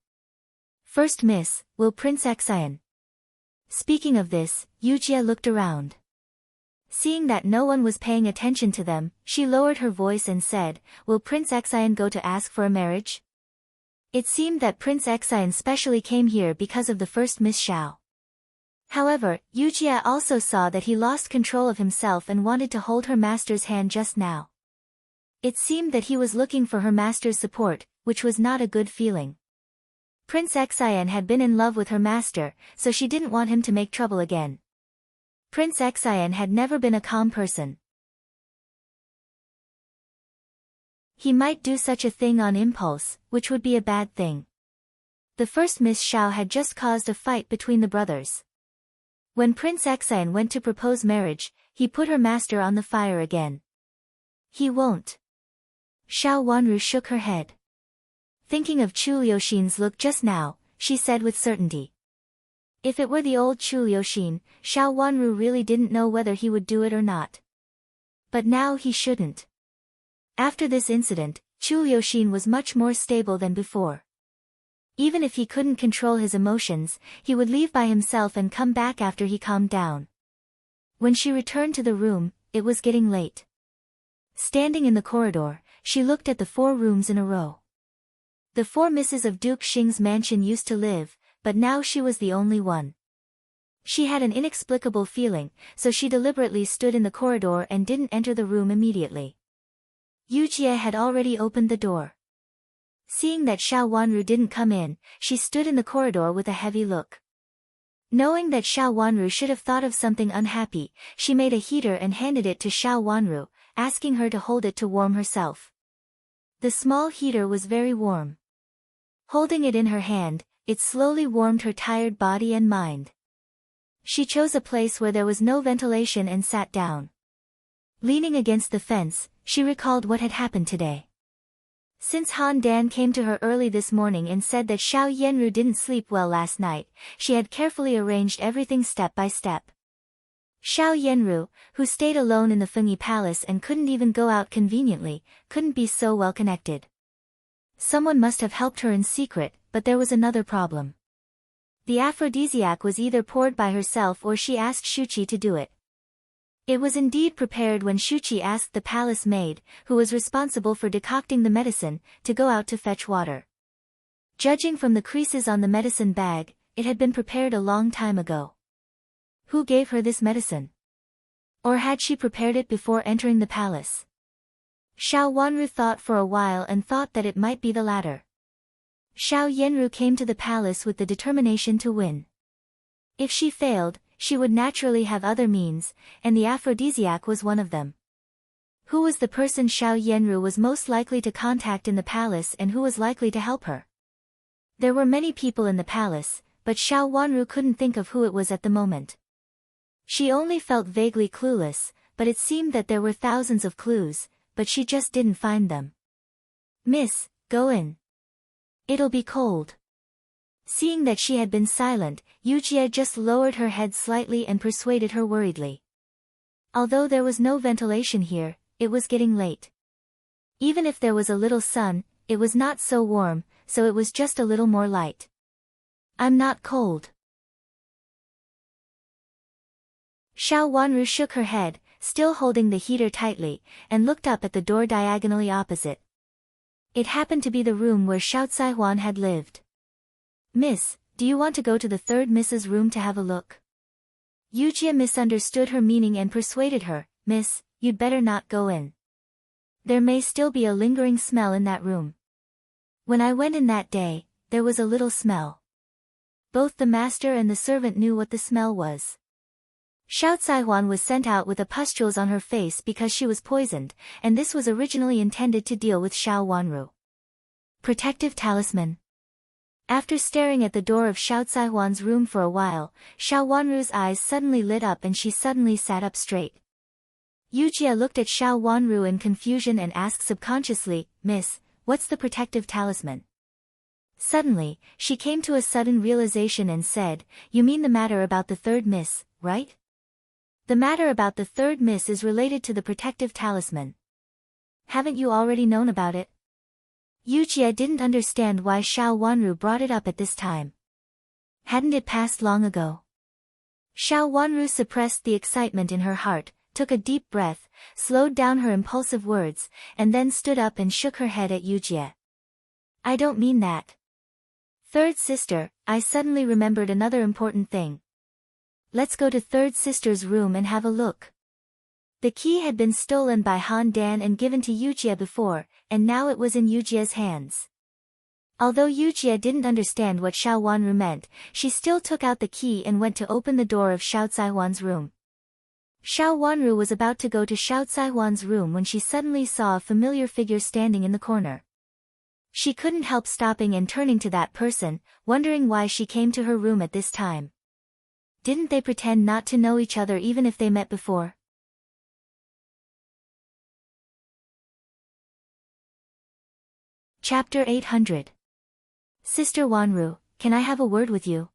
First Miss, will Prince Xian? Speaking of this, Yujie looked around. Seeing that no one was paying attention to them, she lowered her voice and said, will Prince Xian go to ask for a marriage? It seemed that Prince Xian specially came here because of the First Miss Xiao. However, Yujie also saw that he lost control of himself and wanted to hold her master's hand just now. It seemed that he was looking for her master's support, which was not a good feeling. Prince Xian had been in love with her master, so she didn't want him to make trouble again. Prince Xian had never been a calm person. He might do such a thing on impulse, which would be a bad thing. The First Miss Xiao had just caused a fight between the brothers. When Prince Xian went to propose marriage, he put her master on the fire again. He won't. Xiao Wanru shook her head. Thinking of Chu Liuxin's look just now, she said with certainty. If it were the old Chu Liuxin, Xiao Wanru really didn't know whether he would do it or not. But now he shouldn't. After this incident, Chu Liuxin was much more stable than before. Even if he couldn't control his emotions, he would leave by himself and come back after he calmed down. When she returned to the room, it was getting late. Standing in the corridor, she looked at the 4 rooms in a row. The 4 misses of Duke Xing's mansion used to live, but now she was the only one. She had an inexplicable feeling, so she deliberately stood in the corridor and didn't enter the room immediately. Yujie had already opened the door. Seeing that Xiao Wanru didn't come in, she stood in the corridor with a heavy look. Knowing that Xiao Wanru should have thought of something unhappy, she made a heater and handed it to Xiao Wanru, asking her to hold it to warm herself. The small heater was very warm. Holding it in her hand, it slowly warmed her tired body and mind. She chose a place where there was no ventilation and sat down. Leaning against the fence, she recalled what had happened today. Since Han Dan came to her early this morning and said that Xiao Yenru didn't sleep well last night, she had carefully arranged everything step by step. Xiao Yenru, who stayed alone in the Fengyi Palace and couldn't even go out conveniently, couldn't be so well connected. Someone must have helped her in secret, but there was another problem. The aphrodisiac was either poured by herself or she asked Shuchi to do it. It was indeed prepared when Shuchi asked the palace maid, who was responsible for decocting the medicine, to go out to fetch water. Judging from the creases on the medicine bag, it had been prepared a long time ago. Who gave her this medicine? Or had she prepared it before entering the palace? Xiao Wanru thought for a while and thought that it might be the latter. Xiao Yenru came to the palace with the determination to win. If she failed, she would naturally have other means, and the aphrodisiac was one of them. Who was the person Xiao Yenru was most likely to contact in the palace and who was likely to help her? There were many people in the palace, but Xiao Wanru couldn't think of who it was at the moment. She only felt vaguely clueless, but it seemed that there were thousands of clues, but she just didn't find them. "Miss, go in. It'll be cold." Seeing that she had been silent, Yujia just lowered her head slightly and persuaded her worriedly. Although there was no ventilation here, it was getting late. Even if there was a little sun, it was not so warm, so it was just a little more light. "I'm not cold." Xiao Wanru shook her head, still holding the heater tightly, and looked up at the door diagonally opposite. It happened to be the room where Xiao Caihuan had lived. "Miss, do you want to go to the third Miss's room to have a look?" Yujia misunderstood her meaning and persuaded her, "Miss, you'd better not go in. There may still be a lingering smell in that room. When I went in that day, there was a little smell." Both the master and the servant knew what the smell was. Xiao Caihuan was sent out with the pustules on her face because she was poisoned, and this was originally intended to deal with Xiao Wanru. Protective talisman. After staring at the door of Xiao Caihuan's room for a while, Xiao Wanru's eyes suddenly lit up and she suddenly sat up straight. Yujia looked at Xiao Wanru in confusion and asked subconsciously, "Miss, what's the protective talisman?" Suddenly, she came to a sudden realization and said, "You mean the matter about the third miss, right? The matter about the third miss is related to the protective talisman. Haven't you already known about it?" Yujia didn't understand why Xiao Wanru brought it up at this time. Hadn't it passed long ago? Xiao Wanru suppressed the excitement in her heart, took a deep breath, slowed down her impulsive words, and then stood up and shook her head at Yujia. "I don't mean that. Third sister, I suddenly remembered another important thing. Let's go to third sister's room and have a look." The key had been stolen by Han Dan and given to Yujia before, and now it was in Yujia's hands. Although Yujia didn't understand what Xiao Wanru meant, she still took out the key and went to open the door of Xiao Caihuan's room. Xiao Wanru was about to go to Xiao Caihuan's room when she suddenly saw a familiar figure standing in the corner. She couldn't help stopping and turning to that person, wondering why she came to her room at this time. Didn't they pretend not to know each other even if they met before? Chapter 800. "Sister Wanru, can I have a word with you?"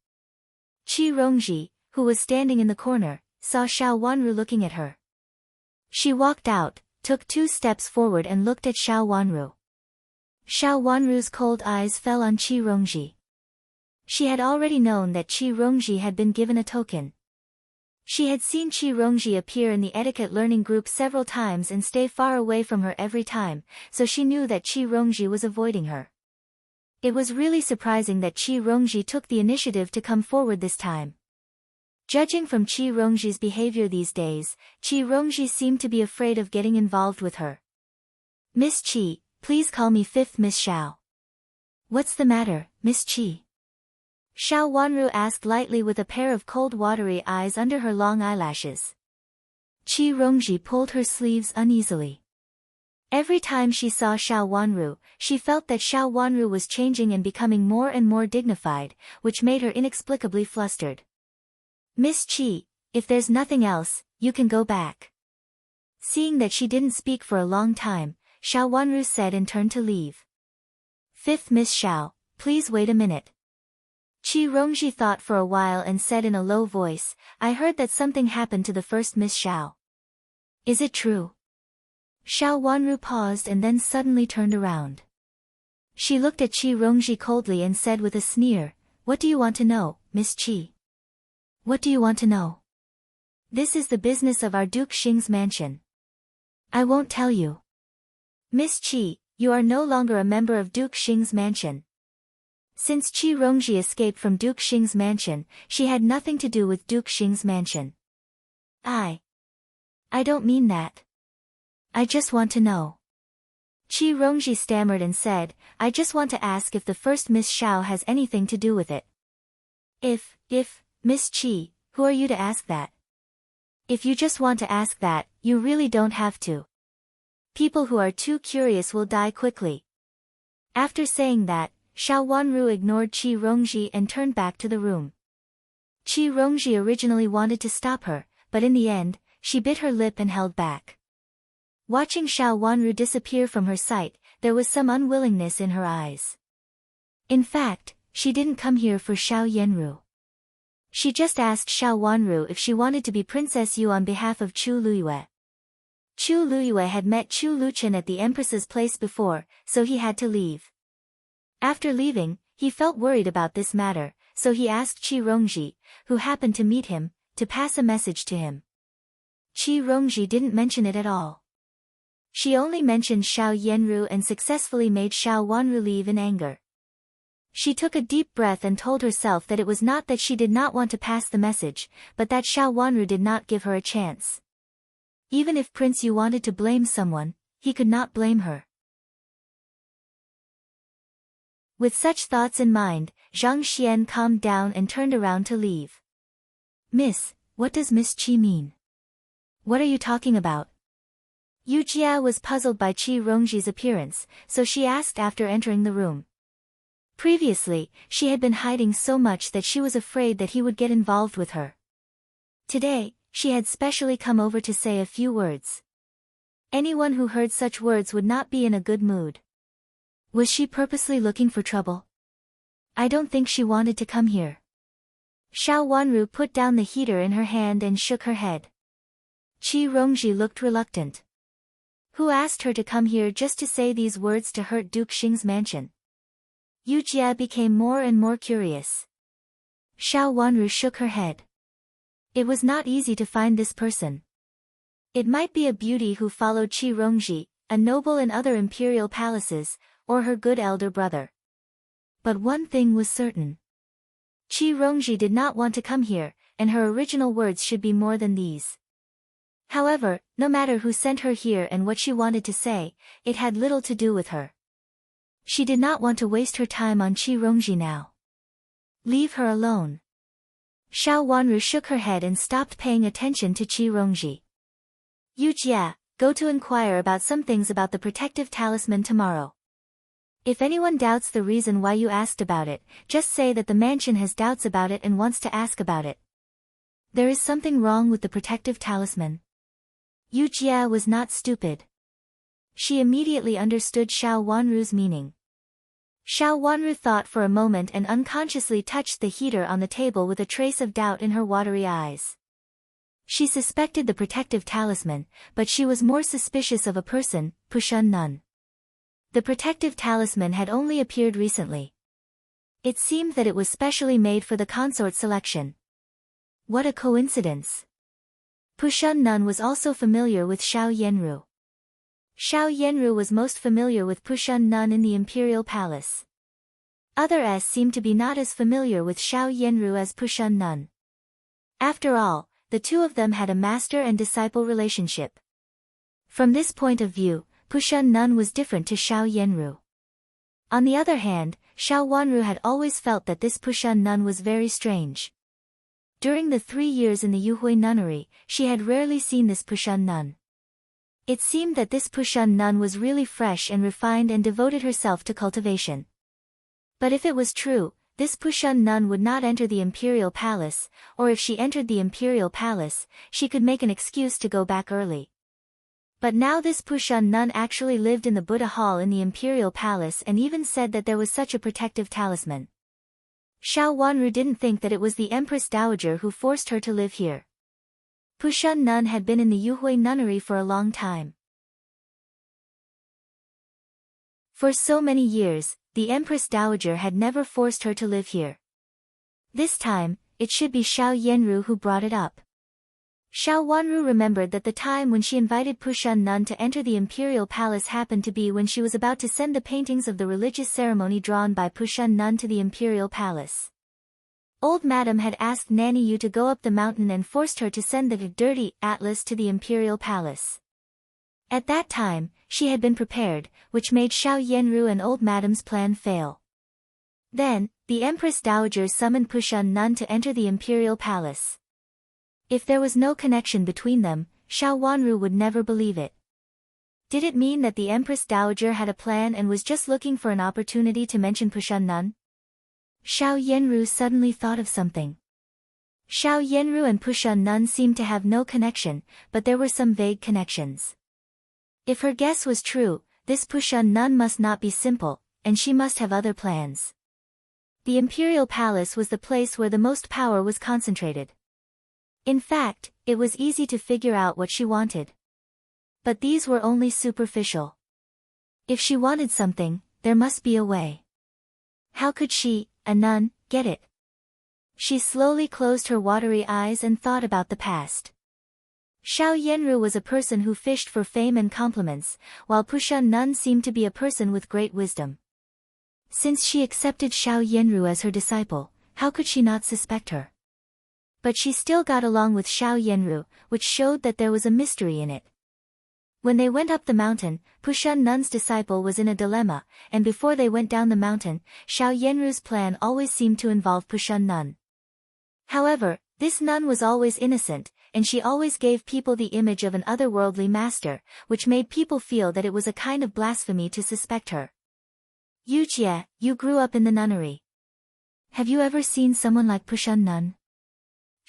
Qi Rongji, who was standing in the corner, saw Xiao Wanru looking at her. She walked out, took 2 steps forward and looked at Xiao Wanru. Xiao Wanru's cold eyes fell on Qi Rongji. She had already known that Qi Rongji had been given a token. She had seen Qi Rongji appear in the etiquette learning group several times and stay far away from her every time, so she knew that Qi Rongji was avoiding her. It was really surprising that Qi Rongji took the initiative to come forward this time. Judging from Qi Rongji's behavior these days, Qi Rongji seemed to be afraid of getting involved with her. "Miss Qi, please call me 5th Miss Xiao." "What's the matter, Miss Qi?" Xiao Wanru asked lightly with a pair of cold watery eyes under her long eyelashes. Qi Rongji pulled her sleeves uneasily. Every time she saw Xiao Wanru, she felt that Xiao Wanru was changing and becoming more and more dignified, which made her inexplicably flustered. "Miss Qi, if there's nothing else, you can go back." Seeing that she didn't speak for a long time, Xiao Wanru said and turned to leave. "5th Miss Xiao, please wait a minute." Qi Rongji thought for a while and said in a low voice, "I heard that something happened to the 1st Miss Xiao. Is it true?" Xiao Wanru paused and then suddenly turned around. She looked at Qi Rongji coldly and said with a sneer, What do you want to know, Miss Qi? What do you want to know? This is the business of our Duke Xing's mansion. I won't tell you. Miss Qi, you are no longer a member of Duke Xing's mansion. Since Qi Rongji escaped from Duke Xing's mansion, she had nothing to do with Duke Xing's mansion. I don't mean that. I just want to know. Qi Rongji stammered and said, I just want to ask if the first Miss Xiao has anything to do with it. If, Miss Qi, who are you to ask that? If you just want to ask that, you really don't have to. People who are too curious will die quickly. After saying that, Xiao Wanru ignored Qi Rongji and turned back to the room. Qi Rongji originally wanted to stop her, but in the end, she bit her lip and held back. Watching Xiao Wanru disappear from her sight, there was some unwillingness in her eyes. In fact, she didn't come here for Xiao Yanru. She just asked Xiao Wanru if she wanted to be Princess Yu on behalf of Chu Luyue. Chu Luyue had met Chu Luchen at the Empress's place before, so he had to leave. After leaving, he felt worried about this matter, so he asked Qi Rongji, who happened to meet him, to pass a message to him. Qi Rongji didn't mention it at all. She only mentioned Xiao Yanru and successfully made Xiao Wanru leave in anger. She took a deep breath and told herself that it was not that she did not want to pass the message, but that Xiao Wanru did not give her a chance. Even if Prince Yu wanted to blame someone, he could not blame her. With such thoughts in mind, Zhang Xian calmed down and turned around to leave. Miss, what does Miss Qi mean? What are you talking about? Yu Jia was puzzled by Qi Rongji's appearance, so she asked after entering the room. Previously, she had been hiding so much that she was afraid that he would get involved with her. Today, she had specially come over to say a few words. Anyone who heard such words would not be in a good mood. Was she purposely looking for trouble? I don't think she wanted to come here. Xiao Wanru put down the heater in her hand and shook her head. Qi Rongji looked reluctant. Who asked her to come here just to say these words to hurt Duke Xing's mansion? Yu Jia became more and more curious. Xiao Wanru shook her head. It was not easy to find this person. It might be a beauty who followed Qi Rongji, a noble in other imperial palaces, or her good elder brother. But one thing was certain. Qi Rongji did not want to come here, and her original words should be more than these. However, no matter who sent her here and what she wanted to say, it had little to do with her. She did not want to waste her time on Qi Rongji now. Leave her alone. Xiao Wanru shook her head and stopped paying attention to Qi Rongji. Yu Jia, go to inquire about some things about the protective talisman tomorrow. If anyone doubts the reason why you asked about it, just say that the mansion has doubts about it and wants to ask about it. There is something wrong with the protective talisman. Yu Jia was not stupid. She immediately understood Xiao Wanru's meaning. Xiao Wanru thought for a moment and unconsciously touched the heater on the table with a trace of doubt in her watery eyes. She suspected the protective talisman, but she was more suspicious of a person, Pushun Nun. The protective talisman had only appeared recently. It seemed that it was specially made for the consort selection. What a coincidence! Pushun Nun was also familiar with Xiao Yanru. Xiao Yanru was most familiar with Pushun Nun in the imperial palace. Others seemed to be not as familiar with Xiao Yanru as Pushun Nun. After all, the two of them had a master and disciple relationship. From this point of view, Pushun Nun was different to Xiao Yanru. On the other hand, Xiao Wanru had always felt that this Pushun Nun was very strange. During the 3 years in the Yuhui nunnery, she had rarely seen this Pushun Nun. It seemed that this Pushun Nun was really fresh and refined and devoted herself to cultivation. But if it was true, this Pushun Nun would not enter the imperial palace, or if she entered the imperial palace, she could make an excuse to go back early. But now this Pushun Nun actually lived in the Buddha Hall in the imperial palace and even said that there was such a protective talisman. Xiao Wanru didn't think that it was the Empress Dowager who forced her to live here. Pushun Nun had been in the Yuhui nunnery for a long time. For so many years, the Empress Dowager had never forced her to live here. This time, it should be Xiao Yanru who brought it up. Xiao Wanru remembered that the time when she invited Pushun Nun to enter the imperial palace happened to be when she was about to send the paintings of the religious ceremony drawn by Pushun Nun to the imperial palace. Old Madam had asked Nanny Yu to go up the mountain and forced her to send the dirty atlas to the imperial palace. At that time, she had been prepared, which made Xiao Yanru and Old Madam's plan fail. Then, the Empress Dowager summoned Pushun Nun to enter the imperial palace. If there was no connection between them, Xiao Wanru would never believe it. Did it mean that the Empress Dowager had a plan and was just looking for an opportunity to mention Pushun Nun? Xiao Yanru suddenly thought of something. Xiao Yanru and Pushun Nun seemed to have no connection, but there were some vague connections. If her guess was true, this Pushun Nun must not be simple, and she must have other plans. The imperial palace was the place where the most power was concentrated. In fact, it was easy to figure out what she wanted. But these were only superficial. If she wanted something, there must be a way. How could she, a nun, get it? She slowly closed her watery eyes and thought about the past. Xiao Yanru was a person who fished for fame and compliments, while Pushun Nun seemed to be a person with great wisdom. Since she accepted Xiao Yanru as her disciple, how could she not suspect her? But she still got along with Xiao Yanru, which showed that there was a mystery in it. When they went up the mountain, Pushun Nun's disciple was in a dilemma, and before they went down the mountain, Xiao Yanru's plan always seemed to involve Pushun Nun. However, this nun was always innocent, and she always gave people the image of an otherworldly master, which made people feel that it was a kind of blasphemy to suspect her. Yujie, you grew up in the nunnery. Have you ever seen someone like Pushun Nun?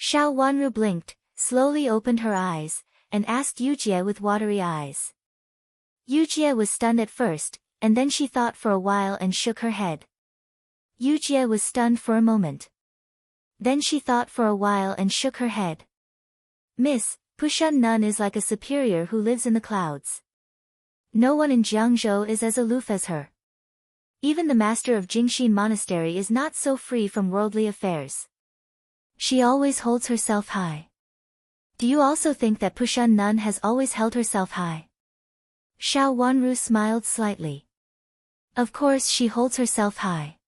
Xiao Wanru blinked, slowly opened her eyes, and asked Yujie with watery eyes. Yujie was stunned at first, and then she thought for a while and shook her head. Yujie was stunned for a moment. Then she thought for a while and shook her head. Miss, Pushun Nun is like a superior who lives in the clouds. No one in Jiangzhou is as aloof as her. Even the master of Jingxin Monastery is not so free from worldly affairs. She always holds herself high. Do you also think that Pushun Nun has always held herself high? Xiao Wanru smiled slightly. Of course she holds herself high.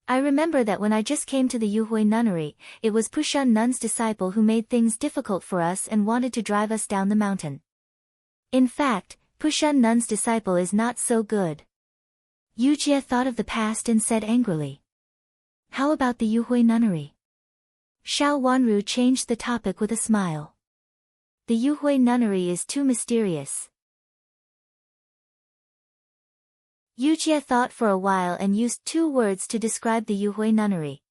I remember that when I just came to the Yuhui nunnery, it was Pushun Nun's disciple who made things difficult for us and wanted to drive us down the mountain. In fact, Pushun Nun's disciple is not so good. Yujie thought of the past and said angrily. How about the Yuhui nunnery? Xiao Wanru changed the topic with a smile. The Yuhui nunnery is too mysterious. Yujie thought for a while and used 2 words to describe the Yuhui nunnery.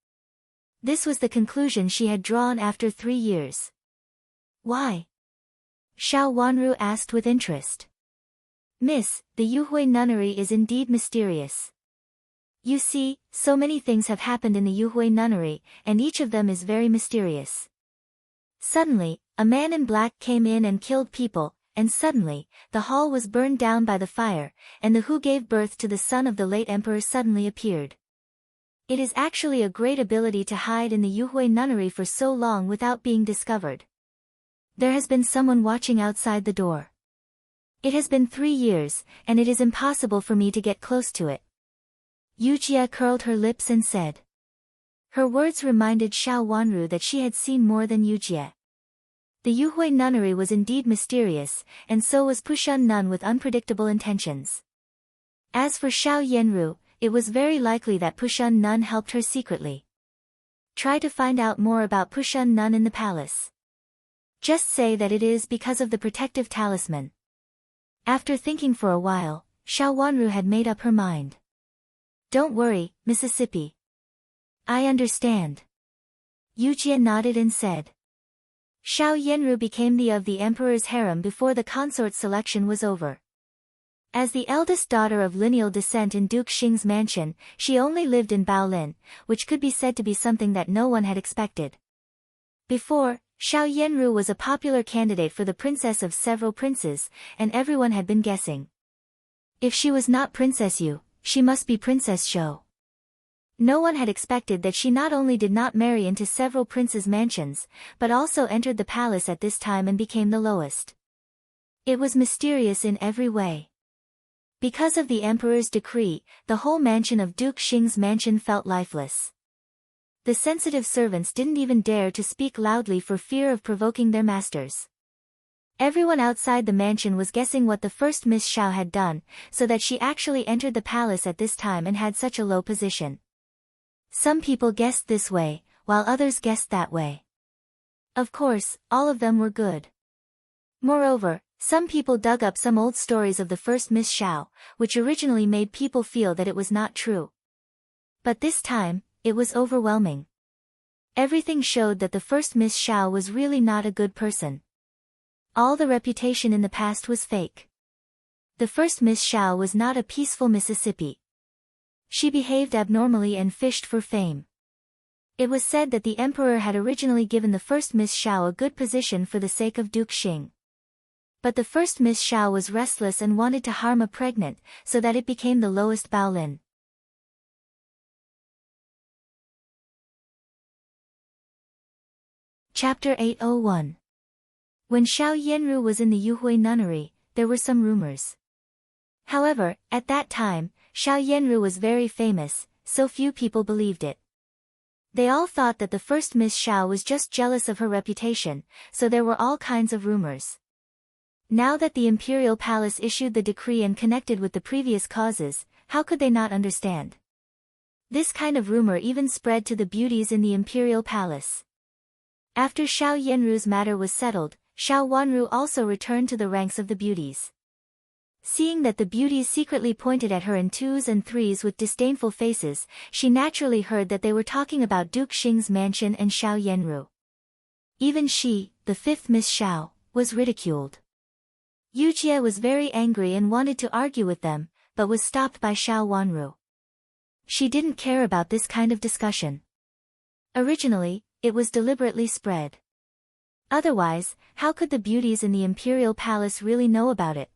This was the conclusion she had drawn after 3 years. Why? Xiao Wanru asked with interest. Miss, the Yuhui nunnery is indeed mysterious. You see, so many things have happened in the Yuhui nunnery, and each of them is very mysterious. Suddenly, a man in black came in and killed people, and suddenly, the hall was burned down by the fire, and the who gave birth to the son of the late emperor suddenly appeared. It is actually a great ability to hide in the Yuhui nunnery for so long without being discovered. There has been someone watching outside the door. It has been 3 years, and it is impossible for me to get close to it. Yujie curled her lips and said. Her words reminded Xiao Wanru that she had seen more than Yujie. The Yuhui nunnery was indeed mysterious, and so was Pushun Nun with unpredictable intentions. As for Xiao Yanru, it was very likely that Pushun Nun helped her secretly. Try to find out more about Pushun Nun in the palace. Just say that it is because of the protective talisman. After thinking for a while, Xiao Wanru had made up her mind. Don't worry, Mississippi. I understand. Yujie nodded and said. Xiao Yanru became the of the emperor's harem before the consort selection was over. As the eldest daughter of lineal descent in Duke Xing's mansion, she only lived in Baolin, which could be said to be something that no one had expected. Before, Xiao Yanru was a popular candidate for the princess of several princes, and everyone had been guessing. If she was not Princess Yu, she must be Princess Shou. No one had expected that she not only did not marry into several princes' mansions, but also entered the palace at this time and became the lowest. It was mysterious in every way. Because of the emperor's decree, the whole mansion of Duke Xing's mansion felt lifeless. The sensitive servants didn't even dare to speak loudly for fear of provoking their masters. Everyone outside the mansion was guessing what the first Miss Xiao had done, so that she actually entered the palace at this time and had such a low position. Some people guessed this way, while others guessed that way. Of course, all of them were good. Moreover, some people dug up some old stories of the first Miss Xiao, which originally made people feel that it was not true. But this time, it was overwhelming. Everything showed that the first Miss Xiao was really not a good person. All the reputation in the past was fake. The first Miss Xiao was not a peaceful Mississippi. She behaved abnormally and fished for fame. It was said that the emperor had originally given the first Miss Xiao a good position for the sake of Duke Xing. But the first Miss Xiao was restless and wanted to harm a pregnant, so that it became the lowest Baolin. Chapter 801. When Xiao Yanru was in the Yuhui nunnery, there were some rumors. However, at that time, Xiao Yanru was very famous, so few people believed it. They all thought that the first Miss Xiao was just jealous of her reputation, so there were all kinds of rumors. Now that the imperial palace issued the decree and connected with the previous causes, how could they not understand? This kind of rumor even spread to the beauties in the imperial palace. After Xiao Yanru's matter was settled, Xiao Wanru also returned to the ranks of the beauties. Seeing that the beauties secretly pointed at her in twos and threes with disdainful faces, she naturally heard that they were talking about Duke Xing's mansion and Xiao Yanru. Even she, the fifth Miss Xiao, was ridiculed. Yu Jie was very angry and wanted to argue with them, but was stopped by Xiao Wanru. She didn't care about this kind of discussion. Originally, it was deliberately spread. Otherwise, how could the beauties in the imperial palace really know about it?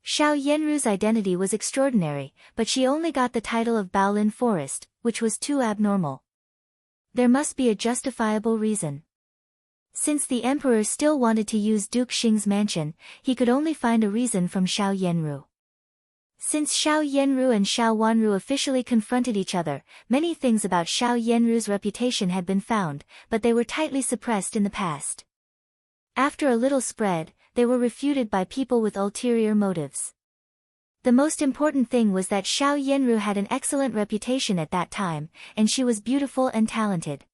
Xiao Yanru's identity was extraordinary, but she only got the title of Baolin Forest, which was too abnormal. There must be a justifiable reason. Since the emperor still wanted to use Duke Xing's mansion, he could only find a reason from Xiao Yanru. Since Xiao Yanru and Xiao Wanru officially confronted each other, many things about Xiao Yanru's reputation had been found, but they were tightly suppressed in the past. After a little spread, they were refuted by people with ulterior motives. The most important thing was that Xiao Yanru had an excellent reputation at that time, and she was beautiful and talented.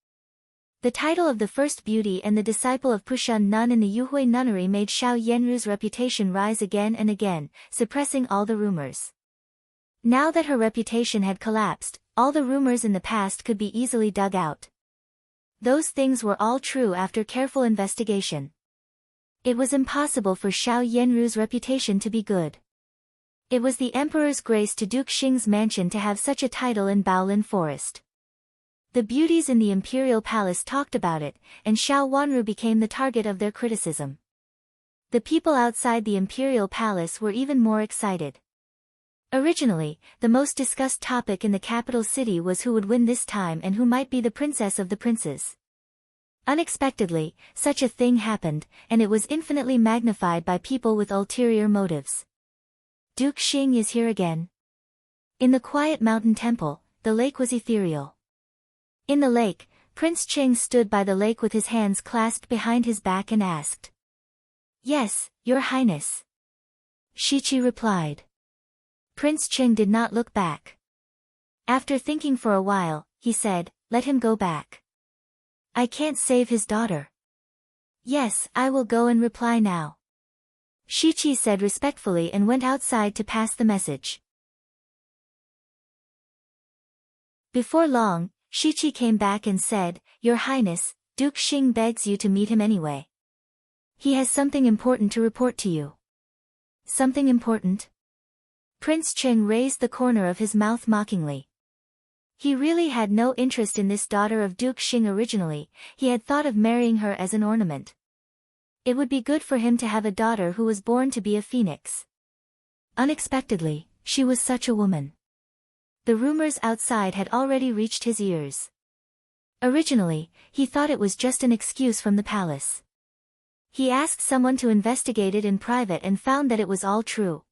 The title of the first beauty and the disciple of Pushun nun in the Yuhui nunnery made Xiao Yanru's reputation rise again and again, suppressing all the rumors. Now that her reputation had collapsed, all the rumors in the past could be easily dug out. Those things were all true after careful investigation. It was impossible for Xiao Yanru's reputation to be good. It was the emperor's grace to Duke Xing's mansion to have such a title in Baolin Forest. The beauties in the imperial palace talked about it, and Xiao Wanru became the target of their criticism. The people outside the imperial palace were even more excited. Originally, the most discussed topic in the capital city was who would win this time and who might be the princess of the princes. Unexpectedly, such a thing happened, and it was infinitely magnified by people with ulterior motives. Duke Xing is here again. In the quiet mountain temple, the lake was ethereal. In the lake, Prince Cheng stood by the lake with his hands clasped behind his back and asked. "Yes, Your Highness." Shichi replied. Prince Cheng did not look back. After thinking for a while, he said, "Let him go back. I can't save his daughter." "Yes, I will go and reply now." Shichi said respectfully and went outside to pass the message. Before long, Shichi came back and said, "Your Highness, Duke Xing begs you to meet him anyway. He has something important to report to you." "Something important?" Prince Cheng raised the corner of his mouth mockingly. He really had no interest in this daughter of Duke Xing originally, he had thought of marrying her as an ornament. It would be good for him to have a daughter who was born to be a phoenix. Unexpectedly, she was such a woman. the rumors outside had already reached his ears. Originally, he thought it was just an excuse from the palace. He asked someone to investigate it in private and found that it was all true.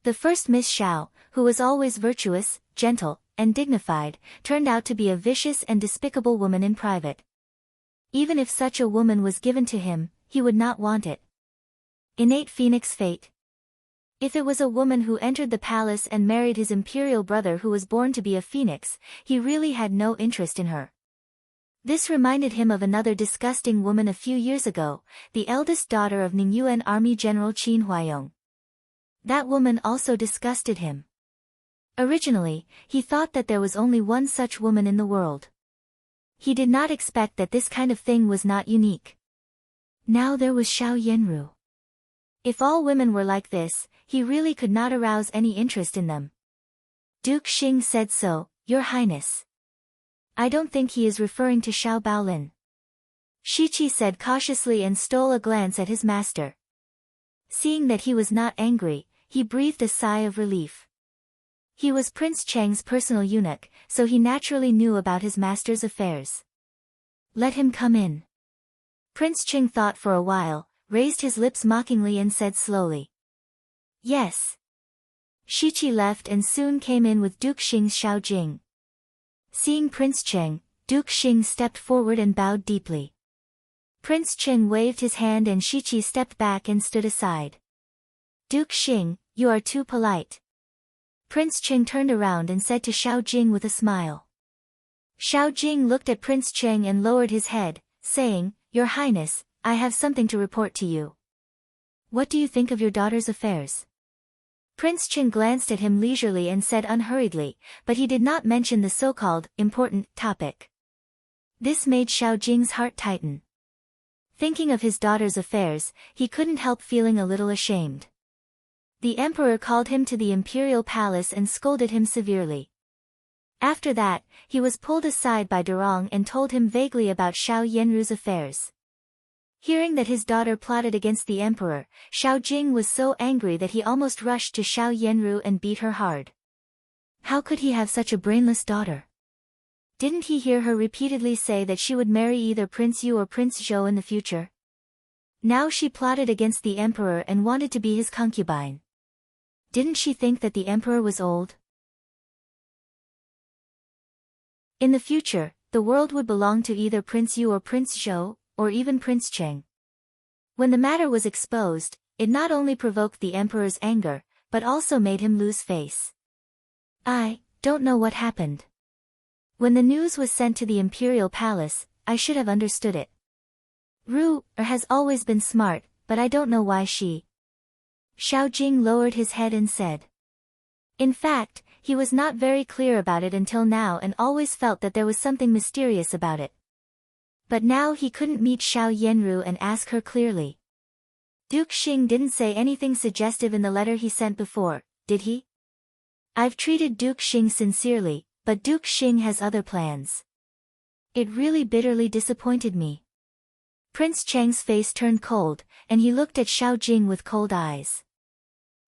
The first Miss Xiao, who was always virtuous, gentle, and dignified, turned out to be a vicious and despicable woman in private. Even if such a woman was given to him, he would not want it. Innate phoenix fate. If it was a woman who entered the palace and married his imperial brother who was born to be a phoenix, he really had no interest in her. This reminded him of another disgusting woman a few years ago, the eldest daughter of Ningyuan Army General Qin Huaiyong. That woman also disgusted him. Originally, he thought that there was only one such woman in the world. He did not expect that this kind of thing was not unique. Now there was Xiao Yanru. If all women were like this, he really could not arouse any interest in them. Duke Xing said so, Your Highness. I don't think he is referring to Xiao Baolin. Shiqi said cautiously and stole a glance at his master. Seeing that he was not angry, he breathed a sigh of relief. He was Prince Cheng's personal eunuch, so he naturally knew about his master's affairs. Let him come in. Prince Cheng thought for a while, raised his lips mockingly and said slowly. Yes. Shiqi left and soon came in with Duke Xing's Xiao Jing. Seeing Prince Cheng, Duke Xing stepped forward and bowed deeply. Prince Cheng waved his hand and Shiqi stepped back and stood aside. Duke Xing, you are too polite. Prince Cheng turned around and said to Xiao Jing with a smile. Xiao Jing looked at Prince Cheng and lowered his head, saying, Your Highness, I have something to report to you. What do you think of your daughter's affairs? Prince Cheng glanced at him leisurely and said unhurriedly, but he did not mention the so-called important topic. This made Xiao Jing's heart tighten. Thinking of his daughter's affairs, he couldn't help feeling a little ashamed. The emperor called him to the imperial palace and scolded him severely. After that, he was pulled aside by Durong and told him vaguely about Xiao Yanru's affairs. Hearing that his daughter plotted against the emperor, Xiao Jing was so angry that he almost rushed to Xiao Yanru and beat her hard. How could he have such a brainless daughter? Didn't he hear her repeatedly say that she would marry either Prince Yu or Prince Zhou in the future? Now she plotted against the emperor and wanted to be his concubine. Didn't she think that the emperor was old? In the future, the world would belong to either Prince Yu or Prince Zhou, or even Prince Cheng. When the matter was exposed, it not only provoked the emperor's anger, but also made him lose face. I don't know what happened. When the news was sent to the imperial palace, I should have understood it. Has always been smart, but I don't know why she. Xiao Jing lowered his head and said. In fact, he was not very clear about it until now and always felt that there was something mysterious about it. But now he couldn't meet Xiao Yanru and ask her clearly. Duke Xing didn't say anything suggestive in the letter he sent before, did he? I've treated Duke Xing sincerely, but Duke Xing has other plans. It really bitterly disappointed me. Prince Cheng's face turned cold, and he looked at Xiao Jing with cold eyes.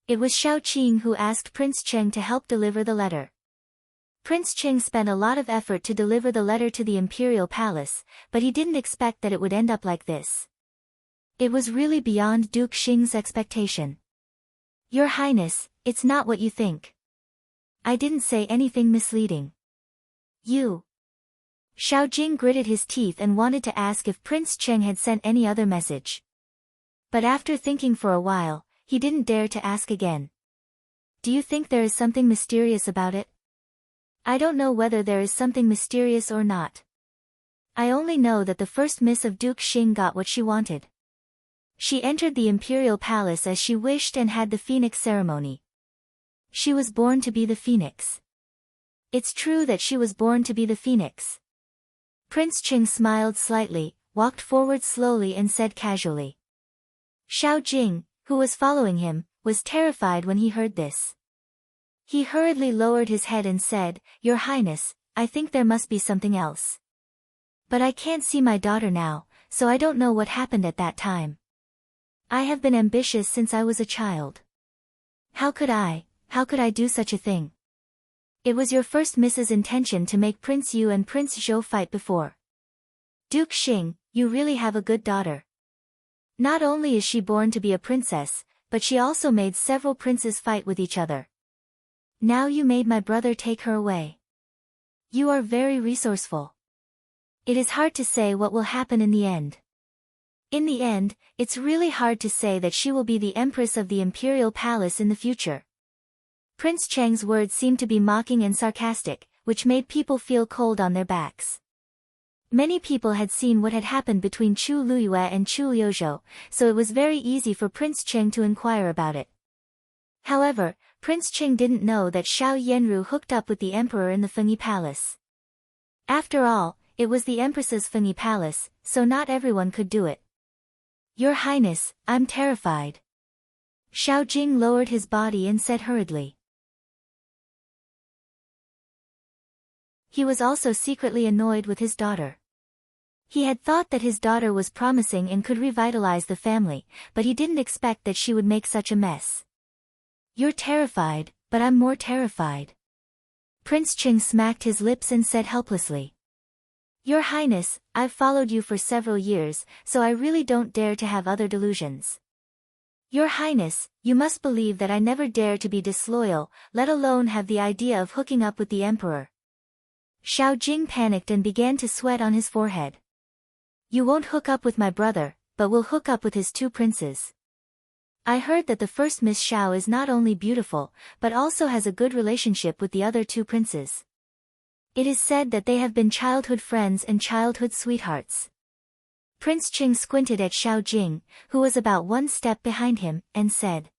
It was Xiao Qing who asked Prince Cheng to help deliver the letter. Prince Cheng spent a lot of effort to deliver the letter to the imperial palace, but he didn't expect that it would end up like this. It was really beyond Duke Xing's expectation. Your Highness, it's not what you think. I didn't say anything misleading. You. Xiao Jing gritted his teeth and wanted to ask if Prince Cheng had sent any other message. But after thinking for a while, he didn't dare to ask again. Do you think there is something mysterious about it? I don't know whether there is something mysterious or not. I only know that the first miss of Duke Xing got what she wanted. She entered the imperial palace as she wished and had the phoenix ceremony. She was born to be the phoenix. It's true that she was born to be the phoenix. Prince Cheng smiled slightly, walked forward slowly and said casually. Xiao Jing, who was following him, was terrified when he heard this. He hurriedly lowered his head and said, Your Highness, I think there must be something else. But I can't see my daughter now, so I don't know what happened at that time. I have been ambitious since I was a child. How could I do such a thing? It was your first miss's intention to make Prince Yu and Prince Zhou fight before. Duke Xing, you really have a good daughter. Not only is she born to be a princess, but she also made several princes fight with each other. Now you made my brother take her away. You are very resourceful. It is hard to say what will happen in the end. In the end, it's really hard to say that she will be the empress of the imperial palace in the future. Prince Cheng's words seemed to be mocking and sarcastic, which made people feel cold on their backs. Many people had seen what had happened between Chu Luyue and Chu Liuzhou, so it was very easy for Prince Cheng to inquire about it. However, Prince Cheng didn't know that Xiao Yanru hooked up with the emperor in the Fengyi Palace. After all, it was the empress's Fengyi Palace, so not everyone could do it. Your Highness, I'm terrified. Xiao Jing lowered his body and said hurriedly. He was also secretly annoyed with his daughter. He had thought that his daughter was promising and could revitalize the family, but he didn't expect that she would make such a mess. You're terrified, but I'm more terrified. Prince Ching smacked his lips and said helplessly. Your Highness, I've followed you for several years, so I really don't dare to have other delusions. Your Highness, you must believe that I never dare to be disloyal, let alone have the idea of hooking up with the emperor. Xiao Jing panicked and began to sweat on his forehead. You won't hook up with my brother, but will hook up with his two princes. I heard that the first Miss Xiao is not only beautiful, but also has a good relationship with the other two princes. It is said that they have been childhood friends and childhood sweethearts. Prince Ching squinted at Xiao Jing, who was about one step behind him, and said.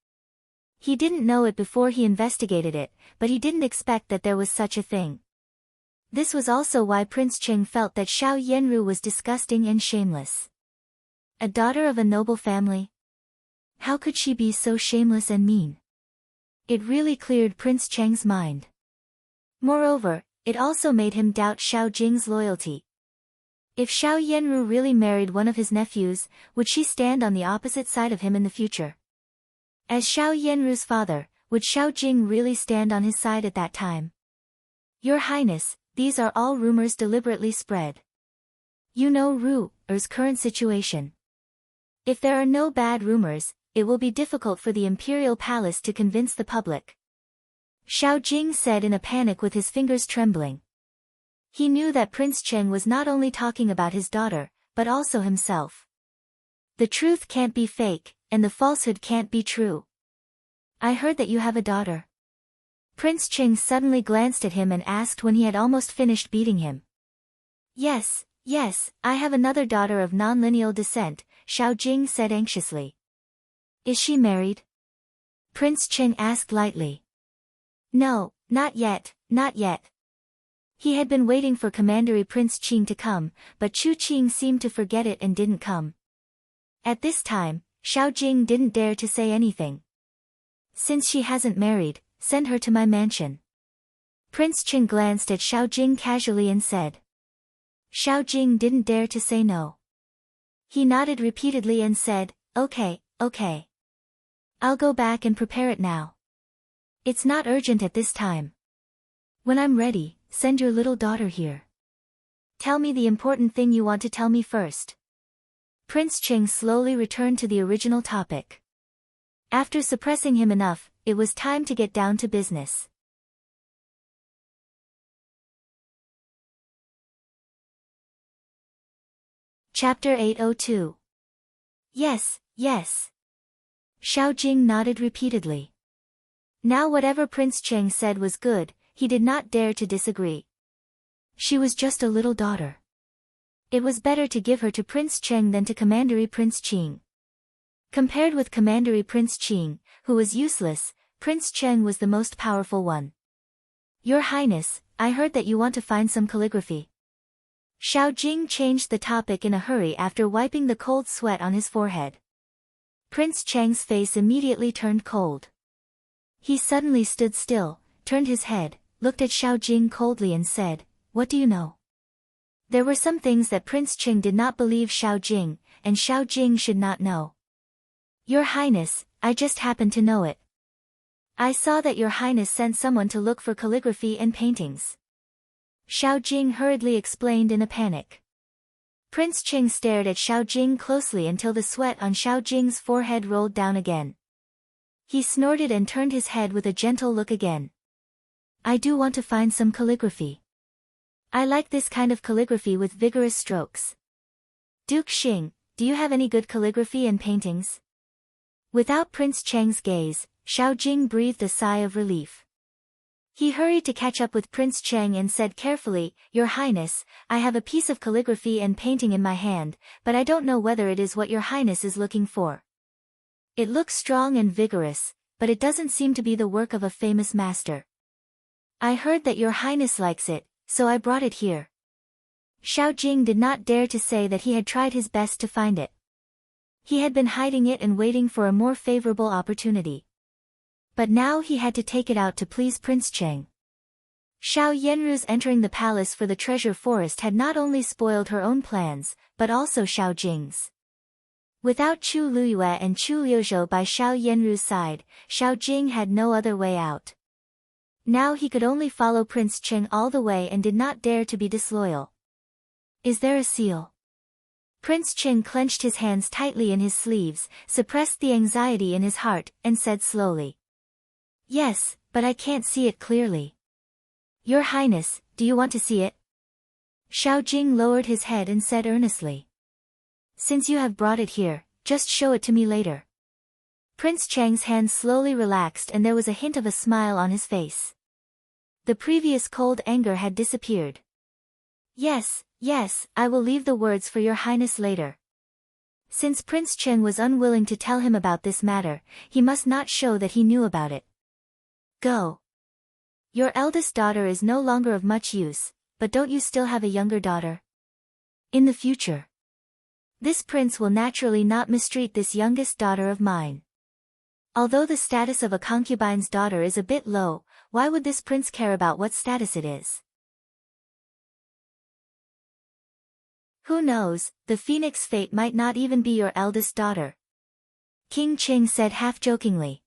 He didn't know it before he investigated it, but he didn't expect that there was such a thing. This was also why Prince Ching felt that Xiao Yanru was disgusting and shameless. A daughter of a noble family? How could she be so shameless and mean? It really cleared Prince Cheng's mind. Moreover, it also made him doubt Xiao Jing's loyalty. If Xiao Yanru really married one of his nephews, would she stand on the opposite side of him in the future? As Xiao Yanru's father, would Xiao Jing really stand on his side at that time? Your Highness, these are all rumors deliberately spread. You know Ru's current situation. If there are no bad rumors, it will be difficult for the imperial palace to convince the public. Xiao Jing said in a panic with his fingers trembling. He knew that Prince Cheng was not only talking about his daughter, but also himself. The truth can't be fake, and the falsehood can't be true. I heard that you have a daughter. Prince Ching suddenly glanced at him and asked when he had almost finished beating him. Yes, I have another daughter of non-lineal descent, Xiao Jing said anxiously. Is she married? Prince Ching asked lightly. No, not yet. He had been waiting for Commandery Prince Qing to come, but Chu Qing seemed to forget it and didn't come. At this time, Xiao Jing didn't dare to say anything. Since she hasn't married, send her to my mansion. Prince Qing glanced at Xiao Jing casually and said. Xiao Jing didn't dare to say no. He nodded repeatedly and said, Okay. I'll go back and prepare it now. It's not urgent at this time. When I'm ready, send your little daughter here. Tell me the important thing you want to tell me first. Prince Qing slowly returned to the original topic. After suppressing him enough, it was time to get down to business. Chapter 802. Yes. Xiao Jing nodded repeatedly. Now whatever Prince Cheng said was good, he did not dare to disagree. She was just a little daughter. It was better to give her to Prince Cheng than to Commandery Prince Qing. Compared with Commandery Prince Qing, who was useless, Prince Cheng was the most powerful one. Your Highness, I heard that you want to find some calligraphy. Xiao Jing changed the topic in a hurry after wiping the cold sweat on his forehead. Prince Cheng's face immediately turned cold. He suddenly stood still, turned his head, looked at Xiao Jing coldly and said, What do you know? There were some things that Prince Ching did not believe Xiao Jing, and Xiao Jing should not know. Your Highness, I just happen to know it. I saw that your highness sent someone to look for calligraphy and paintings. Xiao Jing hurriedly explained in a panic. Prince Ching stared at Xiao Jing closely until the sweat on Xiao Jing's forehead rolled down again. He snorted and turned his head with a gentle look again. I do want to find some calligraphy. I like this kind of calligraphy with vigorous strokes. Duke Xing, do you have any good calligraphy and paintings? Without Prince Cheng's gaze, Xiao Jing breathed a sigh of relief. He hurried to catch up with Prince Cheng and said carefully, Your Highness, I have a piece of calligraphy and painting in my hand, but I don't know whether it is what your Highness is looking for. It looks strong and vigorous, but it doesn't seem to be the work of a famous master. I heard that your Highness likes it, so I brought it here. Xiao Jing did not dare to say that he had tried his best to find it. He had been hiding it and waiting for a more favorable opportunity. But now he had to take it out to please Prince Cheng. Xiao Yenru's entering the palace for the treasure forest had not only spoiled her own plans, but also Xiao Jing's. Without Chu Luyue and Chu Liuzhou by Xiao Yenru's side, Xiao Jing had no other way out. Now he could only follow Prince Cheng all the way and did not dare to be disloyal. Is there a seal? Prince Cheng clenched his hands tightly in his sleeves, suppressed the anxiety in his heart, and said slowly. Yes, but I can't see it clearly. Your Highness, do you want to see it? Xiao Jing lowered his head and said earnestly. Since you have brought it here, just show it to me later. Prince Cheng's hands slowly relaxed and there was a hint of a smile on his face. The previous cold anger had disappeared. Yes, I will leave the words for your Highness later. Since Prince Cheng was unwilling to tell him about this matter, he must not show that he knew about it. Go. Your eldest daughter is no longer of much use, but don't you still have a younger daughter? In the future. This prince will naturally not mistreat this youngest daughter of mine. Although the status of a concubine's daughter is a bit low, why would this prince care about what status it is? Who knows, the phoenix fate might not even be your eldest daughter. King Qing said half-jokingly.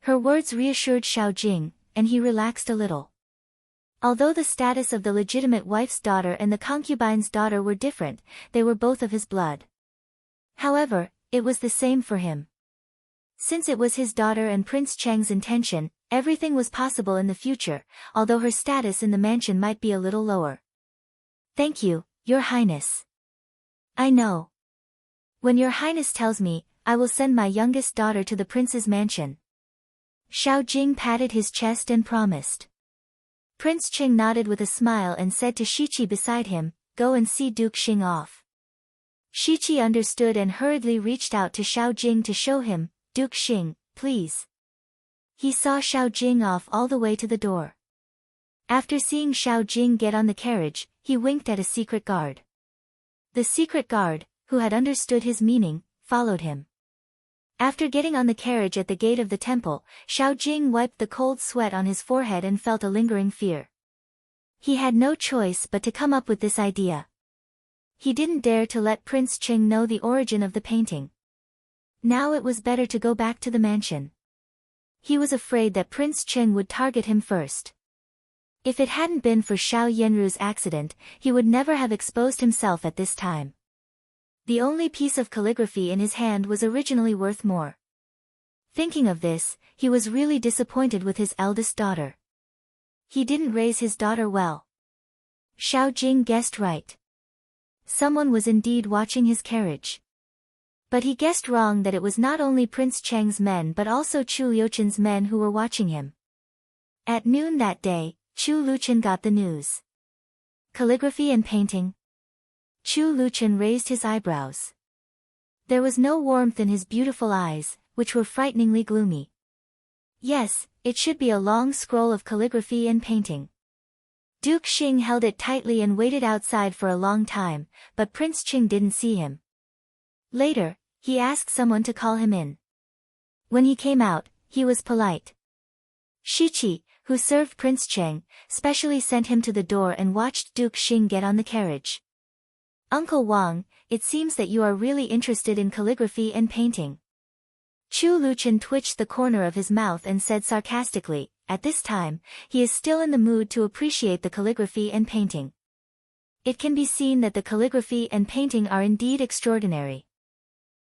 Her words reassured Xiao Jing, and he relaxed a little. Although the status of the legitimate wife's daughter and the concubine's daughter were different, they were both of his blood. However, it was the same for him. Since it was his daughter and Prince Cheng's intention, everything was possible in the future, although her status in the mansion might be a little lower. Thank you, Your Highness. I know. When Your Highness tells me, I will send my youngest daughter to the prince's mansion. Xiao Jing patted his chest and promised. Prince Ching nodded with a smile and said to Shiqi beside him, Go and see Duke Xing off. Shiqi understood and hurriedly reached out to Xiao Jing to show him, Duke Xing, please. He saw Xiao Jing off all the way to the door. After seeing Xiao Jing get on the carriage, he winked at a secret guard. The secret guard, who had understood his meaning, followed him. After getting on the carriage at the gate of the temple, Xiao Jing wiped the cold sweat on his forehead and felt a lingering fear. He had no choice but to come up with this idea. He didn't dare to let Prince Ching know the origin of the painting. Now it was better to go back to the mansion. He was afraid that Prince Ching would target him first. If it hadn't been for Xiao Yenru's accident, he would never have exposed himself at this time. The only piece of calligraphy in his hand was originally worth more. Thinking of this, he was really disappointed with his eldest daughter. He didn't raise his daughter well. Xiao Jing guessed right. Someone was indeed watching his carriage. But he guessed wrong that it was not only Prince Cheng's men but also Chu Liuchen's men who were watching him. At noon that day, Chu Liuchen got the news. Calligraphy and painting. Chu Liuchen raised his eyebrows. There was no warmth in his beautiful eyes, which were frighteningly gloomy. Yes, it should be a long scroll of calligraphy and painting. Duke Xing held it tightly and waited outside for a long time, but Prince Ching didn't see him. Later, he asked someone to call him in. When he came out, he was polite. Shiqi, who served Prince Cheng, specially sent him to the door and watched Duke Xing get on the carriage. Uncle Wang, it seems that you are really interested in calligraphy and painting. Chu Luchen twitched the corner of his mouth and said sarcastically, at this time, he is still in the mood to appreciate the calligraphy and painting. It can be seen that the calligraphy and painting are indeed extraordinary.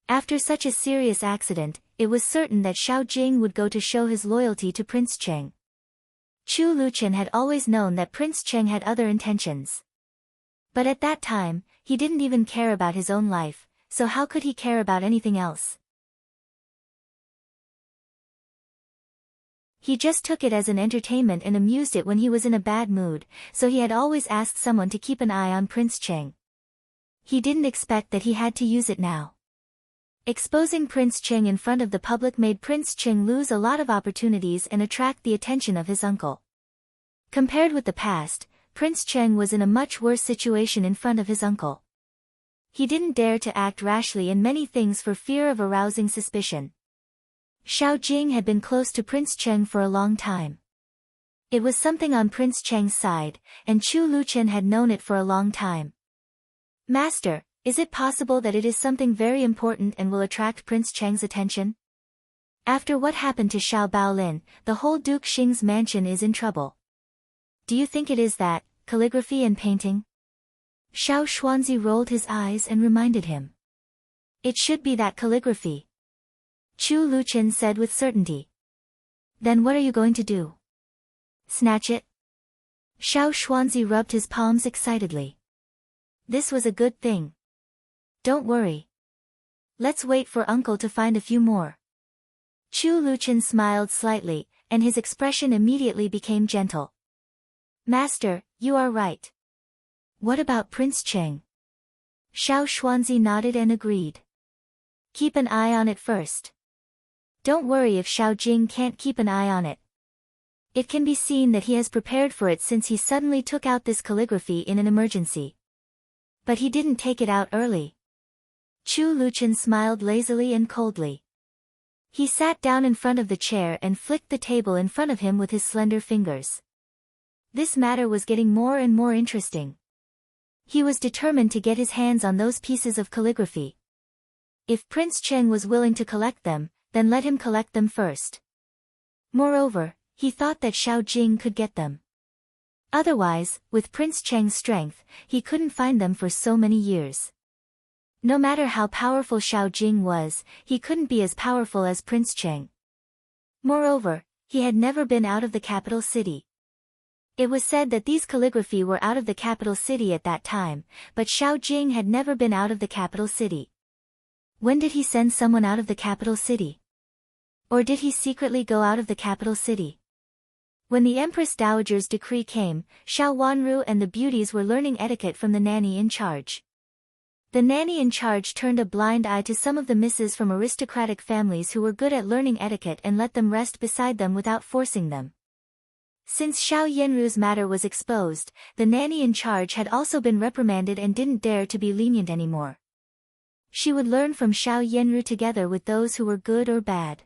After such a serious accident, it was certain that Xiao Jing would go to show his loyalty to Prince Cheng. Chu Luchen had always known that Prince Cheng had other intentions. But at that time, he didn't even care about his own life, so how could he care about anything else? He just took it as an entertainment and amused it when he was in a bad mood, so he had always asked someone to keep an eye on Prince Cheng. He didn't expect that he had to use it now. Exposing Prince Cheng in front of the public made Prince Cheng lose a lot of opportunities and attract the attention of his uncle. Compared with the past, Prince Cheng was in a much worse situation in front of his uncle. He didn't dare to act rashly in many things for fear of arousing suspicion. Xiao Jing had been close to Prince Cheng for a long time. It was something on Prince Cheng's side, and Chu Luchen had known it for a long time. Master, is it possible that it is something very important and will attract Prince Cheng's attention? After what happened to Xiao Baolin, the whole Duke Xing's mansion is in trouble. Do you think it is that, calligraphy and painting? Xiao Xuanzi rolled his eyes and reminded him. It should be that calligraphy. Chu Luchen said with certainty. Then what are you going to do? Snatch it? Xiao Xuanzi rubbed his palms excitedly. This was a good thing. Don't worry. Let's wait for Uncle to find a few more. Chu Luchen smiled slightly, and his expression immediately became gentle. Master, you are right. What about Prince Cheng? Xiao Xuanzi nodded and agreed. Keep an eye on it first. Don't worry if Xiao Jing can't keep an eye on it. It can be seen that he has prepared for it since he suddenly took out this calligraphy in an emergency. But he didn't take it out early. Chu Luchen smiled lazily and coldly. He sat down in front of the chair and flicked the table in front of him with his slender fingers. This matter was getting more and more interesting. He was determined to get his hands on those pieces of calligraphy. If Prince Cheng was willing to collect them, then let him collect them first. Moreover, he thought that Xiao Jing could get them. Otherwise, with Prince Cheng's strength, he couldn't find them for so many years. No matter how powerful Xiao Jing was, he couldn't be as powerful as Prince Cheng. Moreover, he had never been out of the capital city. It was said that these calligraphy were out of the capital city at that time, but Xiao Jing had never been out of the capital city. When did he send someone out of the capital city? Or did he secretly go out of the capital city? When the Empress Dowager's decree came, Xiao Wanru and the beauties were learning etiquette from the nanny in charge. The nanny in charge turned a blind eye to some of the misses from aristocratic families who were good at learning etiquette and let them rest beside them without forcing them. Since Xiao Yanru's matter was exposed, the nanny in charge had also been reprimanded and didn't dare to be lenient anymore. She would learn from Xiao Yanru together with those who were good or bad.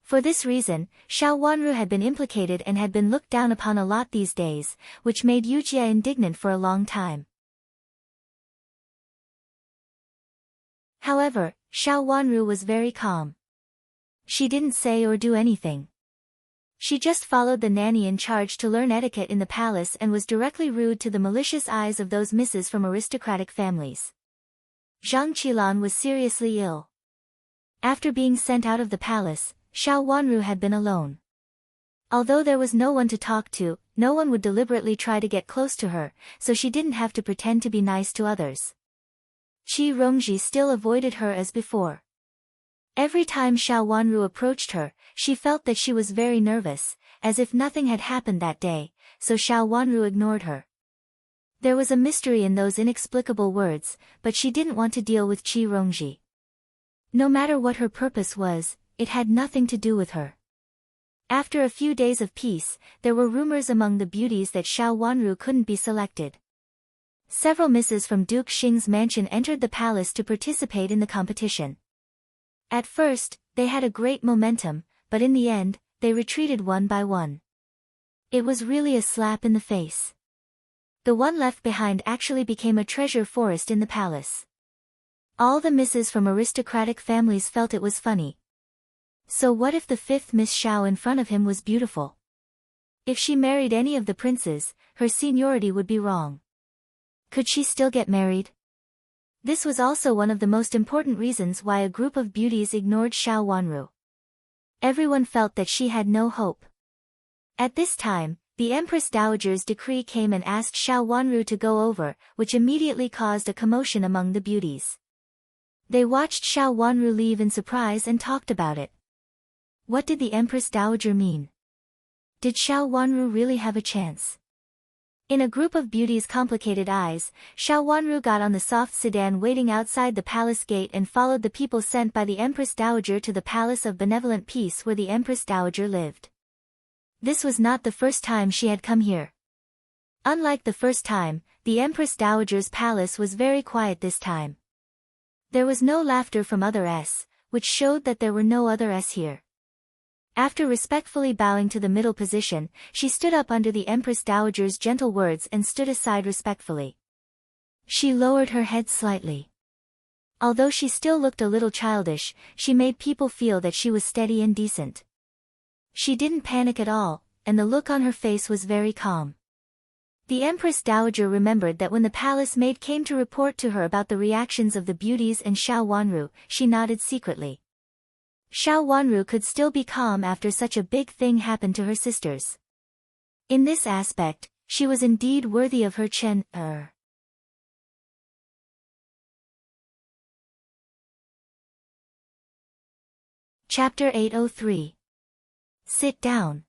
For this reason, Xiao Wanru had been implicated and had been looked down upon a lot these days, which made Yujia indignant for a long time. However, Xiao Wanru was very calm. She didn't say or do anything. She just followed the nanny in charge to learn etiquette in the palace and was directly rude to the malicious eyes of those misses from aristocratic families. Zhang Qilan was seriously ill. After being sent out of the palace, Xiao Wanru had been alone. Although there was no one to talk to, no one would deliberately try to get close to her, so she didn't have to pretend to be nice to others. Qi Rongji still avoided her as before. Every time Xiao Wanru approached her, she felt that she was very nervous, as if nothing had happened that day, so Xiao Wanru ignored her. There was a mystery in those inexplicable words, but she didn't want to deal with Qi Rongji. No matter what her purpose was, it had nothing to do with her. After a few days of peace, there were rumors among the beauties that Xiao Wanru couldn't be selected. Several misses from Duke Xing's mansion entered the palace to participate in the competition. At first, they had a great momentum, but in the end, they retreated one by one. It was really a slap in the face. The one left behind actually became a treasure forest in the palace. All the misses from aristocratic families felt it was funny. So what if the fifth Miss Xiao in front of him was beautiful? If she married any of the princes, her seniority would be wrong. Could she still get married? This was also one of the most important reasons why a group of beauties ignored Xiao Wanru. Everyone felt that she had no hope. At this time, the Empress Dowager's decree came and asked Xiao Wanru to go over, which immediately caused a commotion among the beauties. They watched Xiao Wanru leave in surprise and talked about it. What did the Empress Dowager mean? Did Xiao Wanru really have a chance? In a group of beauties' complicated eyes, Xiao Wanru got on the soft sedan waiting outside the palace gate and followed the people sent by the Empress Dowager to the Palace of Benevolent Peace where the Empress Dowager lived. This was not the first time she had come here. Unlike the first time, the Empress Dowager's palace was very quiet this time. There was no laughter from other S, which showed that there were no other S here. After respectfully bowing to the middle position, she stood up under the Empress Dowager's gentle words and stood aside respectfully. She lowered her head slightly. Although she still looked a little childish, she made people feel that she was steady and decent. She didn't panic at all, and the look on her face was very calm. The Empress Dowager remembered that when the palace maid came to report to her about the reactions of the beauties and Xiao Wanru, she nodded secretly. Xiao Wanru could still be calm after such a big thing happened to her sisters. In this aspect, she was indeed worthy of her Chen. Chapter 803. Sit down.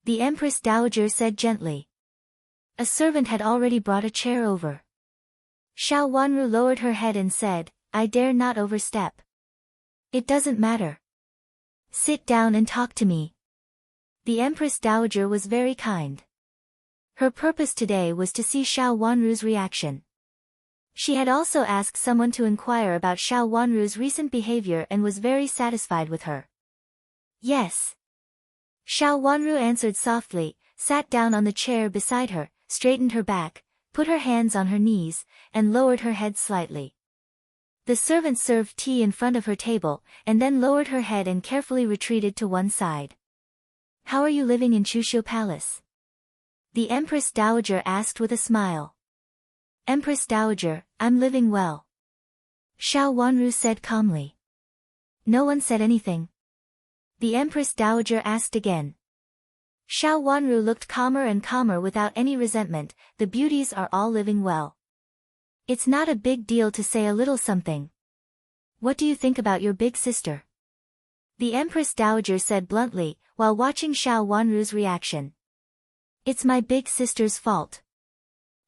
The Empress Dowager said gently. A servant had already brought a chair over. Xiao Wanru lowered her head and said, I dare not overstep. It doesn't matter. Sit down and talk to me. The Empress Dowager was very kind. Her purpose today was to see Xiao Wanru's reaction. She had also asked someone to inquire about Xiao Wanru's recent behavior and was very satisfied with her. Yes. Xiao Wanru answered softly, sat down on the chair beside her, straightened her back, put her hands on her knees, and lowered her head slightly. The servant served tea in front of her table, and then lowered her head and carefully retreated to one side. How are you living in Chuxiu Palace? The Empress Dowager asked with a smile. Empress Dowager, I'm living well. Xiao Wanru said calmly. No one said anything. The Empress Dowager asked again. Xiao Wanru looked calmer and calmer without any resentment. The beauties are all living well. It's not a big deal to say a little something. What do you think about your big sister? The Empress Dowager said bluntly, while watching Xiao Wanru's reaction. It's my big sister's fault.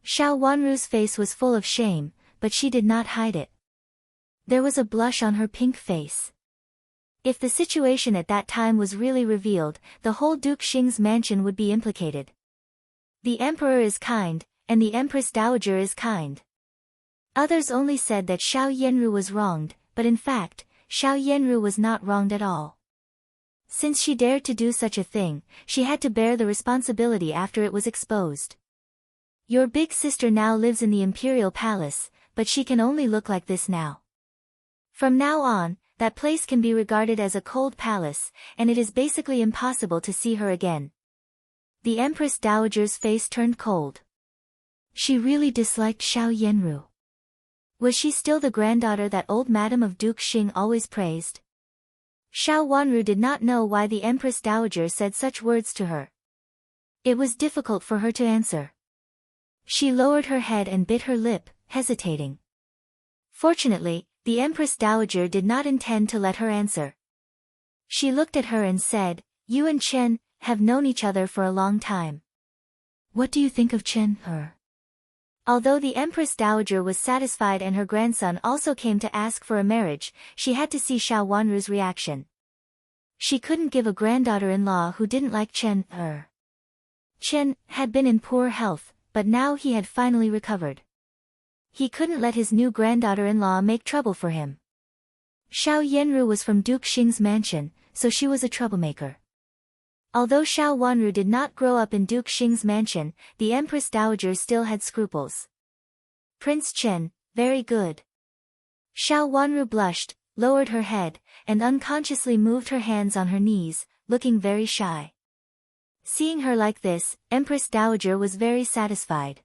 Xiao Wanru's face was full of shame, but she did not hide it. There was a blush on her pink face. If the situation at that time was really revealed, the whole Duke Xing's mansion would be implicated. The Emperor is kind, and the Empress Dowager is kind. Others only said that Xiao Yanru was wronged, but in fact, Xiao Yanru was not wronged at all. Since she dared to do such a thing, she had to bear the responsibility after it was exposed. Your big sister now lives in the imperial palace, but she can only look like this now. From now on, that place can be regarded as a cold palace, and it is basically impossible to see her again. The Empress Dowager's face turned cold. She really disliked Xiao Yanru. Was she still the granddaughter that old madam of Duke Xing always praised? Xiao Wanru did not know why the Empress Dowager said such words to her. It was difficult for her to answer. She lowered her head and bit her lip, hesitating. Fortunately, the Empress Dowager did not intend to let her answer. She looked at her and said, You and Chen have known each other for a long time. What do you think of Chen? Although the Empress Dowager was satisfied and her grandson also came to ask for a marriage, she had to see Xiao Wanru's reaction. She couldn't give a granddaughter-in-law who didn't like Chen. Chen had been in poor health, but now he had finally recovered. He couldn't let his new granddaughter-in-law make trouble for him. Xiao Yanru was from Duke Xing's mansion, so she was a troublemaker. Although Xiao Wanru did not grow up in Duke Xing's mansion, the Empress Dowager still had scruples. Prince Chen, very good. Xiao Wanru blushed, lowered her head, and unconsciously moved her hands on her knees, looking very shy. Seeing her like this, Empress Dowager was very satisfied.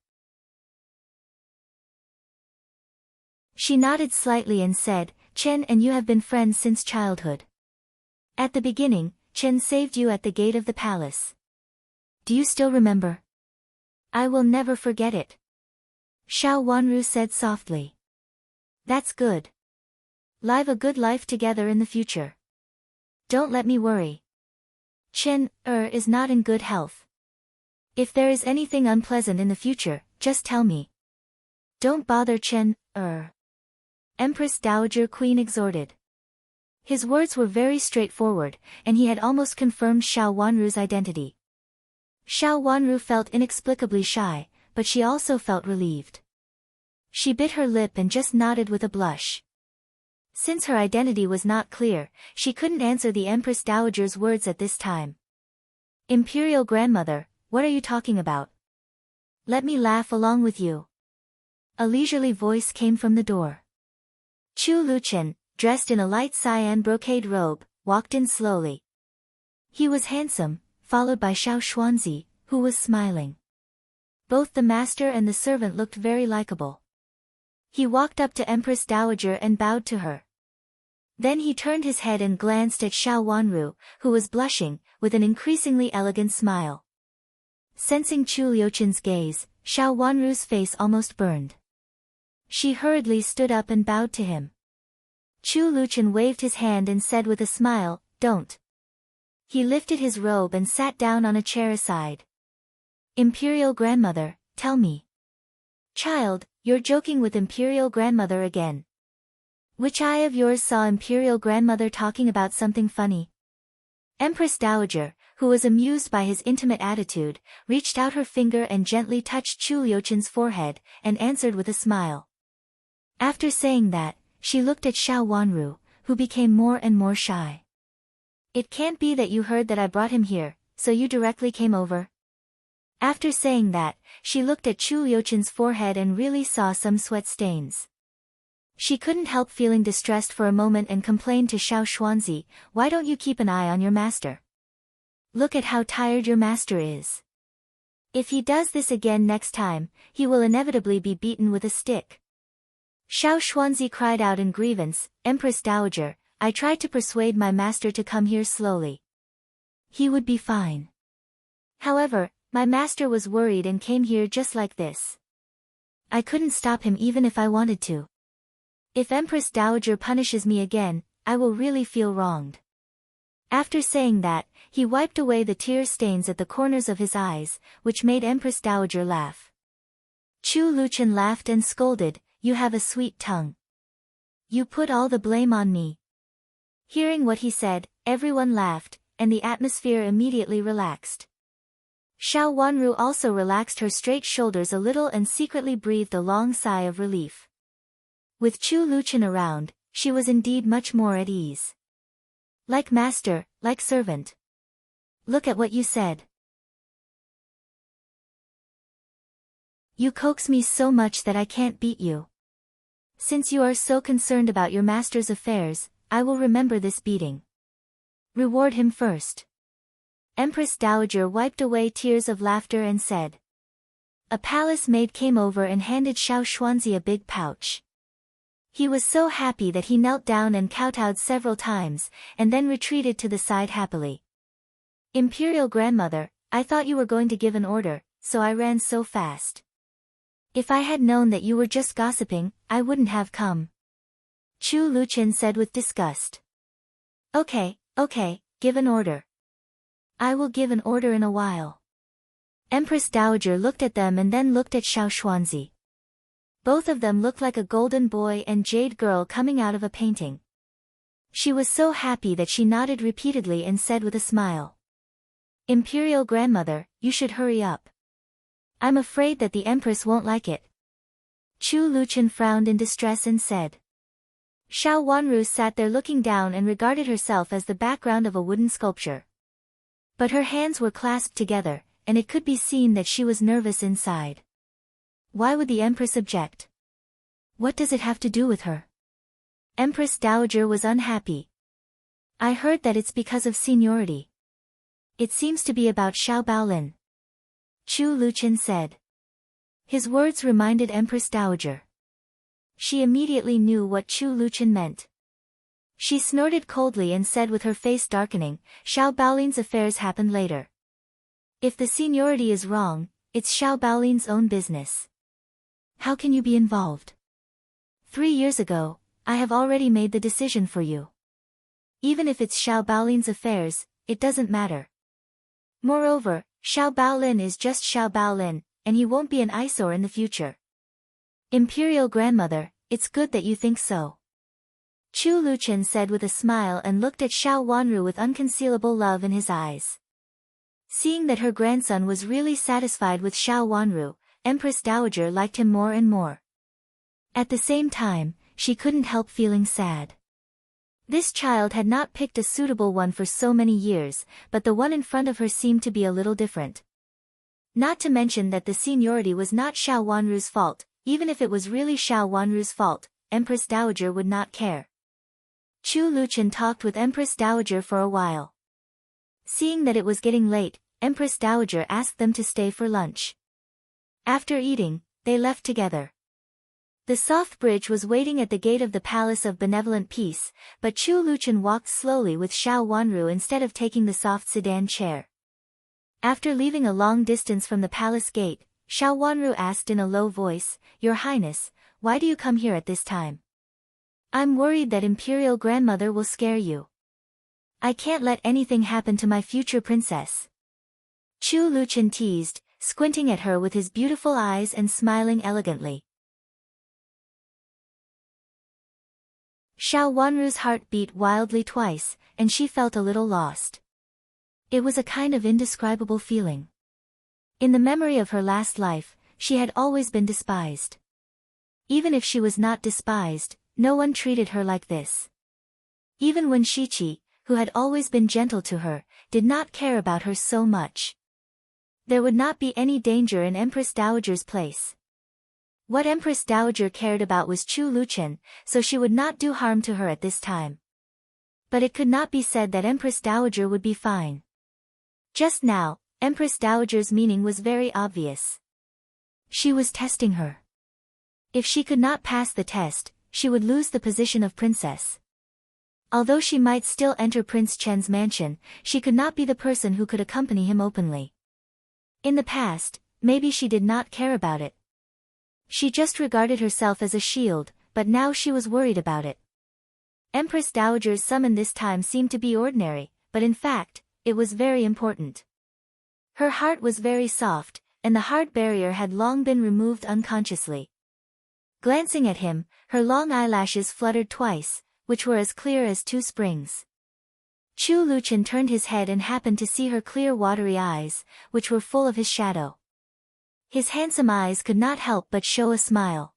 She nodded slightly and said, "Chen and you have been friends since childhood. At the beginning, Chen saved you at the gate of the palace. Do you still remember?" "I will never forget it," Xiao Wanru said softly. "That's good. Live a good life together in the future. Don't let me worry. Chen is not in good health. If there is anything unpleasant in the future, just tell me. Don't bother Chen Empress Dowager Queen exhorted. His words were very straightforward, and he had almost confirmed Xiao Wanru's identity. Xiao Wanru felt inexplicably shy, but she also felt relieved. She bit her lip and just nodded with a blush. Since her identity was not clear, she couldn't answer the Empress Dowager's words at this time. "Imperial Grandmother, what are you talking about? Let me laugh along with you." A leisurely voice came from the door. Chu Luchen, dressed in a light cyan brocade robe, walked in slowly. He was handsome, followed by Xiao Xuanzi, who was smiling. Both the master and the servant looked very likable. He walked up to Empress Dowager and bowed to her. Then he turned his head and glanced at Xiao Wanru, who was blushing, with an increasingly elegant smile. Sensing Chu Liuchen's gaze, Xiao Wanru's face almost burned. She hurriedly stood up and bowed to him. Chu Liuchen waved his hand and said with a smile, "Don't." He lifted his robe and sat down on a chair aside. "Imperial Grandmother, tell me." "Child, you're joking with Imperial Grandmother again. Which eye of yours saw Imperial Grandmother talking about something funny?" Empress Dowager, who was amused by his intimate attitude, reached out her finger and gently touched Chu Liuchen's forehead, and answered with a smile. After saying that, she looked at Xiao Wanru, who became more and more shy. "It can't be that you heard that I brought him here, so you directly came over?" After saying that, she looked at Chu Liuchen's forehead and really saw some sweat stains. She couldn't help feeling distressed for a moment and complained to Xiao Xuanzi, "Why don't you keep an eye on your master? Look at how tired your master is. If he does this again next time, he will inevitably be beaten with a stick." Xiao Xuanzi cried out in grievance, "Empress Dowager, I tried to persuade my master to come here slowly. He would be fine. However, my master was worried and came here just like this. I couldn't stop him even if I wanted to. If Empress Dowager punishes me again, I will really feel wronged." After saying that, he wiped away the tear stains at the corners of his eyes, which made Empress Dowager laugh. Chu Luchen laughed and scolded, "You have a sweet tongue. You put all the blame on me." Hearing what he said, everyone laughed, and the atmosphere immediately relaxed. Xiao Wanru also relaxed her straight shoulders a little and secretly breathed a long sigh of relief. With Chu Luchen around, she was indeed much more at ease. "Like master, like servant. Look at what you said. You coax me so much that I can't beat you. Since you are so concerned about your master's affairs, I will remember this beating. Reward him first." Empress Dowager wiped away tears of laughter and said. A palace maid came over and handed Xiao Xuanzi a big pouch. He was so happy that he knelt down and kowtowed several times, and then retreated to the side happily. "Imperial Grandmother, I thought you were going to give an order, so I ran so fast. If I had known that you were just gossiping, I wouldn't have come." Chu Luchen said with disgust. Okay, give an order." "I will give an order in a while." Empress Dowager looked at them and then looked at Xiao Xuanzi. Both of them looked like a golden boy and jade girl coming out of a painting. She was so happy that she nodded repeatedly and said with a smile. "Imperial Grandmother, you should hurry up. I'm afraid that the Empress won't like it." Chu Luchen frowned in distress and said. Xiao Wanru sat there looking down and regarded herself as the background of a wooden sculpture. But her hands were clasped together, and it could be seen that she was nervous inside. Why would the Empress object? What does it have to do with her? Empress Dowager was unhappy. I heard that it's because of seniority. It seems to be about Xiao Baolin. Chu Luchen said. His words reminded Empress Dowager. She immediately knew what Chu Luchen meant. She snorted coldly and said with her face darkening, Xiao Baolin's affairs happened later. If the seniority is wrong, it's Xiao Baolin's own business. How can you be involved? 3 years ago, I have already made the decision for you. Even if it's Xiao Baolin's affairs, it doesn't matter. Moreover, Xiao Baolin is just Xiao Baolin, and he won't be an eyesore in the future. Imperial Grandmother, it's good that you think so. Chu Luchen said with a smile and looked at Xiao Wanru with unconcealable love in his eyes. Seeing that her grandson was really satisfied with Xiao Wanru, Empress Dowager liked him more and more. At the same time, she couldn't help feeling sad. This child had not picked a suitable one for so many years, but the one in front of her seemed to be a little different. Not to mention that the seniority was not Xiao Wanru's fault. Even if it was really Xiao Wanru's fault, Empress Dowager would not care. Chu Luchen talked with Empress Dowager for a while. Seeing that it was getting late, Empress Dowager asked them to stay for lunch. After eating, they left together. The soft bridge was waiting at the gate of the Palace of Benevolent Peace, but Chu Luchen walked slowly with Xiao Wanru instead of taking the soft sedan chair. After leaving a long distance from the palace gate, Xiao Wanru asked in a low voice, Your Highness, why do you come here at this time? I'm worried that Imperial Grandmother will scare you. I can't let anything happen to my future princess. Chu Luchen teased, squinting at her with his beautiful eyes and smiling elegantly. Xiao Wanru's heart beat wildly twice, and she felt a little lost. It was a kind of indescribable feeling. In the memory of her last life, she had always been despised. Even if she was not despised, no one treated her like this. Even when Shichi, who had always been gentle to her, did not care about her so much. There would not be any danger in Empress Dowager's place. What Empress Dowager cared about was Chu Luchen, so she would not do harm to her at this time. But it could not be said that Empress Dowager would be fine. Just now, Empress Dowager's meaning was very obvious. She was testing her. If she could not pass the test, she would lose the position of princess. Although she might still enter Prince Chen's mansion, she could not be the person who could accompany him openly. In the past, maybe she did not care about it. She just regarded herself as a shield, but now she was worried about it. Empress Dowager's summon this time seemed to be ordinary, but in fact, it was very important. Her heart was very soft, and the hard barrier had long been removed unconsciously. Glancing at him, her long eyelashes fluttered twice, which were as clear as 2 springs. Chu Luchen turned his head and happened to see her clear watery eyes, which were full of his shadow. His handsome eyes could not help but show a smile.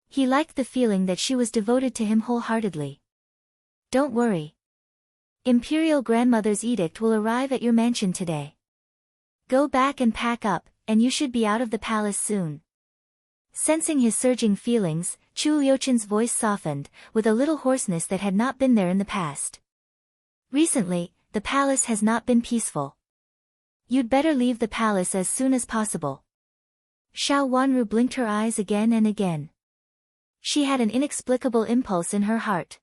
He liked the feeling that she was devoted to him wholeheartedly. Don't worry. Imperial Grandmother's edict will arrive at your mansion today. Go back and pack up, and you should be out of the palace soon. Sensing his surging feelings, Chu Liuchen's voice softened, with a little hoarseness that had not been there in the past. Recently, the palace has not been peaceful. You'd better leave the palace as soon as possible. Xiao Wanru blinked her eyes again and again. She had an inexplicable impulse in her heart.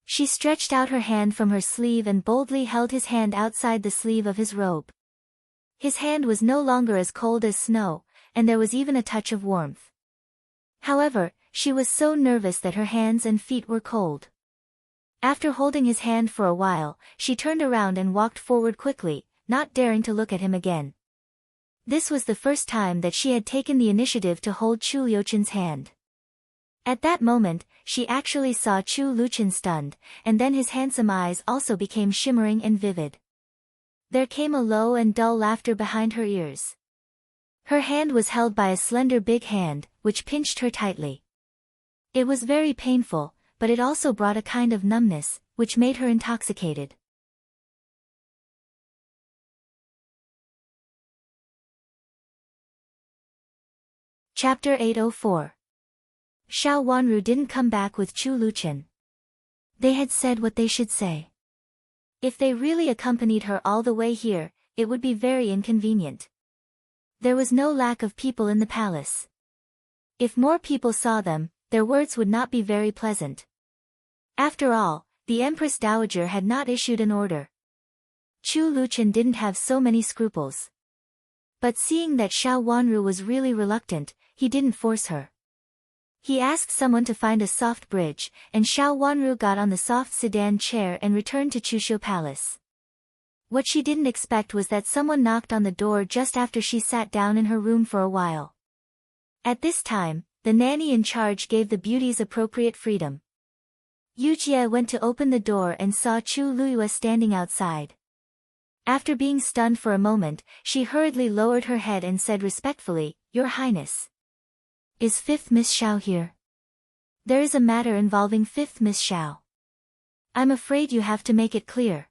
She stretched out her hand from her sleeve and boldly held his hand outside the sleeve of his robe. His hand was no longer as cold as snow, and there was even a touch of warmth. However, she was so nervous that her hands and feet were cold. After holding his hand for a while, she turned around and walked forward quickly, not daring to look at him again. This was the first time that she had taken the initiative to hold Chu Liuchen's hand. At that moment, she actually saw Chu Luchen stunned, and then his handsome eyes also became shimmering and vivid. There came a low and dull laughter behind her ears. Her hand was held by a slender big hand, which pinched her tightly. It was very painful, but it also brought a kind of numbness, which made her intoxicated. Chapter 804. Xiao Wanru didn't come back with Chu Luchen. They had said what they should say. If they really accompanied her all the way here, it would be very inconvenient. There was no lack of people in the palace. If more people saw them, their words would not be very pleasant. After all, the Empress Dowager had not issued an order. Chu Luchen didn't have so many scruples. But seeing that Xiao Wanru was really reluctant, he didn't force her. He asked someone to find a soft bridge, and Xiao Wanru got on the soft sedan chair and returned to Chuxiu Palace. What she didn't expect was that someone knocked on the door just after she sat down in her room for a while. At this time, the nanny in charge gave the beauties appropriate freedom. Yujie went to open the door and saw Chu Luiyue standing outside. After being stunned for a moment, she hurriedly lowered her head and said respectfully, "Your Highness. Is 5th Miss Xiao here? There is a matter involving 5th Miss Xiao. I'm afraid you have to make it clear."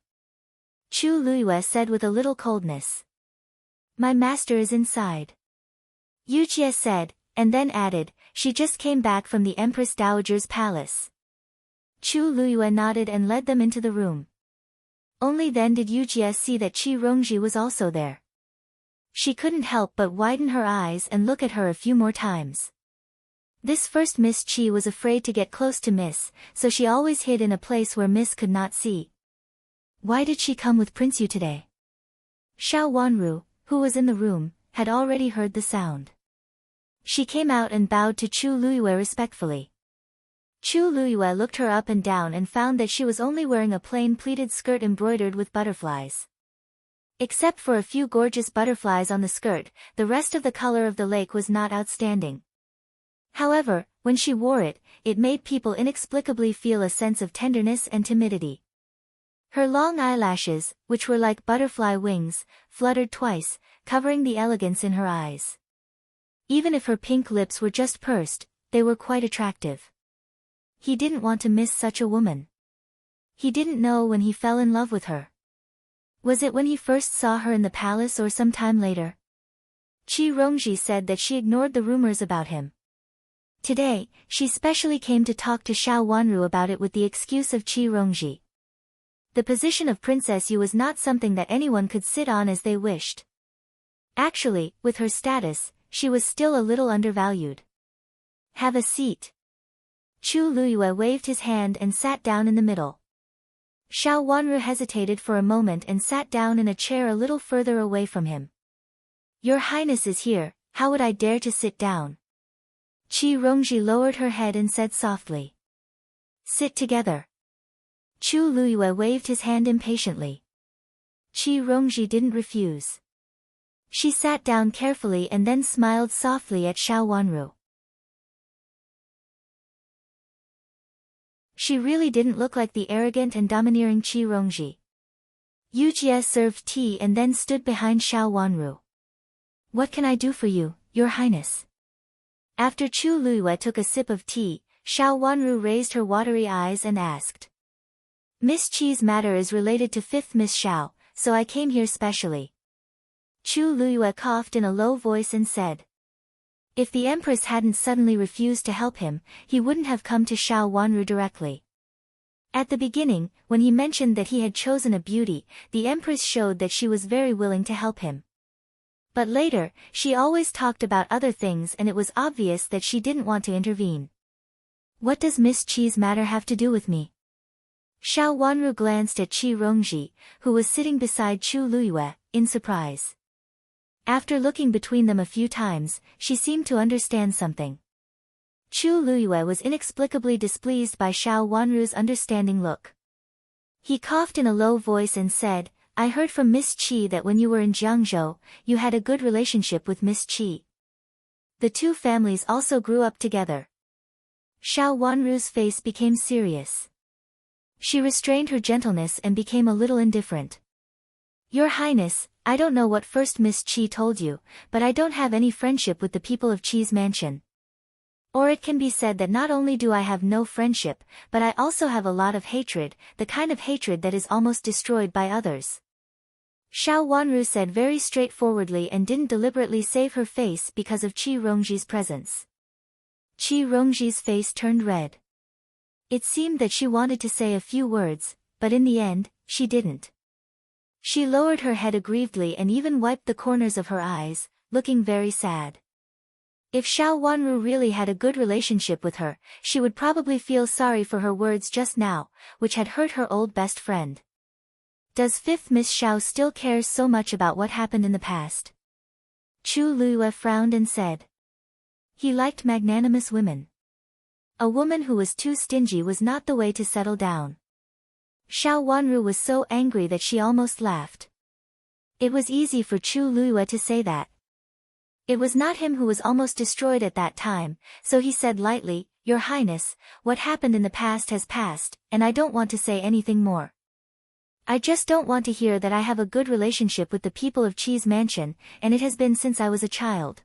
Chu Luiyue said with a little coldness. "My master is inside." Yujie said, and then added, "She just came back from the Empress Dowager's palace." Chu Luiyue nodded and led them into the room. Only then did Yujie see that Qi Rongji was also there. She couldn't help but widen her eyes and look at her a few more times. This first Miss Qi was afraid to get close to Miss, so she always hid in a place where Miss could not see. Why did she come with Prince Yu today? Xiao Wanru, who was in the room, had already heard the sound. She came out and bowed to Chu Luiyue respectfully. Chu Luiyue looked her up and down and found that she was only wearing a plain pleated skirt embroidered with butterflies. Except for a few gorgeous butterflies on the skirt, the rest of the color of the lake was not outstanding. However, when she wore it, it made people inexplicably feel a sense of tenderness and timidity. Her long eyelashes, which were like butterfly wings, fluttered twice, covering the elegance in her eyes. Even if her pink lips were just pursed, they were quite attractive. He didn't want to miss such a woman. He didn't know when he fell in love with her. Was it when he first saw her in the palace or some time later? Qi Rongji said that she ignored the rumors about him. Today, she specially came to talk to Xiao Wanru about it with the excuse of Qi Rongji. The position of Princess Yu was not something that anyone could sit on as they wished. Actually, with her status, she was still a little undervalued. "Have a seat." Chu Luiyue waved his hand and sat down in the middle. Xiao Wanru hesitated for a moment and sat down in a chair a little further away from him. "Your Highness is here, how would I dare to sit down?" Qi Rongji lowered her head and said softly. "Sit together." Chu Luiyue waved his hand impatiently. Qi Rongji didn't refuse. She sat down carefully and then smiled softly at Xiao Wanru. She really didn't look like the arrogant and domineering Qi Rongji. Yujie served tea and then stood behind Xiao Wanru. "What can I do for you, Your Highness?" After Chu Luiyue took a sip of tea, Xiao Wanru raised her watery eyes and asked. "Miss Qi's matter is related to 5th Miss Xiao, so I came here specially." Chu Luiyue coughed in a low voice and said. If the Empress hadn't suddenly refused to help him, he wouldn't have come to Xiao Wanru directly. At the beginning, when he mentioned that he had chosen a beauty, the Empress showed that she was very willing to help him. But later, she always talked about other things and it was obvious that she didn't want to intervene. "What does Miss Qi's matter have to do with me?" Xiao Wanru glanced at Qi Rongji, who was sitting beside Chu Luiyue, in surprise. After looking between them a few times, she seemed to understand something. Chu Luiyue was inexplicably displeased by Xiao Wanru's understanding look. He coughed in a low voice and said, "I heard from Miss Qi that when you were in Jiangzhou, you had a good relationship with Miss Qi. The two families also grew up together." Xiao Wanru's face became serious. She restrained her gentleness and became a little indifferent. "Your Highness, I don't know what first Miss Qi told you, but I don't have any friendship with the people of Qi's mansion. Or it can be said that not only do I have no friendship, but I also have a lot of hatred, the kind of hatred that is almost destroyed by others." Xiao Wanru said very straightforwardly and didn't deliberately save her face because of Qi Rongji's presence. Qi Rongji's face turned red. It seemed that she wanted to say a few words, but in the end, she didn't. She lowered her head aggrievedly and even wiped the corners of her eyes, looking very sad. If Xiao Wanru really had a good relationship with her, she would probably feel sorry for her words just now, which had hurt her old best friend. Does 5th Miss Xiao still cares so much about what happened in the past? Chu Luiyue frowned and said. He liked magnanimous women. A woman who was too stingy was not the way to settle down. Xiao Wanru was so angry that she almost laughed. It was easy for Chu Luiyue to say that. It was not him who was almost destroyed at that time, so he said lightly, Your Highness, what happened in the past has passed, and I don't want to say anything more. I just don't want to hear that I have a good relationship with the people of Qi's mansion, and it has been since I was a child.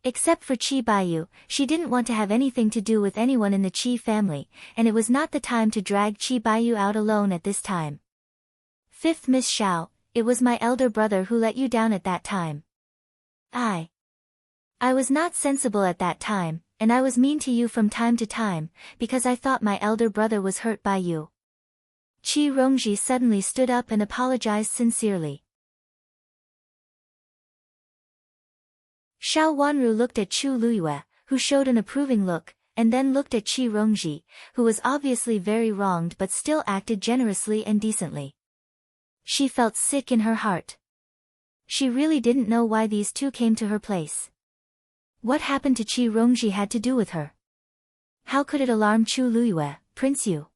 Except for Qi Baiyu, she didn't want to have anything to do with anyone in the Qi family, and it was not the time to drag Qi Baiyu out alone at this time. 5th Miss Xiao, it was my elder brother who let you down at that time. I was not sensible at that time, and I was mean to you from time to time, because I thought my elder brother was hurt by you. Qi Rongji suddenly stood up and apologized sincerely. Xiao Wanru looked at Chu Luiyue, who showed an approving look, and then looked at Qi Rongji, who was obviously very wronged but still acted generously and decently. She felt sick in her heart. She really didn't know why these two came to her place. What happened to Qi Rongji had to do with her? How could it alarm Chu Luiyue, Prince Yu?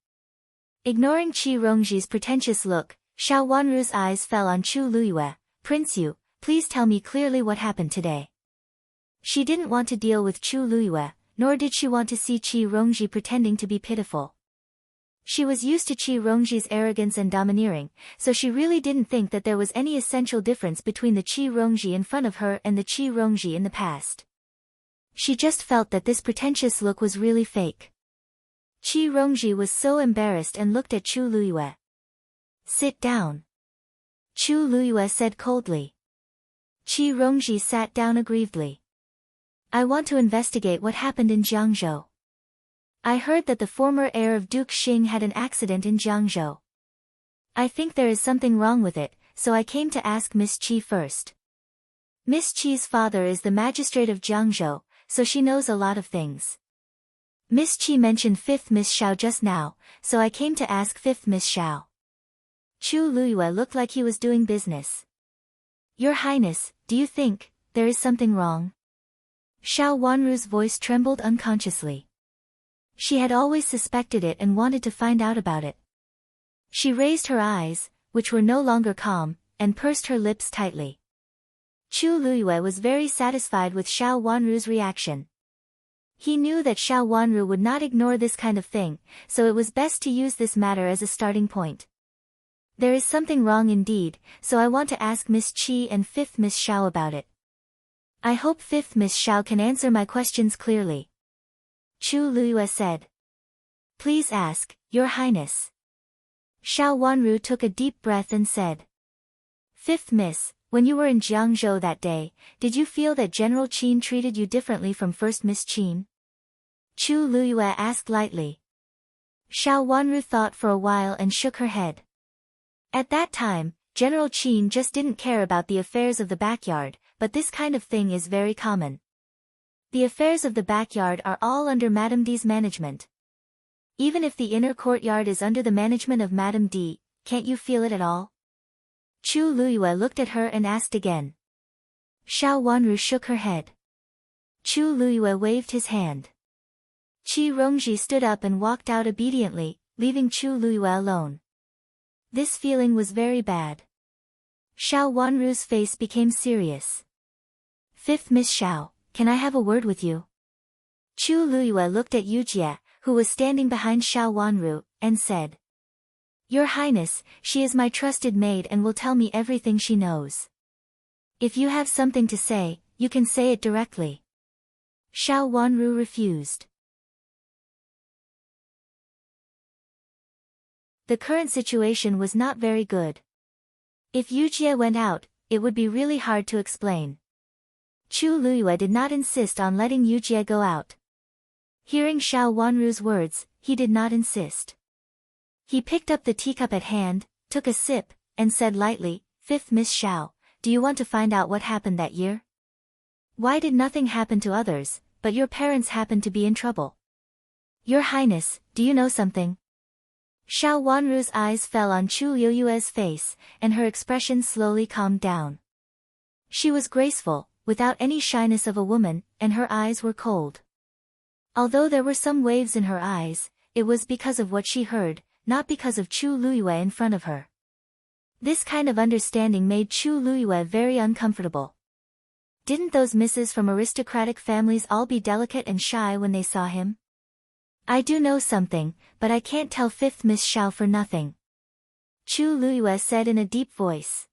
Ignoring Qi Rongji's pretentious look, Xiao Wanru's eyes fell on Chu Luiyue. Prince Yu, please tell me clearly what happened today. She didn't want to deal with Chu Luiyue, nor did she want to see Qi Rongji pretending to be pitiful. She was used to Qi Rongji's arrogance and domineering, so she really didn't think that there was any essential difference between the Qi Rongji in front of her and the Qi Rongji in the past. She just felt that this pretentious look was really fake. Qi Rongji was so embarrassed and looked at Chu Luiyue. Sit down. Chu Luiyue said coldly. Qi Rongji sat down aggrievedly. I want to investigate what happened in Jiangzhou. I heard that the former heir of Duke Xing had an accident in Jiangzhou. I think there is something wrong with it, so I came to ask Miss Qi first. Miss Qi's father is the magistrate of Jiangzhou, so she knows a lot of things. Miss Qi mentioned 5th Miss Xiao just now, so I came to ask 5th Miss Xiao. Chu Luiyue looked like he was doing business. Your Highness, do you think there is something wrong? Xiao Wanru's voice trembled unconsciously. She had always suspected it and wanted to find out about it. She raised her eyes, which were no longer calm, and pursed her lips tightly. Chu Luiyue was very satisfied with Xiao Wanru's reaction. He knew that Xiao Wanru would not ignore this kind of thing, so it was best to use this matter as a starting point. There is something wrong indeed, so I want to ask Miss Qi and 5th Miss Xiao about it. I hope 5th Miss Xiao can answer my questions clearly. Chu Luiyue said. Please ask, Your Highness. Xiao Wanru took a deep breath and said. 5th Miss, when you were in Jiangzhou that day, did you feel that General Qin treated you differently from 1st Miss Qin? Chu Luiyue asked lightly. Xiao Wanru thought for a while and shook her head. At that time, General Qin just didn't care about the affairs of the backyard, but this kind of thing is very common. The affairs of the backyard are all under Madame D's management. Even if the inner courtyard is under the management of Madame D, can't you feel it at all? Chu Luiyue looked at her and asked again. Xiao Wanru shook her head. Chu Luiyue waved his hand. Qi Rongji stood up and walked out obediently, leaving Chu Luiyue alone. This feeling was very bad. Xiao Wanru's face became serious. 5th Miss Xiao, can I have a word with you? Chu Luiyue looked at Yu Jie, who was standing behind Xiao Wanru, and said. Your Highness, she is my trusted maid and will tell me everything she knows. If you have something to say, you can say it directly. Xiao Wanru refused. The current situation was not very good. If Yu Jie went out, it would be really hard to explain. Chu Luiyue did not insist on letting Yu Jie go out. Hearing Xiao Wanru's words, he did not insist. He picked up the teacup at hand, took a sip, and said lightly, "Fifth Miss Xiao, do you want to find out what happened that year? Why did nothing happen to others, but your parents happened to be in trouble? Your Highness, do you know something?" Xiao Wanru's eyes fell on Chu Liuyue's face, and her expression slowly calmed down. She was graceful, without any shyness of a woman, and her eyes were cold. Although there were some waves in her eyes, it was because of what she heard, not because of Chu Liyue in front of her. This kind of understanding made Chu Liyue very uncomfortable. Didn't those misses from aristocratic families all be delicate and shy when they saw him? "I do know something, but I can't tell Fifth Miss Xiao for nothing," Chu Liyue said in a deep voice.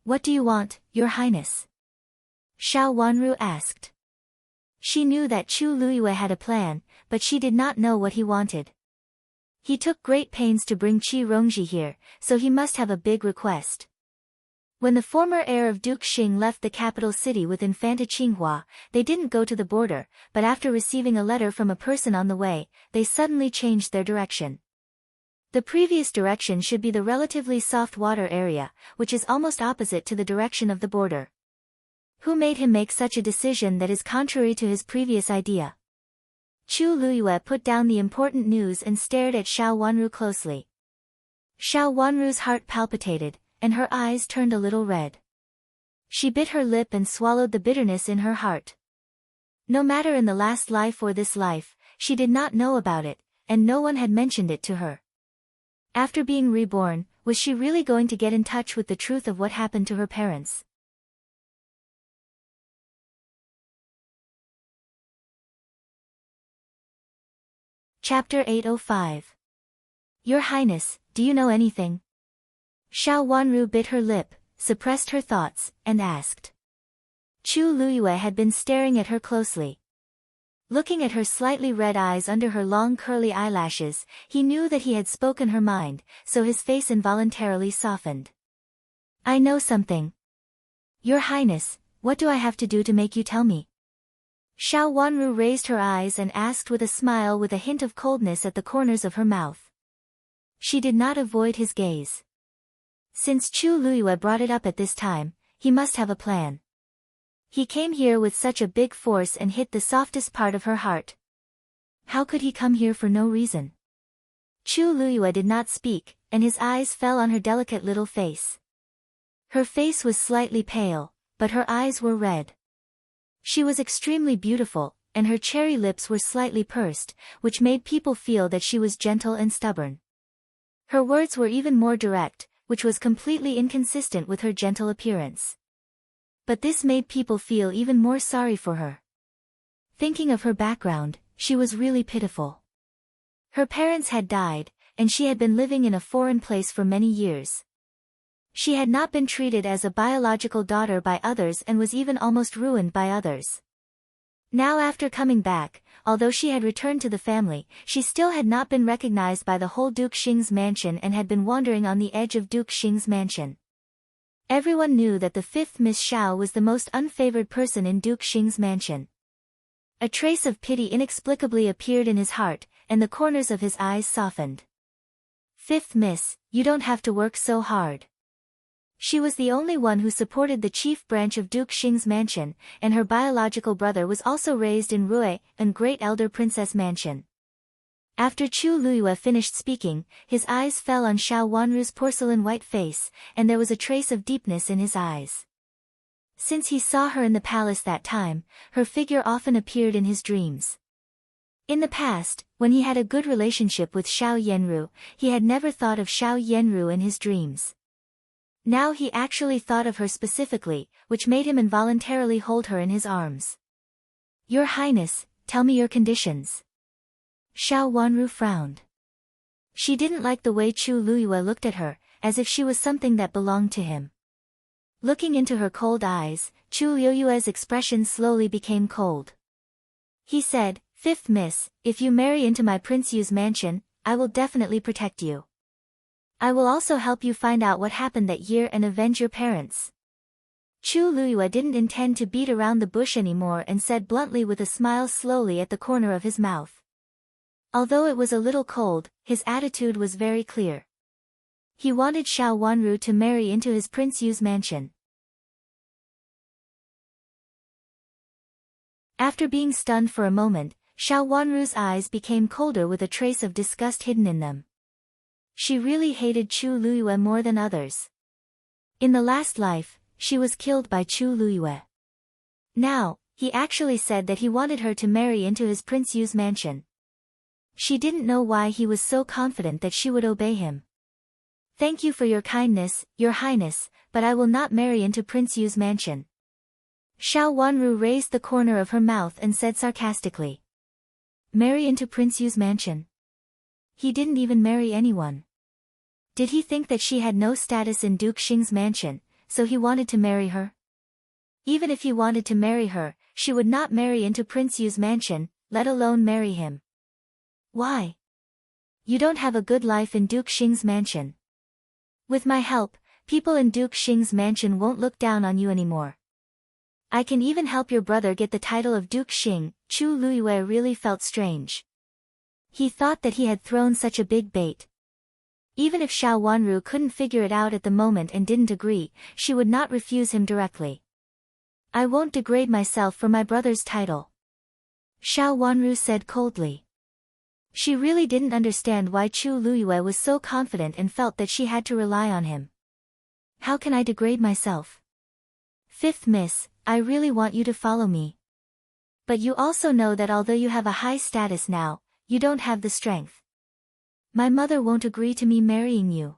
"What do you want, Your Highness?" Xiao Wanru asked. She knew that Chu Liyue had a plan, but she did not know what he wanted. He took great pains to bring Qi Rongji here, so he must have a big request. When the former heir of Duke Xing left the capital city with Infanta Qinghua, they didn't go to the border, but after receiving a letter from a person on the way, they suddenly changed their direction. The previous direction should be the relatively soft water area, which is almost opposite to the direction of the border. Who made him make such a decision that is contrary to his previous idea? Chu Liyue put down the important news and stared at Xiao Wanru closely. Xiao Wanru's heart palpitated, and her eyes turned a little red. She bit her lip and swallowed the bitterness in her heart. No matter in the last life or this life, she did not know about it, and no one had mentioned it to her. After being reborn, was she really going to get in touch with the truth of what happened to her parents? Chapter 805. Your Highness, do you know anything? Xiao Wanru bit her lip, suppressed her thoughts, and asked. Chu Liyue had been staring at her closely. Looking at her slightly red eyes under her long curly eyelashes, he knew that he had spoken her mind, so his face involuntarily softened. "I know something." "Your Highness, what do I have to do to make you tell me?" Xiao Wanru raised her eyes and asked with a smile with a hint of coldness at the corners of her mouth. She did not avoid his gaze. Since Chu Liyue brought it up at this time, he must have a plan. He came here with such a big force and hit the softest part of her heart. How could he come here for no reason? Chu Liyue did not speak, and his eyes fell on her delicate little face. Her face was slightly pale, but her eyes were red. She was extremely beautiful, and her cherry lips were slightly pursed, which made people feel that she was gentle and stubborn. Her words were even more direct, which was completely inconsistent with her gentle appearance. But this made people feel even more sorry for her. Thinking of her background, she was really pitiful. Her parents had died, and she had been living in a foreign place for many years. She had not been treated as a biological daughter by others and was even almost ruined by others. Now after coming back, although she had returned to the family, she still had not been recognized by the whole Duke Xing's mansion and had been wandering on the edge of Duke Xing's mansion. Everyone knew that the fifth Miss Xiao was the most unfavored person in Duke Xing's mansion. A trace of pity inexplicably appeared in his heart, and the corners of his eyes softened. "Fifth Miss, you don't have to work so hard." She was the only one who supported the chief branch of Duke Xing's mansion, and her biological brother was also raised in Rui, and great elder princess mansion. After Chu Liyue finished speaking, his eyes fell on Xiao Wanru's porcelain white face, and there was a trace of deepness in his eyes. Since he saw her in the palace that time, her figure often appeared in his dreams. In the past, when he had a good relationship with Xiao Yanru, he had never thought of Xiao Yanru in his dreams. Now he actually thought of her specifically, which made him involuntarily hold her in his arms. "Your Highness, tell me your conditions." Xiao Wanru frowned. She didn't like the way Chu Liyue looked at her, as if she was something that belonged to him. Looking into her cold eyes, Chu Liyue's expression slowly became cold. He said, "Fifth Miss, if you marry into my Prince Yu's mansion, I will definitely protect you. I will also help you find out what happened that year and avenge your parents." Chu Luyue didn't intend to beat around the bush anymore and said bluntly with a smile slowly at the corner of his mouth. Although it was a little cold, his attitude was very clear. He wanted Xiao Wanru to marry into his Prince Yu's mansion. After being stunned for a moment, Xiao Wanru's eyes became colder with a trace of disgust hidden in them. She really hated Chu Luyue more than others. In the last life, she was killed by Chu Luyue. Now, he actually said that he wanted her to marry into his Prince Yu's mansion. She didn't know why he was so confident that she would obey him. Thank you for your kindness, Your Highness, but I will not marry into Prince Yu's mansion. Xiao Wanru raised the corner of her mouth and said sarcastically. Marry into Prince Yu's mansion? He didn't even marry anyone. Did he think that she had no status in Duke Xing's mansion, so he wanted to marry her? Even if he wanted to marry her, she would not marry into Prince Yu's mansion, let alone marry him. Why? You don't have a good life in Duke Xing's mansion. With my help, people in Duke Xing's mansion won't look down on you anymore. I can even help your brother get the title of Duke Xing. Chu Luyue really felt strange. He thought that he had thrown such a big bait. Even if Xiao Wanru couldn't figure it out at the moment and didn't agree, she would not refuse him directly. I won't degrade myself for my brother's title. Xiao Wanru said coldly. She really didn't understand why Chu Luyue was so confident and felt that she had to rely on him. How can I degrade myself? Fifth Miss, I really want you to follow me. But you also know that although you have a high status now, you don't have the strength. My mother won't agree to me marrying you.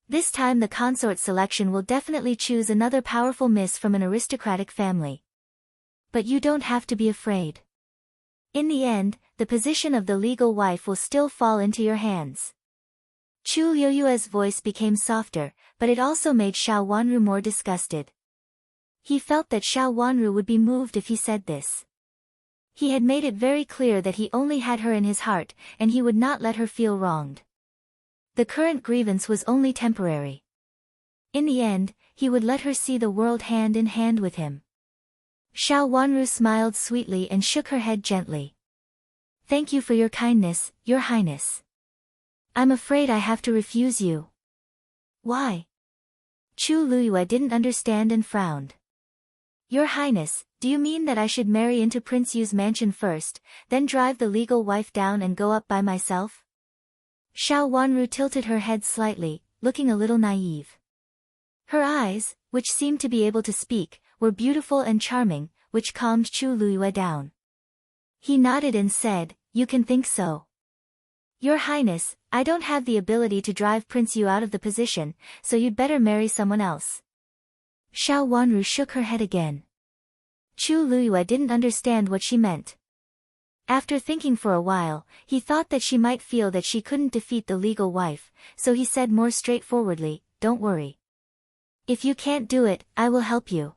This time the consort selection will definitely choose another powerful miss from an aristocratic family. But you don't have to be afraid. In the end, the position of the legal wife will still fall into your hands. Chu Luyue's voice became softer, but it also made Xiao Wanru more disgusted. He felt that Xiao Wanru would be moved if he said this. He had made it very clear that he only had her in his heart, and he would not let her feel wronged. The current grievance was only temporary. In the end, he would let her see the world hand in hand with him. Xiao Wanru smiled sweetly and shook her head gently. Thank you for your kindness, Your Highness. I'm afraid I have to refuse you. Why? Chu Luyue didn't understand and frowned. Your Highness, do you mean that I should marry into Prince Yu's mansion first, then drive the legal wife down and go up by myself? Xiao Wanru tilted her head slightly, looking a little naive. Her eyes, which seemed to be able to speak, were beautiful and charming, which calmed Chu Luyue down. He nodded and said, You can think so. Your Highness, I don't have the ability to drive Prince Yu out of the position, so you'd better marry someone else. Xiao Wanru shook her head again. Chu Luyue didn't understand what she meant. After thinking for a while, he thought that she might feel that she couldn't defeat the legal wife, so he said more straightforwardly, Don't worry. If you can't do it, I will help you.